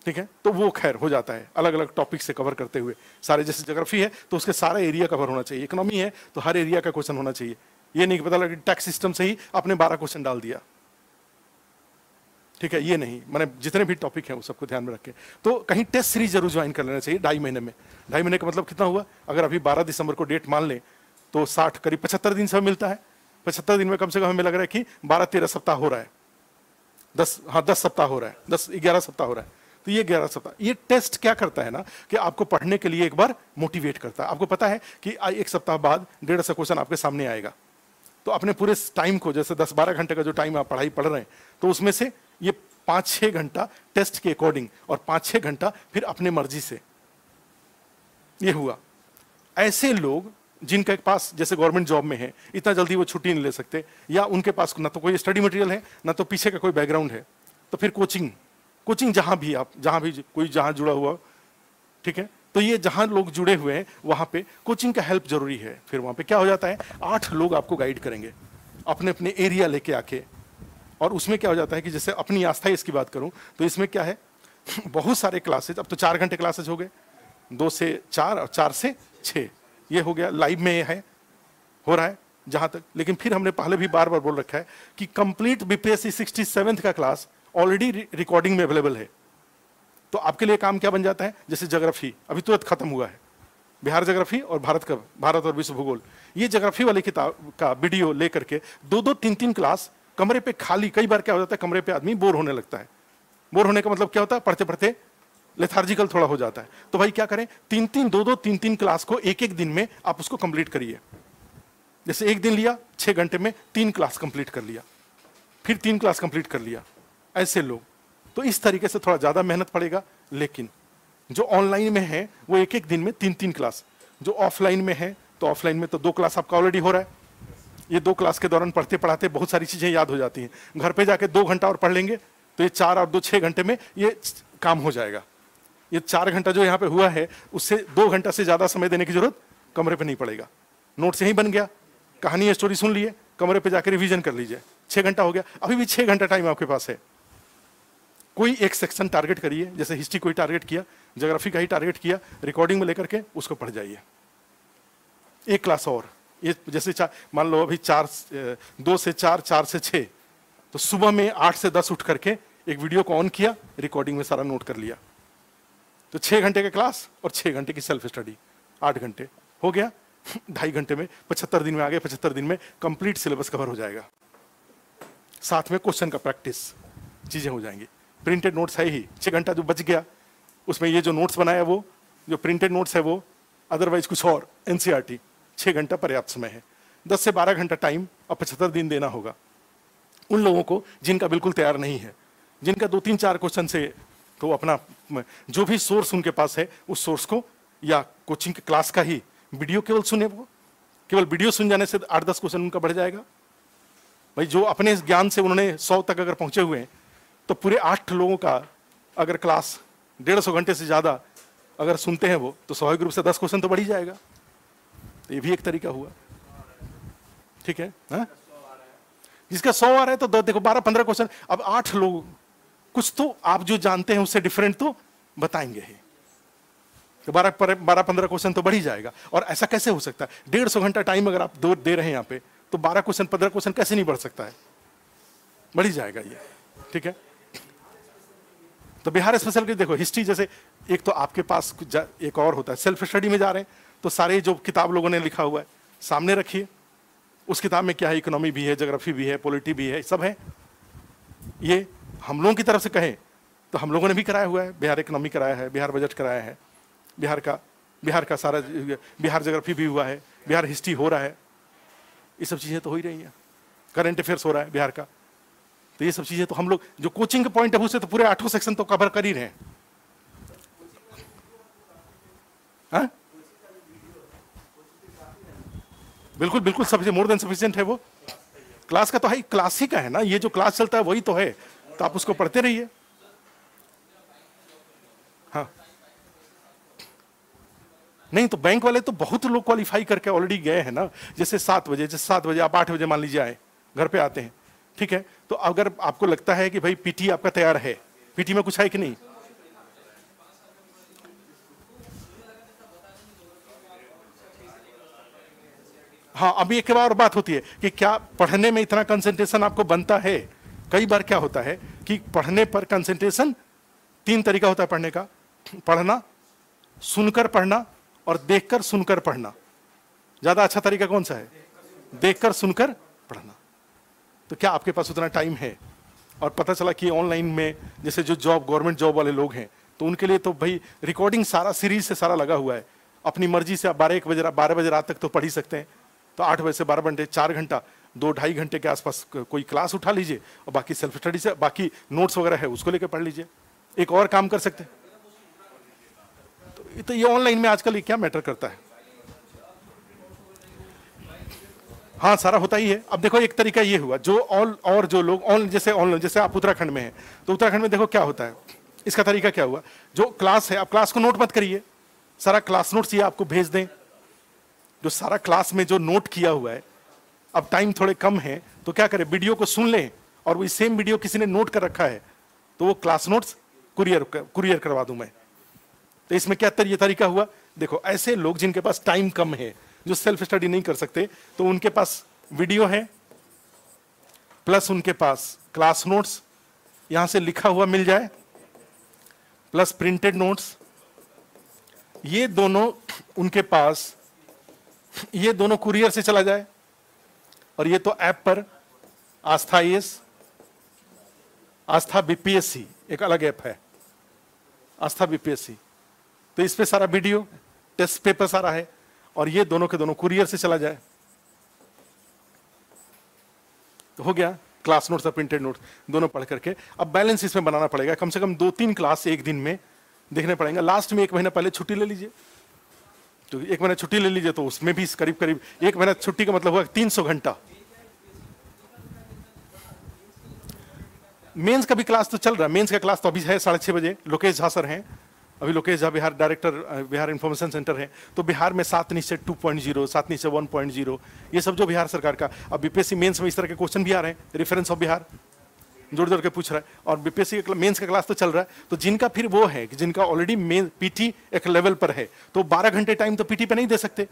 ठीक है, तो वो खैर हो जाता है अलग अलग टॉपिक से कवर करते हुए सारे। जैसे ज्योग्राफी है तो उसके सारा एरिया कवर होना चाहिए, इकोनॉमी है तो हर एरिया का क्वेश्चन होना चाहिए। ये नहीं कि पता लगा टैक्स सिस्टम से ही आपने 12 क्वेश्चन डाल दिया। ठीक है, ये नहीं, मैंने जितने भी टॉपिक हैं वो सबको ध्यान में रखें। तो कहीं टेस्ट सीरीज जरूर ज्वाइन कर लेना चाहिए 2.5 महीने में। 2.5 महीने का मतलब कितना हुआ, अगर अभी 12 दिसंबर को डेट मान लें तो 60 करीब 75 दिन समय मिलता है। 75 दिन में कम से कम हमें लग रहा है कि 12-13 सप्ताह हो रहा है, 10 सप्ताह हो रहा है, 10-11 सप्ताह हो रहा है। तो ये 11 सप्ताह, ये टेस्ट क्या करता है ना कि आपको पढ़ने के लिए एक बार मोटिवेट करता है। आपको पता है कि एक सप्ताह बाद 150 क्वेश्चन आपके सामने आएगा, तो अपने पूरे टाइम को, जैसे 10-12 घंटे का जो टाइम आप पढ़ाई पढ़ रहे हैं, तो उसमें से ये 5-6 घंटा टेस्ट के अकॉर्डिंग और 5-6 घंटा फिर अपने मर्जी से। ये हुआ। ऐसे लोग जिनके पास जैसे गवर्नमेंट जॉब में है, इतना जल्दी वो छुट्टी नहीं ले सकते, या उनके पास ना तो कोई स्टडी मटेरियल है ना तो पीछे का कोई बैकग्राउंड है, तो फिर कोचिंग जहां भी आप, जहां भी कोई जहां जुड़ा हुआ। ठीक है, तो ये जहां लोग जुड़े हुए हैं वहां पे कोचिंग का हेल्प जरूरी है। फिर वहां पे क्या हो जाता है, 8 लोग आपको गाइड करेंगे अपने अपने एरिया लेके आके। और उसमें क्या हो जाता है कि जैसे अपनी आस्था इसकी बात करूं तो इसमें क्या है, बहुत सारे क्लासेज, अब तो 4 घंटे क्लासेज हो गए, 2 से 4 और 4 से 6 ये हो गया। लाइव में ये है, हो रहा है जहां तक। लेकिन फिर हमने पहले भी बार बार बोल रखा है कि कंप्लीट बीपीएससी 67th का क्लास ऑलरेडी रिकॉर्डिंग में अवेलेबल है। तो आपके लिए काम क्या बन जाता है, जैसे ज्योग्राफी अभी तुरंत खत्म हुआ है, बिहार ज्योग्राफी और भारत और विश्व भूगोल, ये ज्योग्राफी वाली किताब का वीडियो लेकर के 2-2, 3-3 क्लास कमरे पे खाली। कई बार क्या हो जाता है, कमरे पे आदमी बोर होने लगता है। बोर होने का मतलब क्या होता है, पढ़ते पढ़ते लेथार्जिकल थोड़ा हो जाता है। तो भाई क्या करें, 2-2, 3-3 क्लास को एक दिन में आप उसको कंप्लीट करिए। जैसे एक दिन लिया, 6 घंटे में 3 क्लास कंप्लीट कर लिया, फिर 3 क्लास कंप्लीट कर लिया। ऐसे लोग, तो इस तरीके से थोड़ा ज्यादा मेहनत पड़ेगा। लेकिन जो ऑनलाइन में है वो एक दिन में 3-3 क्लास, जो ऑफलाइन में है तो ऑफलाइन में तो 2 क्लास आपका ऑलरेडी हो रहा है। ये 2 क्लास के दौरान पढ़ते पढ़ाते बहुत सारी चीजें याद हो जाती हैं। घर पे जाके 2 घंटा और पढ़ लेंगे तो ये 4 और 2 6 घंटे में ये काम हो जाएगा। ये 4 घंटा जो यहाँ पे हुआ है उससे 2 घंटा से ज्यादा समय देने की जरूरत कमरे पे नहीं पड़ेगा। नोट्स यही बन गया, कहानी स्टोरी सुन लिए, कमरे पे जाकर रिवीजन कर लीजिए, 6 घंटा हो गया। अभी भी 6 घंटा टाइम आपके पास है। कोई एक सेक्शन टारगेट करिए, जैसे हिस्ट्री कोई टारगेट किया, ज्योग्राफी का ही टारगेट किया, रिकॉर्डिंग में लेकर के उसको पढ़ जाइए। एक क्लास और, ये जैसे मान लो अभी 2 से 4, 4 से 6, तो सुबह में 8 से 10 उठ करके एक वीडियो को ऑन किया, रिकॉर्डिंग में सारा नोट कर लिया। तो 6 घंटे का क्लास और 6 घंटे की सेल्फ स्टडी, 8 घंटे हो गया। 2.5 घंटे में 75 दिन में आ गए, 75 दिन में कंप्लीट सिलेबस कवर हो जाएगा। साथ में क्वेश्चन का प्रैक्टिस, चीजें हो जाएंगी। प्रिंटेड नोट्स है ही, 6 घंटा जो बच गया उसमें ये जो नोट्स बनाया वो जो प्रिंटेड नोट्स है वो, अदरवाइज कुछ और एनसीईआरटी, 6 घंटा पर्याप्त समय है। 10 से 12 घंटा टाइम और 75 दिन देना होगा उन लोगों को जिनका बिल्कुल तैयार नहीं है, जिनका 2-3-4 क्वेश्चन से, तो अपना जो भी सोर्स उनके पास है उस सोर्स को, या कोचिंग के क्लास का ही वीडियो केवल सुने, वो केवल वीडियो सुन जाने से 8-10 क्वेश्चन उनका बढ़ जाएगा। भाई जो अपने ज्ञान से उन्होंने 100 तक अगर पहुंचे हुए हैं, तो पूरे 8 लोगों का अगर क्लास 150 घंटे से ज्यादा अगर सुनते हैं वो, तो स्वाभाविक रूप से 10 क्वेश्चन तो बढ़ ही जाएगा। तो ये भी एक तरीका हुआ। ठीक है, हा? जिसका 100 आ रहा है तो देखो 12-15 क्वेश्चन। अब 8 लोग, कुछ तो आप जो जानते हैं उससे डिफरेंट तो बताएंगे ही, तो 12-15 क्वेश्चन तो बढ़ ही जाएगा। और ऐसा कैसे हो सकता है, 150 घंटा टाइम अगर आप दे रहे हैं यहाँ पे, तो 12 क्वेश्चन 15 क्वेश्चन कैसे नहीं बढ़ सकता है, बढ़ ही जाएगा ये। ठीक है, तो बिहार स्पेशल की देखो हिस्ट्री, जैसे एक तो आपके पास एक और होता है, सेल्फ स्टडी में जा रहे हैं तो सारे जो किताब लोगों ने लिखा हुआ है सामने रखिए। उस किताब में क्या है, इकोनॉमी भी है, ज्योग्राफी भी है, पॉलिटी भी है, सब है। ये हम लोगों की तरफ से कहें तो हम लोगों ने भी कराया हुआ है, बिहार इकोनॉमी कराया है, बिहार बजट कराया है, बिहार का सारा, बिहार ज्योग्राफी भी हुआ है, बिहार हिस्ट्री हो रहा है। ये सब चीजें तो हो ही रही हैं। करंट अफेयर्स हो रहा है बिहार का, तो ये सब चीजें तो हम लोग जो कोचिंग के पॉइंट ऑफ व्यू से तो पूरे 8 सेक्शन तो कवर कर ही रहे हैं। हाँ? बिल्कुल बिल्कुल, सबसे मोर देन सफिशिएंट है वो। क्लास का तो है, क्लास ही का है ना, ये जो क्लास चलता है वही तो है, तो आप उसको पढ़ते रहिए। हाँ नहीं तो बैंक वाले तो बहुत लोग क्वालिफाई करके ऑलरेडी गए हैं ना। जैसे 7 बजे, जैसे 7 बजे आप 8 बजे मान लीजिए आए, घर पे आते हैं, ठीक है, तो अगर आपको लगता है कि भाई पीटी आपका तैयार है, पीटी में कुछ है कि नहीं, हाँ अभी एक बार बात होती है कि क्या पढ़ने में इतना कंसंट्रेशन आपको बनता है। कई बार क्या होता है कि पढ़ने पर कंसंट्रेशन 3 तरीका होता है पढ़ने का, पढ़ना, सुनकर पढ़ना और देखकर सुनकर पढ़ना। ज्यादा अच्छा तरीका कौन सा है? देखकर सुनकर पढ़ना। तो क्या आपके पास उतना टाइम है? और पता चला कि ऑनलाइन में जैसे जो जॉब, गवर्नमेंट जॉब वाले लोग हैं, तो उनके लिए तो भाई रिकॉर्डिंग सारा सीरीज से सारा लगा हुआ है। अपनी मर्जी से आप 12 बजे रात तक तो पढ़ ही सकते हैं। तो 8 बजे से 12 घंटे, 4 घंटा, 2-2.5 घंटे के आसपास कोई क्लास उठा लीजिए और बाकी सेल्फ स्टडी से, बाकी नोट्स वगैरह है उसको लेकर पढ़ लीजिए। एक और काम कर सकते हैं। तो ये ऑनलाइन में आजकल ये क्या मैटर करता है? हाँ सारा होता ही है। अब देखो एक तरीका ये हुआ, जो और जो लोग ऑनलाइन, जैसे आप उत्तराखंड में हैं, तो उत्तराखंड में देखो क्या होता है। इसका तरीका क्या हुआ, जो क्लास है, आप क्लास को नोट मत करिए, सारा क्लास नोट्स ये आपको भेज दें। जो सारा क्लास में जो नोट किया हुआ है, अब टाइम थोड़े कम है तो क्या करें, वीडियो को सुन लें और वही सेम वीडियो किसी ने नोट कर रखा है तो वो क्लास नोट्स कुरियर करवा दूं मैं। तो इसमें क्या ये तरीका हुआ, देखो ऐसे लोग जिनके पास टाइम कम है, जो सेल्फ स्टडी नहीं कर सकते, तो उनके पास वीडियो है प्लस उनके पास क्लास नोट्स यहां से लिखा हुआ मिल जाए प्लस प्रिंटेड नोट्स, ये दोनों उनके पास, ये दोनों कुरियर से चला जाए। और ये तो ऐप पर आस्था IAS, आस्था BPSC एक अलग ऐप है, आस्था BPSC, तो इस पे सारा वीडियो, टेस्ट पेपर सारा है, और ये दोनों के दोनों कुरियर से चला जाए तो हो गया क्लास नोट्स और प्रिंटेड नोट्स दोनों पढ़ करके। अब बैलेंस इसमें बनाना पड़ेगा, कम से कम 2-3 क्लास एक दिन में देखने पड़ेंगे। लास्ट में 1 महीना पहले छुट्टी ले लीजिए, तो 1 महीना छुट्टी ले लीजिए, तो उसमें भी करीब करीब 1 महीना छुट्टी का मतलब हुआ 300 घंटा। मेंस का भी क्लास तो चल रहा है, मेंस का क्लास तो अभी है 6:30 बजे, लोकेश झा सर हैं अभी, Lokesh Jha Bihar director, Bihar information centre है। तो बिहार में 7 निश्चय 2.0, 7 निश्चय 1.0, ये सब जो बिहार सरकार का, अब BPSC मेंस में इस तरह के क्वेश्चन भी आ रहे हैं, रेफरेंस ऑफ बिहार जोड़ जोड़ के पूछ रहा है, और BPSC मेंस का क्लास तो चल रहा है। तो जिनका फिर वो है कि जिनका ऑलरेडी मेन पीटी एक लेवल पर है, तो 12 घंटे टाइम तो पीटी पे नहीं दे सकते,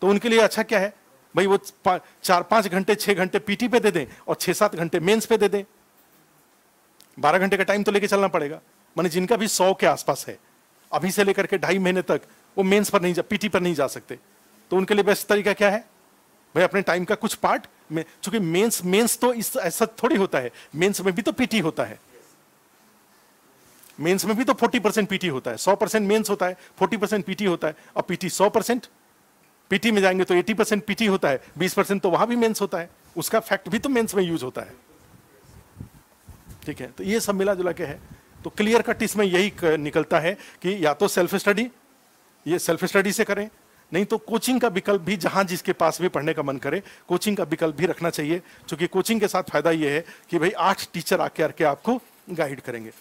तो उनके लिए अच्छा क्या है भाई, वो 4-5 घंटे 6 घंटे पीटी पे दे दें और 6-7 घंटे मेंस पे दे दें। 12 घंटे का टाइम तो लेके चलना पड़ेगा। माने जिनका भी 100 के आसपास है, अभी से लेकर के 2.5 महीने तक वो मेंस पर नहीं पीटी पर नहीं जा सकते, तो उनके लिए बेस्ट तरीका क्या है भाई, अपने टाइम का कुछ पार्ट में, चूंकि मेंस तो इस ऐसा थोड़ी होता है, मेंस में भी तो पीटी होता है, मेंस में भी तो 40% पीटी होता है, 100% मेंस होता है, 40% पीटी होता है। अब पीटी 100%, पीटी में जाएंगे तो 80% पीटी होता है, 20% तो वहां भी मेंस होता है, उसका फैक्ट भी तो मेंस में यूज होता है। ठीक है, तो ये सब मिला जुला के है। तो क्लियर कट इसमें यही निकलता है कि या तो सेल्फ स्टडी, ये सेल्फ स्टडी से करें, नहीं तो कोचिंग का विकल्प भी, जहां जिसके पास भी पढ़ने का मन करे कोचिंग का विकल्प भी रखना चाहिए। क्योंकि कोचिंग के साथ फायदा ये है कि भाई 8 टीचर आके आके आपको गाइड करेंगे।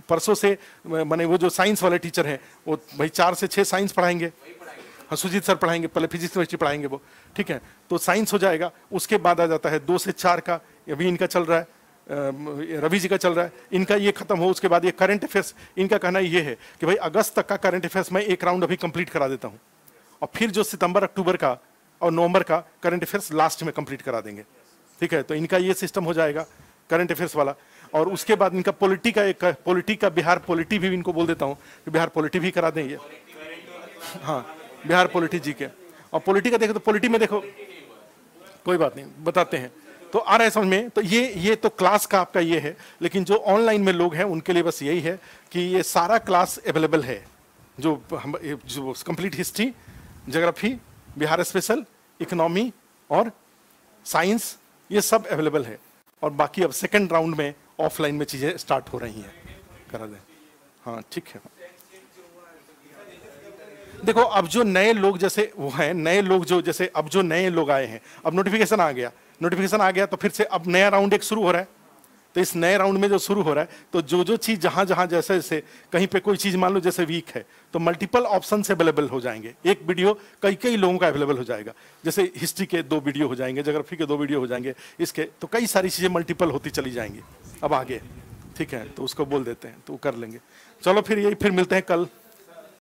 परसों से माने वो जो साइंस वाले टीचर हैं वो भाई 4 से 6 साइंस पढ़ाएंगे, हाँ सुजीत सर पढ़ाएंगे, पहले फिजिक्स केमिस्ट्री पढ़ाएंगे वो, ठीक है, तो साइंस हो जाएगा। उसके बाद आ जाता है 2 से 4 का, अभी इनका चल रहा है, रवि जी का चल रहा है, इनका ये खत्म हो, उसके बाद ये करंट अफेयर्स। इनका कहना ये है कि भाई अगस्त तक का करंट अफेयर्स मैं एक राउंड अभी कंप्लीट करा देता हूं, और फिर जो सितंबर अक्टूबर का और नवंबर का करंट अफेयर्स लास्ट में कंप्लीट करा देंगे। ठीक है, तो इनका ये सिस्टम हो जाएगा करंट अफेयर्स वाला। और उसके बाद इनका पॉलिटी का, एक पॉलिटी का बिहार पॉलिटी भी इनको बोल देता हूँ कि बिहार पॉलिटी भी करा दें ये, हाँ बिहार पॉलिटी जी के। और पॉलिटी का देखो तो पॉलिटी में देखो, कोई बात नहीं बताते हैं, तो आ रहा है समझ में। तो ये तो क्लास का आपका ये है, लेकिन जो ऑनलाइन में लोग हैं उनके लिए बस यही है कि ये सारा क्लास अवेलेबल है, जो complete history, geography, Bihar special, economy और साइंस, ये सब अवेलेबल है। और बाकी अब सेकंड राउंड में ऑफलाइन में चीजें स्टार्ट हो रही हैं, करा दें। हाँ ठीक है। देखो अब जो नए लोग जैसे वो हैं, नए लोग जो जैसे अब जो नए लोग आए हैं, अब नोटिफिकेशन आ गया, नोटिफिकेशन आ गया तो फिर से अब नया राउंड एक शुरू हो रहा है। तो इस नए राउंड में जो शुरू हो रहा है, तो जो जो चीज जहां जहां जैसे जैसे कहीं पे कोई चीज मान लो जैसे वीक है, तो मल्टीपल ऑप्शन अवेलेबल हो जाएंगे। एक वीडियो कई कई लोगों का अवेलेबल हो जाएगा। जैसे हिस्ट्री के 2 वीडियो हो जाएंगे, ज्योग्राफी के 2 वीडियो हो जाएंगे, इसके तो कई सारी चीजें मल्टीपल होती चली जाएंगी अब आगे। ठीक है, तो उसको बोल देते हैं तो वो कर लेंगे। चलो फिर यही, फिर मिलते हैं कल।